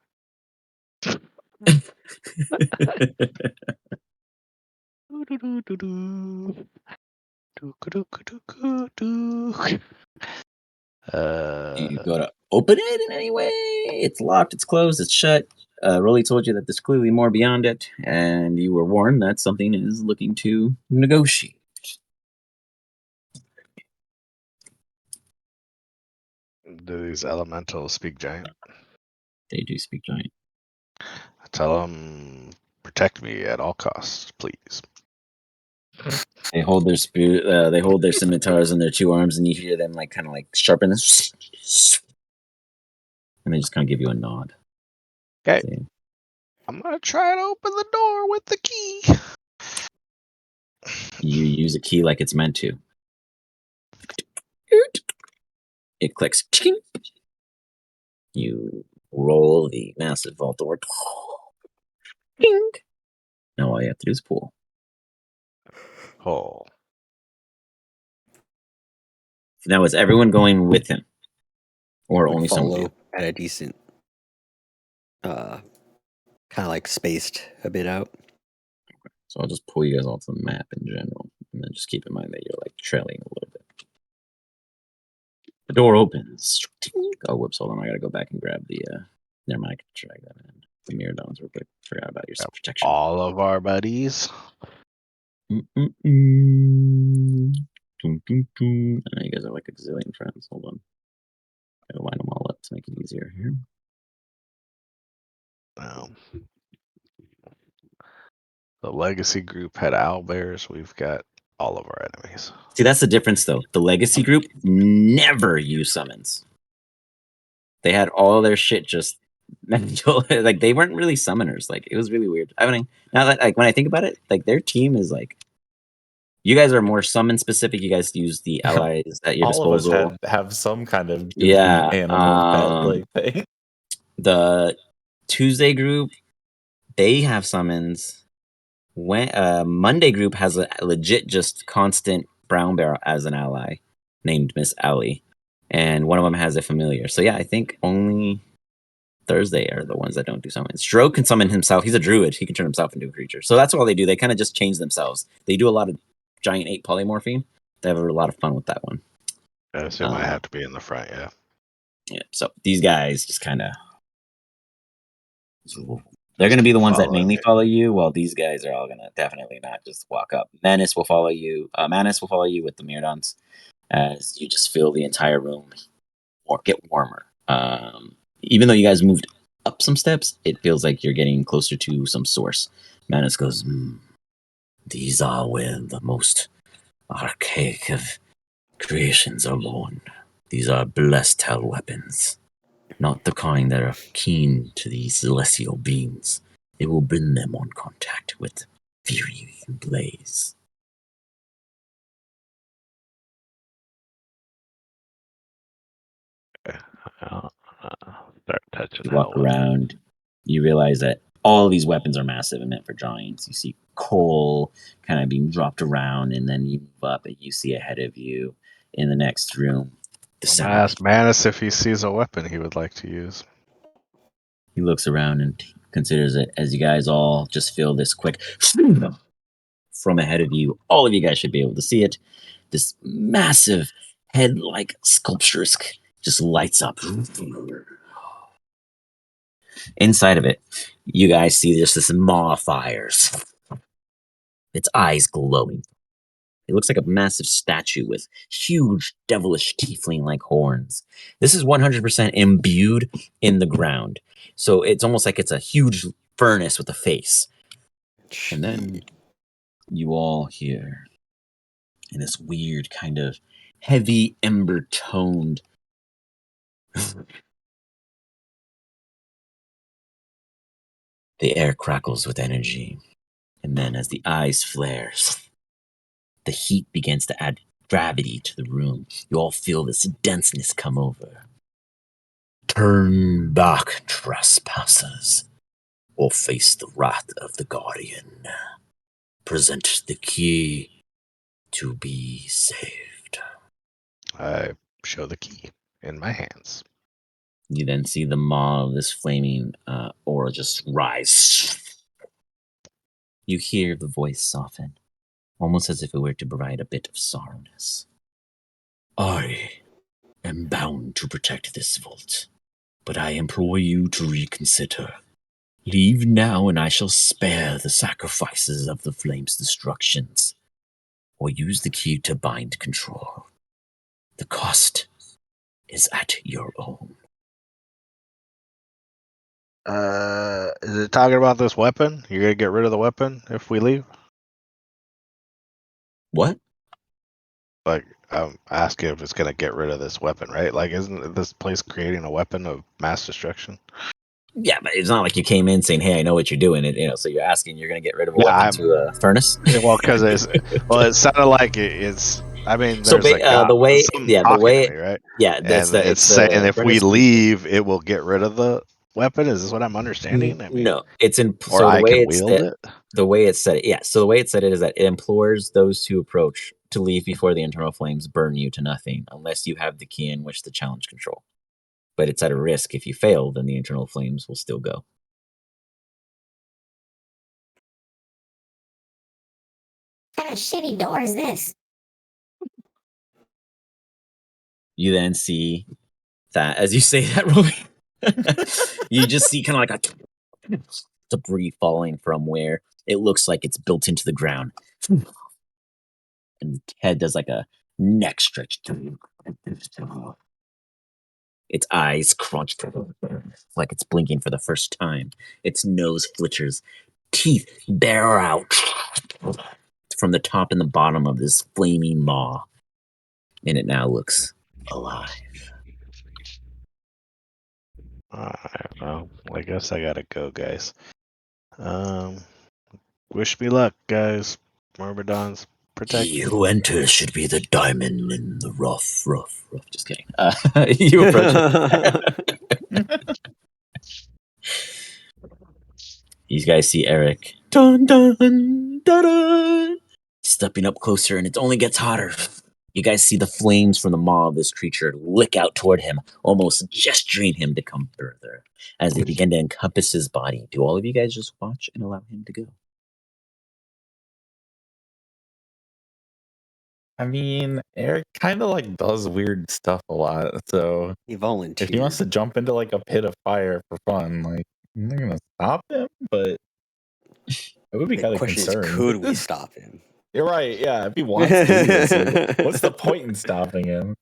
You go to open it in any way? It's locked, it's closed, it's shut. Rolly told you that there's clearly more beyond it, and you were warned that something is looking to negotiate. Do these elementals speak giant? They do speak giant. Tell them, protect me at all costs, please. They hold their they hold their scimitars in their 2 arms, and you hear them like kind of like sharpen this, and they just kind of give you a nod. Okay. I'm gonna try to open the door with the key. You use a key like it's meant to. It clicks. You roll the massive vault door. Now all you have to do is pull. Oh. Now is everyone going with him, or Would only some of you? follow at a decent, kind of like spaced a bit out. So I'll just pull you guys off the map in general, and then just keep in mind that you're like trailing a little bit. The door opens. Oh, whoops! Hold on, I gotta go back and grab the. Never mind, I can drag that in. The mirror downs real quick. Forgot about your protection. All of our buddies. I know you guys are like a gazillion friends. Hold on. Gotta line them all up to make it easier here. The legacy group had owlbears. We've got all of our enemies. See, that's the difference, though. The legacy group never used summons. They had all their shit just like they weren't really summoners. Like it was really weird. I mean, now that like when I think about it, like their team is like. You guys are more summon specific. You guys use the allies at your disposal. All of us have some kind of goofy yeah animal pet like thing. The Tuesday group, they have summons. When Monday group has a legit just constant brown bear as an ally named Miss Ellie, and one of them has a familiar. So yeah, I think only Thursday are the ones that don't do summons. Dro can summon himself. He's a druid. He can turn himself into a creature. So that's all they do. They kind of just change themselves. They do a lot of giant 8 polymorphine. They have a lot of fun with that one. I assume I have to be in the front, yeah. Yeah, so these guys just kind of... They're going to be the ones that mainly follow you, while these guys are all going to definitely not just walk up. Manus will follow you. Manus will follow you with the Myrdons as you just feel the entire room or get warmer. Even though you guys moved up some steps, it feels like you're getting closer to some source. Manus goes, these are where the most archaic of creations are born. These are blessed hell weapons. Not the kind that are keen to these celestial beings. It will bring them on contact with fury and blaze. Start touching. You walk around. You realize that all these weapons are massive and meant for giants. You see coal kind of being dropped around, and then you move up and you see ahead of you in the next room. I'm gonna ask Manus if he sees a weapon he would like to use. He looks around and considers it as you guys all just feel this quick from ahead of you. All of you guys should be able to see it. This massive head-like sculpturous just lights up. Inside of it, you guys see just this maw fires. Its eyes glowing. It looks like a massive statue with huge devilish tiefling-like horns. This is 100% imbued in the ground. So it's almost like it's a huge furnace with a face. And then you all hear in this weird kind of heavy ember-toned the air crackles with energy. And then as the eyes flare, the heat begins to add gravity to the room. You all feel this denseness come over. Turn back, trespassers, or face the wrath of the Guardian. Present the key to be saved. I show the key in my hands. You then see the maw of this flaming aura just rise. You hear the voice soften, almost as if it were to provide a bit of sorrowness. I am bound to protect this vault, but I implore you to reconsider. Leave now, and I shall spare the sacrifices of the flame's destructions, or use the key to bind control. The cost is at your own. Is it talking about this weapon? You're gonna get rid of the weapon if we leave? What? Like, I'm asking if it's gonna get rid of this weapon, right? Like, isn't this place creating a weapon of mass destruction? Yeah, but it's not like you came in saying, "Hey, I know what you're doing." So you're asking, you're going to get rid of a Yeah, weapon I'm- to a furnace. Well, because it sounded like it's. I mean, So there's a guy, the way, someone yeah, the talking way, to me, right? yeah, And it's saying if we furnace- leave, it will get rid of the weapon. Is this what I'm understanding? I mean, no, it's in. or So the I way can it's wield it. the way it's said, yeah. So the way it's said it is that it implores those who approach to leave before the internal flames burn you to nothing, unless you have the key in which to challenge control. But it's at a risk. If you fail, then the internal flames will still go. What kind of shitty door is this? You then see that as you say that, Roby, you just see kind of like a debris falling from where it looks like it's built into the ground. And the head does like a neck stretch. Its eyes crunch like it's blinking for the first time. Its nose flitters. Teeth bear out from the top and the bottom of this flaming maw. And it now looks alive. Well, I guess I gotta go, guys. Wish me luck, guys. Myrmidons, protect me. Who enters should be the diamond in the rough. Just kidding. You approach it. You guys see Aeric. Dun, dun, dun, dun, stepping up closer, and it only gets hotter. You guys see the flames from the maw of this creature lick out toward him, almost gesturing him to come further. As they begin to encompass his body, do all of you guys just watch and allow him to go? I mean, Eric kind of like does weird stuff a lot. So He volunteered. if he wants to jump into like a pit of fire for fun, like I'm not gonna stop him, but I would be The kind of question is, concerned. could we stop him? You're right. Yeah, if he wants to do this, like, what's the point in stopping him?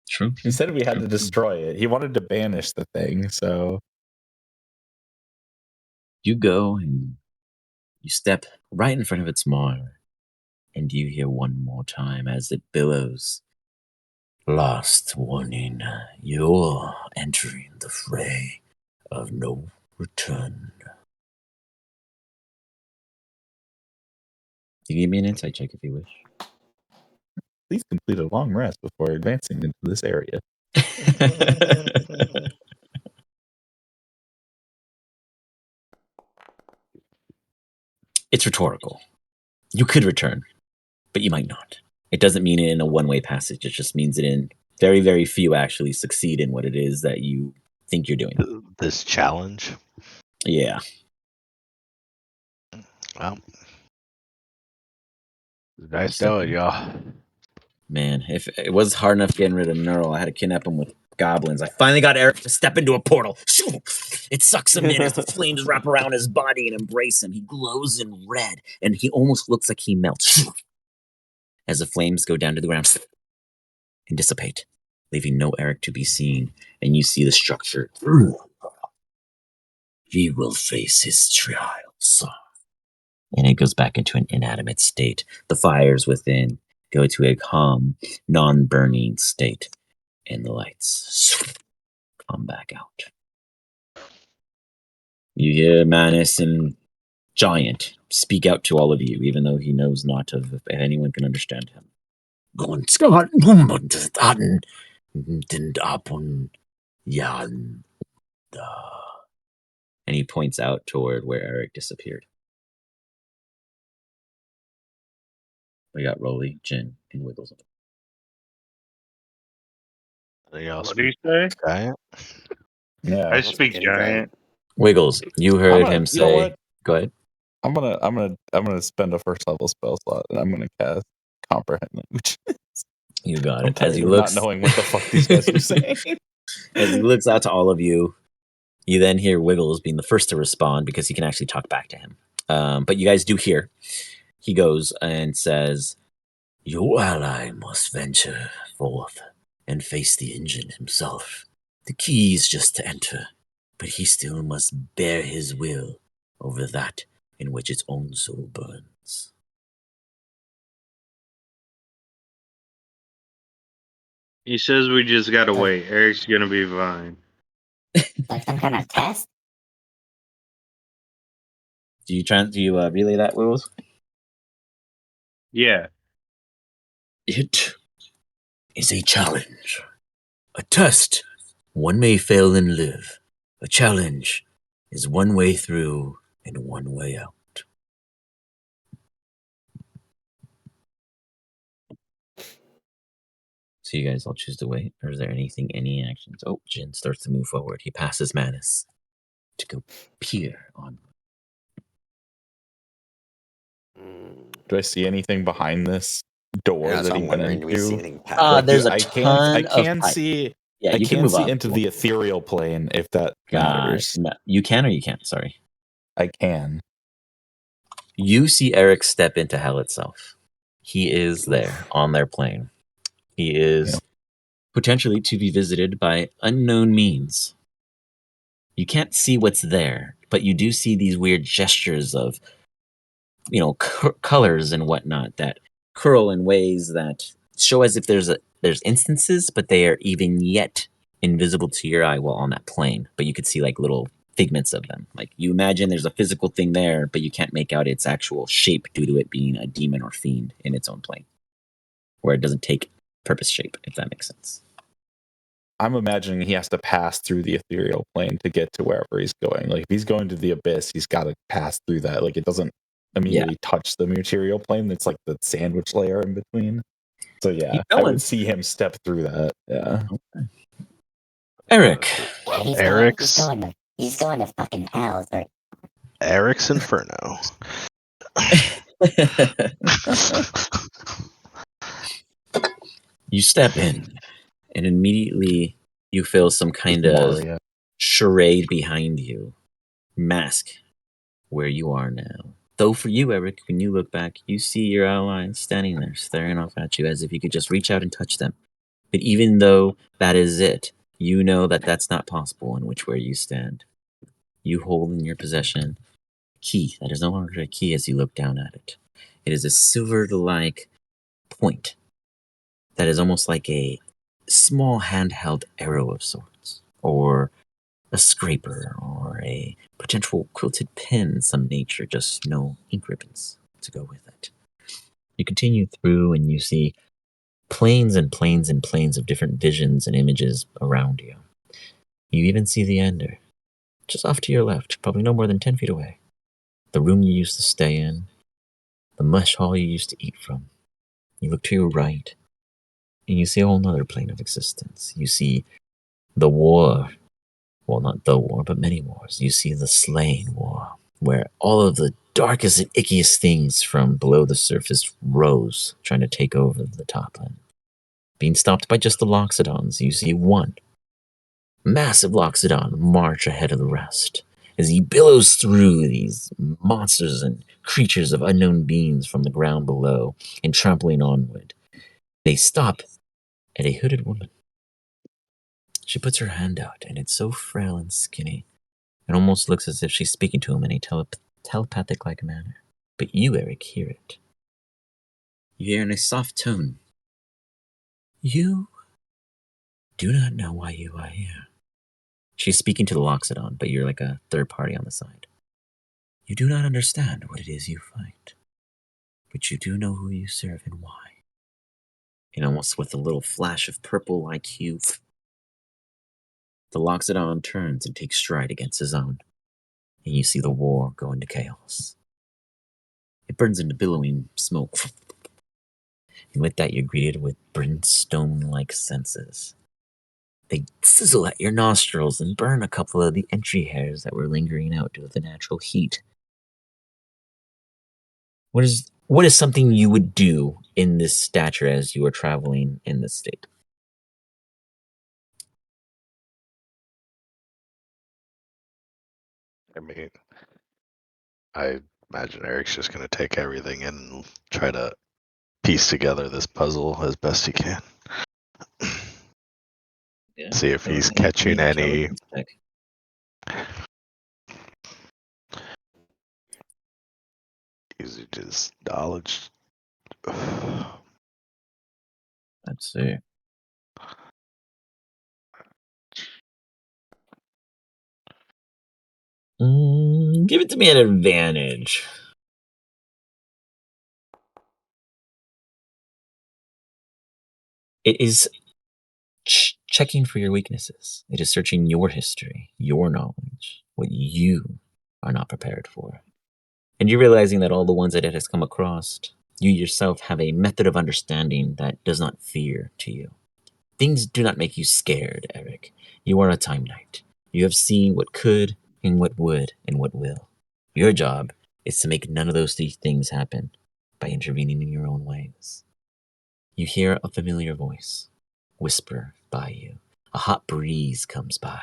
True. Instead, we had to destroy it. He wanted to banish the thing, so You go and you step right in front of its maw, and you hear one more time as it billows. Last warning, you're entering the fray of no return. You can give me an insight check if you wish. please complete a long rest before advancing into this area. It's rhetorical. You could return, but you might not. It doesn't mean it in a one-way passage. It just means it in very, very few actually succeed in what it is that you think you're doing. This challenge. Yeah. Well, nice knowing y'all. Man, if it was hard enough getting rid of Neural, I had to kidnap him with goblins. I finally got Aeric to step into a portal. It sucks him in as the flames wrap around his body and embrace him. He glows in red, and he almost looks like he melts as the flames go down to the ground and dissipate, leaving no Aeric to be seen. And you see the structure. He will face his trials. And it goes back into an inanimate state. The fires within go to a calm, non-burning state, and the lights come back out. You hear Manus and Giant speak out to all of you, even though he knows not if anyone can understand him. And he points out toward where Aeric disappeared. We got Rolly, Jin, and Wiggles. What do you say? Giant? Yeah, I speak giant. Wiggles, you heard him say. You know what? Go ahead. I'm gonna spend a first level spell slot, and I'm gonna cast comprehend language. You got I'm it. As he tired of looks, not knowing what the fuck these guys are saying. as he looks out to all of you, you then hear Wiggles being the first to respond because he can actually talk back to him. But you guys do hear. He goes and says, "Your ally must venture forth and face the engine himself. The key is just to enter, but he still must bear his will over that in which its own soul burns." He says we just gotta wait. Eric's gonna be fine. Like some kind of test? Do you relay that, Wills? Yeah. It is a challenge. A test. One may fail and live. A challenge is one way through and one way out. So you guys all choose to wait, or is there any actions? Oh, Jin starts to move forward. He passes Manus to go peer on. Do I see anything behind this door Yeah, that so he I'm went wondering, do we see into? anything past? Like, There's a I ton of can pipe. see. Yeah, I you can can move see up. into the ethereal plane if that matters. You can or you can't. Sorry. I can. You see Aeric step into hell itself. He is there on their plane. He is potentially to be visited by unknown means. You can't see what's there, but you do see these weird gestures of, colors and whatnot that curl in ways that show as if there's instances, but they are even yet invisible to your eye while on that plane. But you could see like little figments of them. Like you imagine there's a physical thing there, but you can't make out its actual shape due to it being a demon or fiend in its own plane, where it doesn't take purpose shape, if that makes sense. I'm imagining he has to pass through the ethereal plane to get to wherever he's going. Like if he's going to the abyss, he's got to pass through that. Like it doesn't immediately touch the material plane. It's like the sandwich layer in between. So yeah, I would see him step through that. Yeah. Okay. Aeric. He's going to fucking hell. Sorry. Eric's Inferno. You step in, and immediately you feel some kind of charade behind you. Mask where you are now. Though for you, Aeric, when you look back, you see your allies standing there, staring off at you as if you could just reach out and touch them. But even though that is it, you know that that's not possible in which where you stand. You hold in your possession a key that is no longer a key as you look down at it. It is a silver-like point that is almost like a small handheld arrow of sorts, or a scraper, or a potential quilted pen, some nature, just no ink ribbons to go with it. You continue through and you see planes and planes and planes of different visions and images around you. You even see the ender, just off to your left, probably no more than 10 feet away. The room you used to stay in, the mush hall you used to eat from. You look to your right, and you see a whole nother plane of existence. You see the war. Well, not the war, but many wars. You see the slain war, where all of the darkest and ickiest things from below the surface rose, trying to take over the top end. Being stopped by just the Loxodons, you see one massive Loxodon march ahead of the rest, as he billows through these monsters and creatures of unknown beings from the ground below and trampling onward. They stop at a hooded woman. She puts her hand out, and it's so frail and skinny. It almost looks as if she's speaking to him in a telepathic-like manner. But you, Aeric, hear it. You hear in a soft tone. You do not know why you are here. She's speaking to the Loxodon, but you're like a third party on the side. You do not understand what it is you fight, but you do know who you serve and why. And almost with a little flash of purple-like hue, the Loxodon turns and takes stride against his own, and you see the war go into chaos. It burns into billowing smoke, and with that you're greeted with brimstone-like senses. They sizzle at your nostrils and burn a couple of the entry hairs that were lingering out due to the natural heat. What is something you would do in this stature as you are traveling in this state? I mean, I imagine Eric's just going to take everything in and try to piece together this puzzle as best he can. Yeah. See if he's catching any. Using his knowledge. Let's see. Give it to me at advantage. It is checking for your weaknesses. It is searching your history, your knowledge, what you are not prepared for. And you're realizing that all the ones that it has come across, you yourself have a method of understanding that does not fear to you. Things do not make you scared, Aeric. You are a time knight. You have seen what could and what would and what will. Your job is to make none of those things happen by intervening in your own ways. You hear a familiar voice whisper by you. A hot breeze comes by.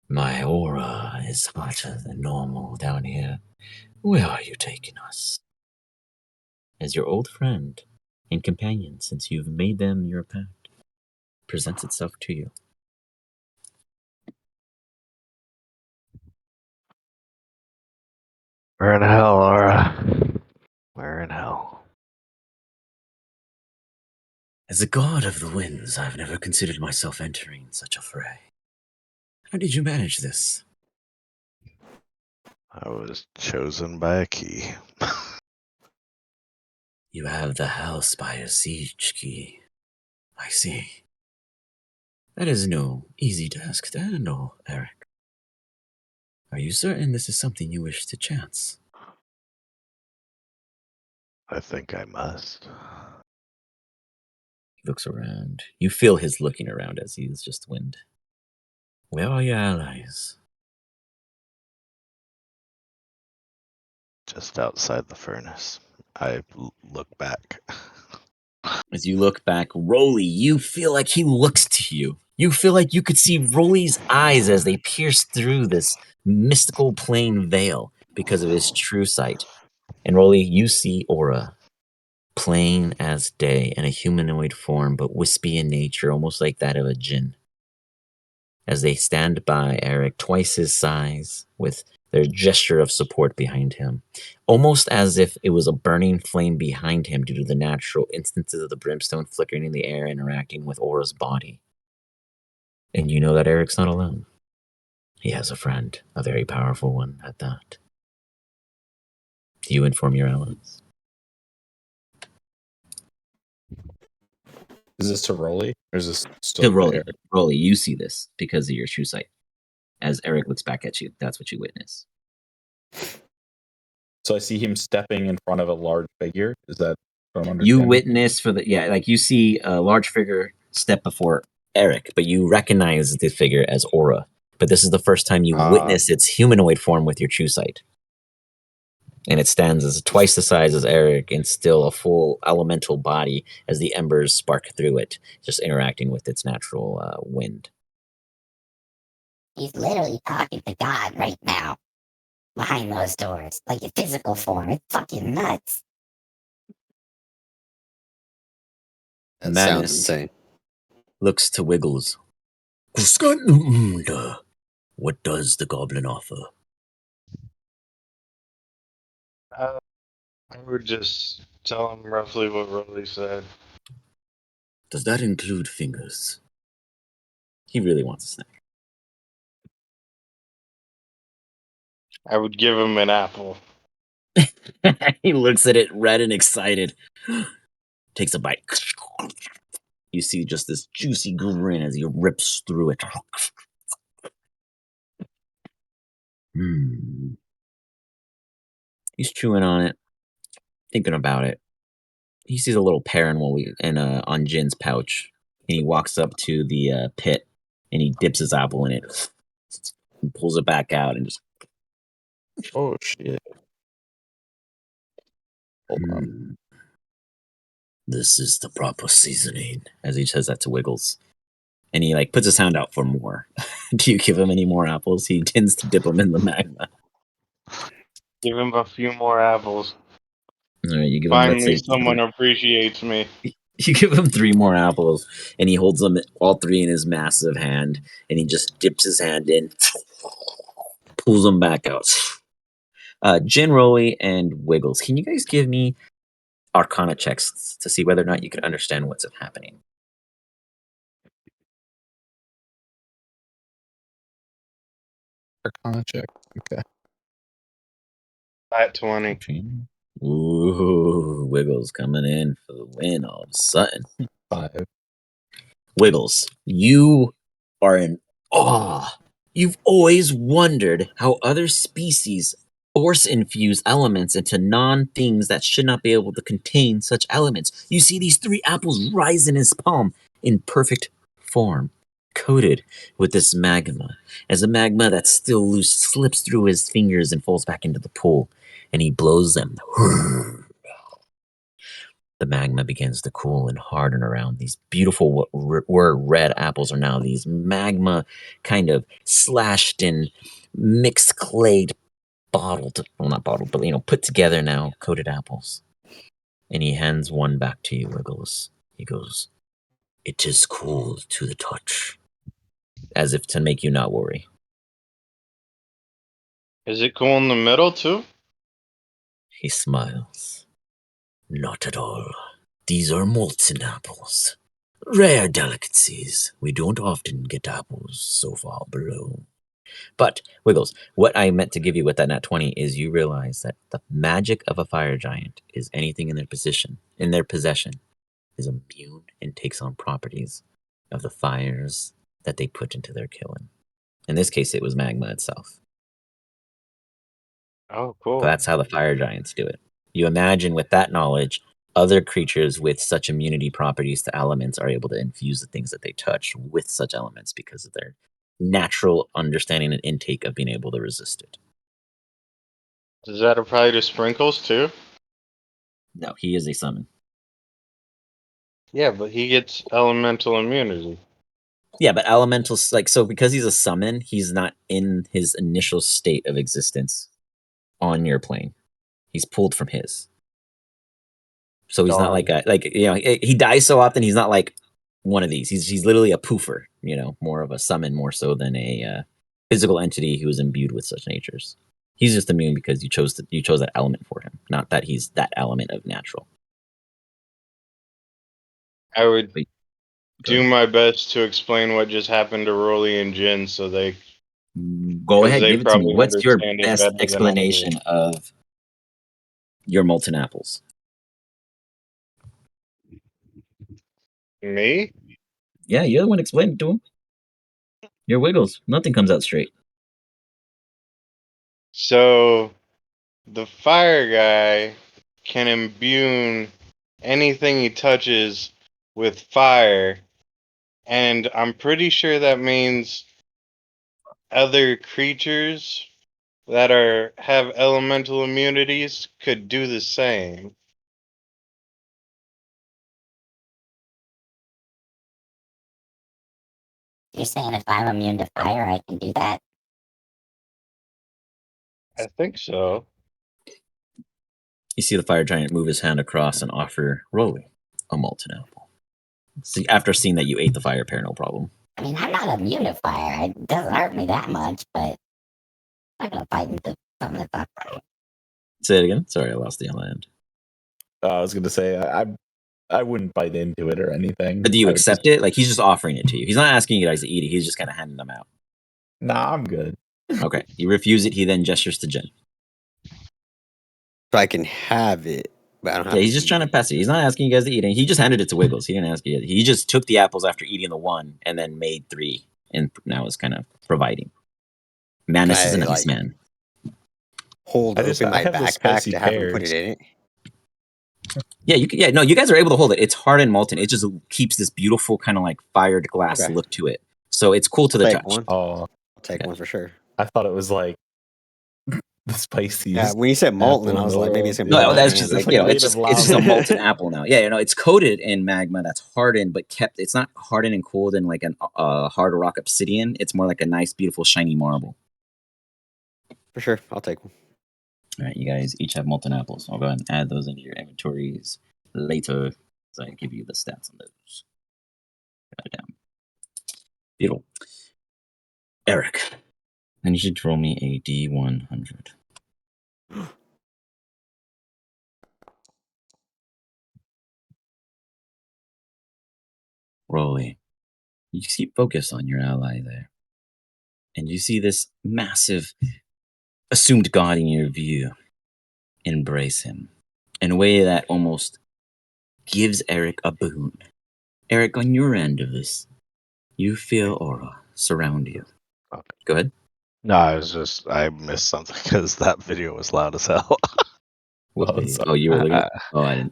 My aura is hotter than normal down here. Where are you taking us? As your old friend and companion, since you've made them your pact, presents itself to you. We're in hell, Laura. We're in hell. As a god of the winds, I've never considered myself entering such a fray. How did you manage this? I was chosen by a key. You have the Hellfire Siege key. I see. That is no easy task to handle, Aeric. Are you certain this is something you wish to chance? I think I must. He looks around. You feel his looking around as he is just wind. Where are your allies? Just outside the furnace. I look back. As you look back, Rolly, you feel like he looks to you. You feel like you could see Rolly's eyes as they pierce through this mystical plane veil because of his true sight. And Rolly, you see Aura, plain as day, in a humanoid form, but wispy in nature, almost like that of a djinn. As they stand by Aeric, twice his size, with their gesture of support behind him, almost as if it was a burning flame behind him due to the natural instances of the brimstone flickering in the air interacting with Aura's body. And you know that Aeric's not alone. He has a friend, a very powerful one at that. Do you inform your allies? Is this to Rolly? Or is this still To Rolly. Aeric? Rolly, you see this because of your true sight. As Aeric looks back at you, that's what you witness. So I see him stepping in front of a large figure. Is that what I'm understanding? You witness like you see a large figure step before Aeric, but you recognize the figure as Aura. But this is the first time you witness its humanoid form with your true sight. And it stands as twice the size as Aeric and still a full elemental body as the embers spark through it, just interacting with its natural wind. He's literally talking to God right now. Behind those doors. Like a physical form. It's fucking nuts. That sounds insane. Looks to Wiggles. What does the goblin offer? I would just tell him roughly what Rolly said. Does that include fingers? He really wants a snack. I would give him an apple. He looks at it red and excited. Takes a bite. You see just this juicy grin as he rips through it. He's chewing on it, thinking about it. He sees a little pear on Jin's pouch, and he walks up to the pit, and he dips his apple in it, and pulls it back out, and just. Oh shit! Hold on. This is the proper seasoning, as he says that to Wiggles. And he puts his hand out for more. Do you give him any more apples? He tends to dip them in the magma. Give him a few more apples. All right, you give Finally, him, someone appreciates me. You give him 3 more apples, and he holds them all 3 in his massive hand, and he just dips his hand in, pulls them back out. Jin, Rolly, and Wiggles, can you guys give me Arcana checks to see whether or not you can understand what's happening? Arcana check. Okay. At 20. Ooh, Wiggles coming in for the win all of a sudden. 5. Wiggles, you are in awe. You've always wondered how other species force infuse elements into non-things that should not be able to contain such elements. You see these 3 apples rise in his palm in perfect form, coated with this magma. As the magma that's still loose slips through his fingers and falls back into the pool, and he blows them. The magma begins to cool and harden around these beautiful what were red apples are now these magma kind of slashed and mixed clayed bottled, well not bottled, but put together now coated apples. And he hands one back to you, Wiggles. He goes, "It is cool to the touch," as if to make you not worry. Is it cool in the middle too? He smiles. "Not at all. These are molten apples. Rare delicacies. We don't often get apples so far below." But, Wiggles, what I meant to give you with that nat 20 is you realize that the magic of a fire giant is anything in their possession is immune and takes on properties of the fires that they put into their killing. In this case, it was magma itself. Oh, cool. So that's how the fire giants do it. You imagine with that knowledge, other creatures with such immunity properties to elements are able to infuse the things that they touch with such elements because of their natural understanding and intake of being able to resist it. Does that apply to sprinkles too? No, he is a summon. Yeah, but he gets elemental immunity. Yeah, but elementals, so because he's a summon, he's not in his initial state of existence on your plane. He's pulled from his. So he's not he dies so often. He's not like one of these. He's literally a poofer. More of a summon more so than a physical entity who is imbued with such natures. He's just immune because you chose that element for him, not that he's that element of natural. I would Wait, do my best to explain what just happened to Rolly and Jin, so they Go ahead, they give it to me. probably What's your understand it best better than I do. explanation of your molten apples? Me? Yeah, you're the one explaining to him. Your Wiggles. Nothing comes out straight. So the fire guy can imbue anything he touches with fire, and I'm pretty sure that means other creatures that have elemental immunities could do the same. You're saying if I'm immune to fire, I can do that? I think so. You see the fire giant move his hand across and offer Rolly a molten apple. See, after seeing that you ate the fire pear, no problem. I mean, I'm not immune to fire. It doesn't hurt me that much, but I'm not gonna fight into something that's not right. Say it again. Sorry, I lost the end. I was going to say, I wouldn't bite into it or anything. But do you accept it? Like, he's just offering it to you. He's not asking you guys to eat it. He's just kind of handing them out. Nah, I'm good. Okay. You refuse it. He then gestures to Jen. So I can have it, but I don't have Yeah, he's just trying to pass it. He's not asking you guys to eat it. He just handed it to Wiggles. He didn't ask you. He just took the apples after eating the one and then made 3, and now is kind of providing. Madness is a nice man. Hold I open my have the backpack spicy to have him put pears. it in it. Yeah, you guys are able to hold it. It's hard and molten. It just keeps this beautiful kind of like fired glass Okay. look to it. So it's cool to the Take touch. one. Oh, I'll take one for sure. I thought it was like the spiciest. Yeah, when you said molten, I was like, maybe it's gonna be No, on my that's hands. just It's like it's just a molten apple now. Yeah, it's coated in magma that's hardened but kept. It's not hardened and cooled in like a hard rock obsidian. It's more like a nice, beautiful, shiny marble. For sure, I'll take one. All right, you guys each have molten apples. I'll go ahead and add those into your inventories later, so I can give you the stats on those. Got it down. Beautiful. Aeric, I need you to roll me a D100. Rolly, you keep focus on your ally there. and you see this massive assumed god in your view embrace him in a way that almost gives Aeric a boon. Aeric, on your end of this, you feel aura surround you. Okay. Go ahead. No, I missed something because that video was loud as hell. What video? Oh, you were looking. Oh, I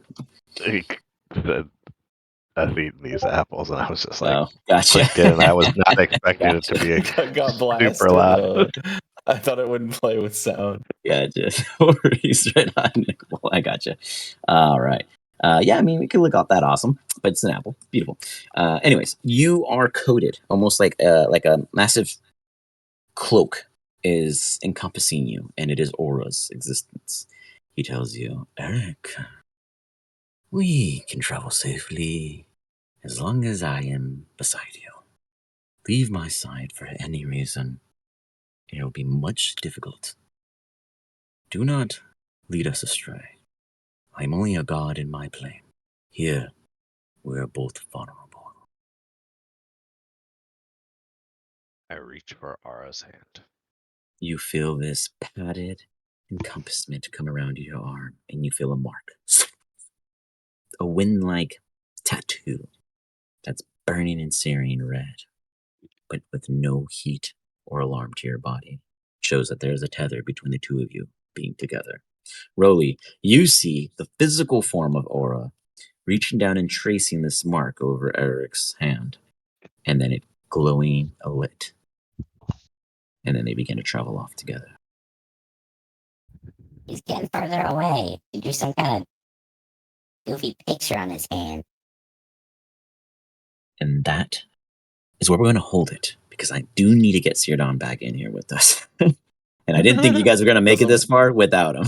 didn't. I've eaten these apples, and I was just like, Oh, gotcha. clicked in, and I was not expecting it to be got blasted. super loud. I thought it wouldn't play with sound. Gotcha. No worries, right on, Nicole. I gotcha. All right. Yeah, I mean, we could look up that awesome, but it's an apple. Beautiful. Anyways, you are coated almost like a massive cloak is encompassing you, and it is Aura's existence. He tells you, Aeric, we can travel safely as long as I am beside you. Leave my side for any reason, it will be much difficult. Do not lead us astray. I am only a god in my plane. Here, we are both vulnerable. I reach for Ara's hand. You feel this padded encompassment come around your arm, and you feel a mark. A wind-like tattoo that's burning and searing red, but with no heat or alarm to your body. Shows that there's a tether between the two of you being together. Roly, you see the physical form of Aura reaching down and tracing this mark over Aeric's hand, and then it glowing a lit. And then they begin to travel off together. He's getting further away. He drew some kind of goofy picture on his hand. And that is where we're going to hold it, because I do need to get Seardon back in here with us. And I didn't think you guys were going to make it this far without him.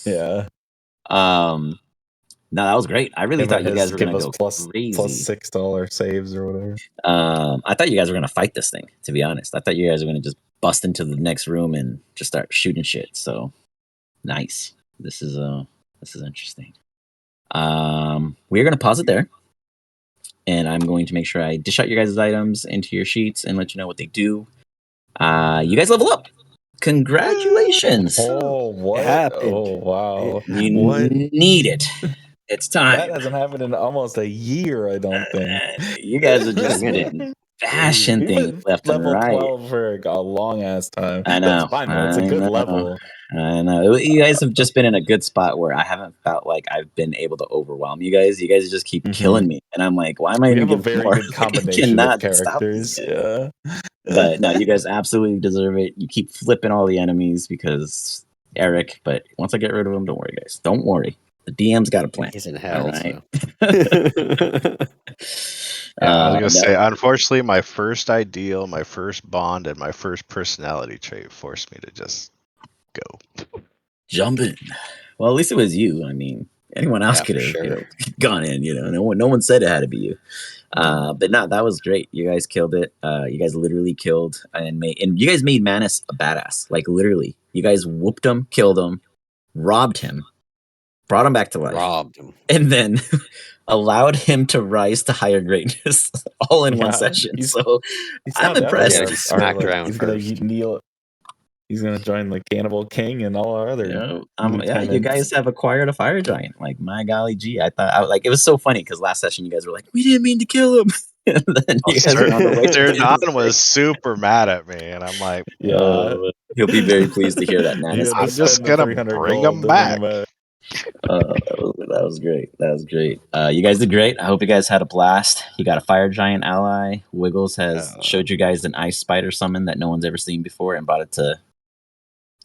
Yeah. No, that was great. I really thought you guys were going to go plus crazy. plus $6 saves or whatever. I thought you guys were going to fight this thing, to be honest. I thought you guys were going to just bust into the next room and just start shooting shit. So nice. This is interesting. We're going to pause it there. And I'm going to make sure I dish out your guys' items into your sheets and let you know what they do. You guys level up. Congratulations. Oh, what happened? Oh, wow. You What? need it. It's time. That hasn't happened in almost a year, I don't think. You guys are just getting bashing We've things been left and level right. 12 for a long ass time. I know. That's fine, though. It's a good level. I know. You guys have just been in a good spot where I haven't felt like I've been able to overwhelm you guys. You guys just keep killing me. And I'm like, why am I We even have a getting very more? good combination of characters. Yeah. But no, you guys absolutely deserve it. You keep flipping all the enemies because Aeric, but once I get rid of him, don't worry, guys. Don't worry. The DM's got a plan. He's in hell. Right? Yeah, I was gonna say, unfortunately, my first ideal, my first bond, and my first personality trait forced me to just go. Jump in. Well, at least it was you. I mean, anyone else could have gone in. No one said it had to be you. But no, that was great. You guys killed it. You guys literally killed and you guys made Manus a badass. Like literally, you guys whooped him, killed him, robbed him, brought him back to life, and then allowed him to rise to higher greatness all in one session. So I'm impressed. Yeah, he smacked around He's first. gonna kneel. He's gonna join the Cannibal King and all our other. You guys have acquired a fire giant. Like my golly gee, I thought it was so funny because last session you guys were like, we didn't mean to kill him. And then you guys were on the way. Don was super mad at me, and I'm like, he'll be very pleased to hear that. I'm just gonna bring him back. That was great. You guys did great. I hope you guys had a blast. You got a fire giant ally. Wiggles has showed you guys an ice spider summon that no one's ever seen before and brought it to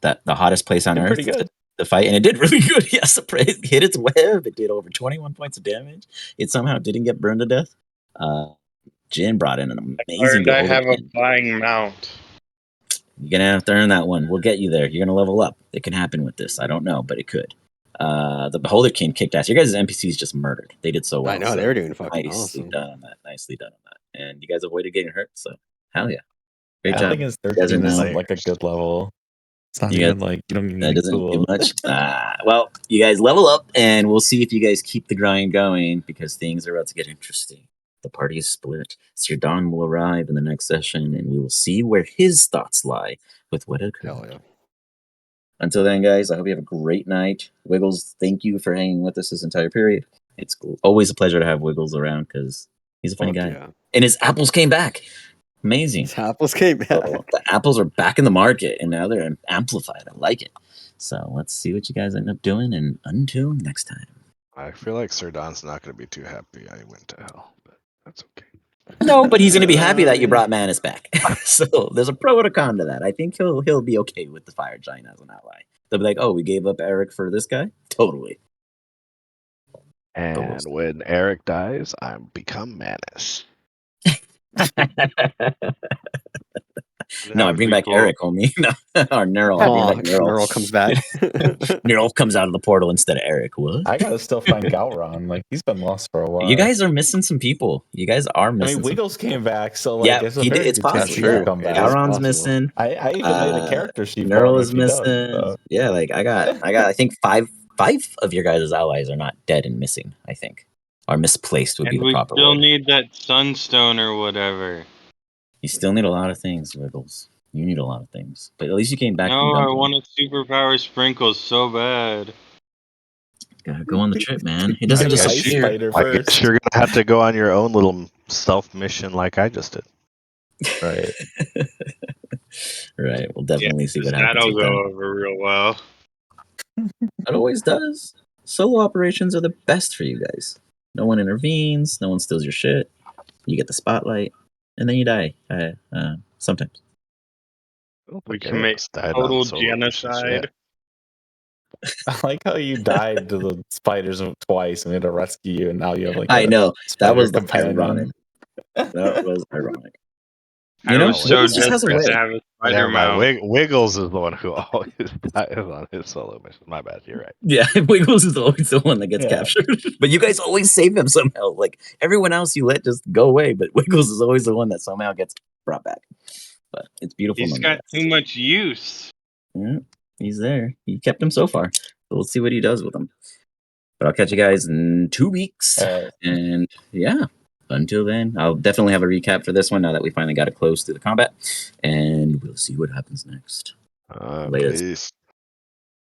the hottest place on earth to fight, and it did really good. Yes, it hit its web. It did over 21 points of damage. It somehow didn't get burned to death. Jin brought in an amazing. I have a flying mount. You're gonna have to earn that one. We'll get you there. You're gonna level up. It can happen with this. I don't know, but it could. The Beholder King kicked ass. Your guys' NPCs just murdered. They did so well. I know, they were doing fucking nicely awesome. done on that. Nicely done on that. And you guys avoided getting hurt, so hell yeah. Great job. I think it's 13 isn't like a good level. It's not even like you don't that need doesn't cool. do much. Well, you guys level up, and we'll see if you guys keep the grind going because things are about to get interesting. The party is split. Sirdan will arrive in the next session, and we will see where his thoughts lie with what occurred. Hell yeah. Until then, guys, I hope you have a great night. Wiggles, thank you for hanging with us this entire period. It's always a pleasure to have Wiggles around because he's a funny guy. Yeah. And his apples came back. Amazing. His apples came back. So the apples are back in the market, and now they're amplified. I like it. So let's see what you guys end up doing, and until next time. I feel like Sir Don's not going to be too happy I went to hell, but that's okay. No, but he's going to be happy that you brought Manus back. So there's a pro and a con to that. I think he'll be okay with the Fire Giant as an ally. They'll be like, oh, we gave up Aeric for this guy? Totally. And when Aeric dies, I become Manus. No, I bring back Aeric, homie. No, or Neural. Neural comes back. Neural comes out of the portal instead of Aeric. What? I gotta still find Galron. Like he's been lost for a while. You guys are missing some people. You guys are missing. Wiggles came back, so like yeah, it's possible. Yeah. Come back. Galron's missing. I even made a character sheet. Neural is missing. Yeah, like I got. I think five of your guys' allies are not dead and missing. I think, or misplaced would be the proper word. We still need that sunstone or whatever. You still need a lot of things, Wiggles. You need a lot of things. But at least you came back. No, I want a superpower sprinkle so bad. Gotta go on the trip, man. It doesn't disappear. I guess you're gonna have to go on your own little self mission like I just did. Right. Right. We'll definitely see what happens. That'll go over real well. It always does. Solo operations are the best for you guys. No one intervenes. No one steals your shit. You get the spotlight. And then you die. Sometimes. We commit total genocide. I like how you died to the spiders twice and we had to rescue you, and now you have like I know. That was ironic. That was ironic. You know, so desperate to have a spider mouth. Wiggles is the one who always dies on his solo mission. My bad, you're right. Yeah, Wiggles is always the one that gets captured. But you guys always save him somehow. Like everyone else you let just go away, but Wiggles is always the one that somehow gets brought back. But it's beautiful. He's got too much use. Yeah, he's there. You kept him so far. So we'll see what he does with him. But I'll catch you guys in 2 weeks. And yeah, until then, I'll definitely have a recap for this one now that we finally got it close to the combat. And we'll see what happens next. Peace.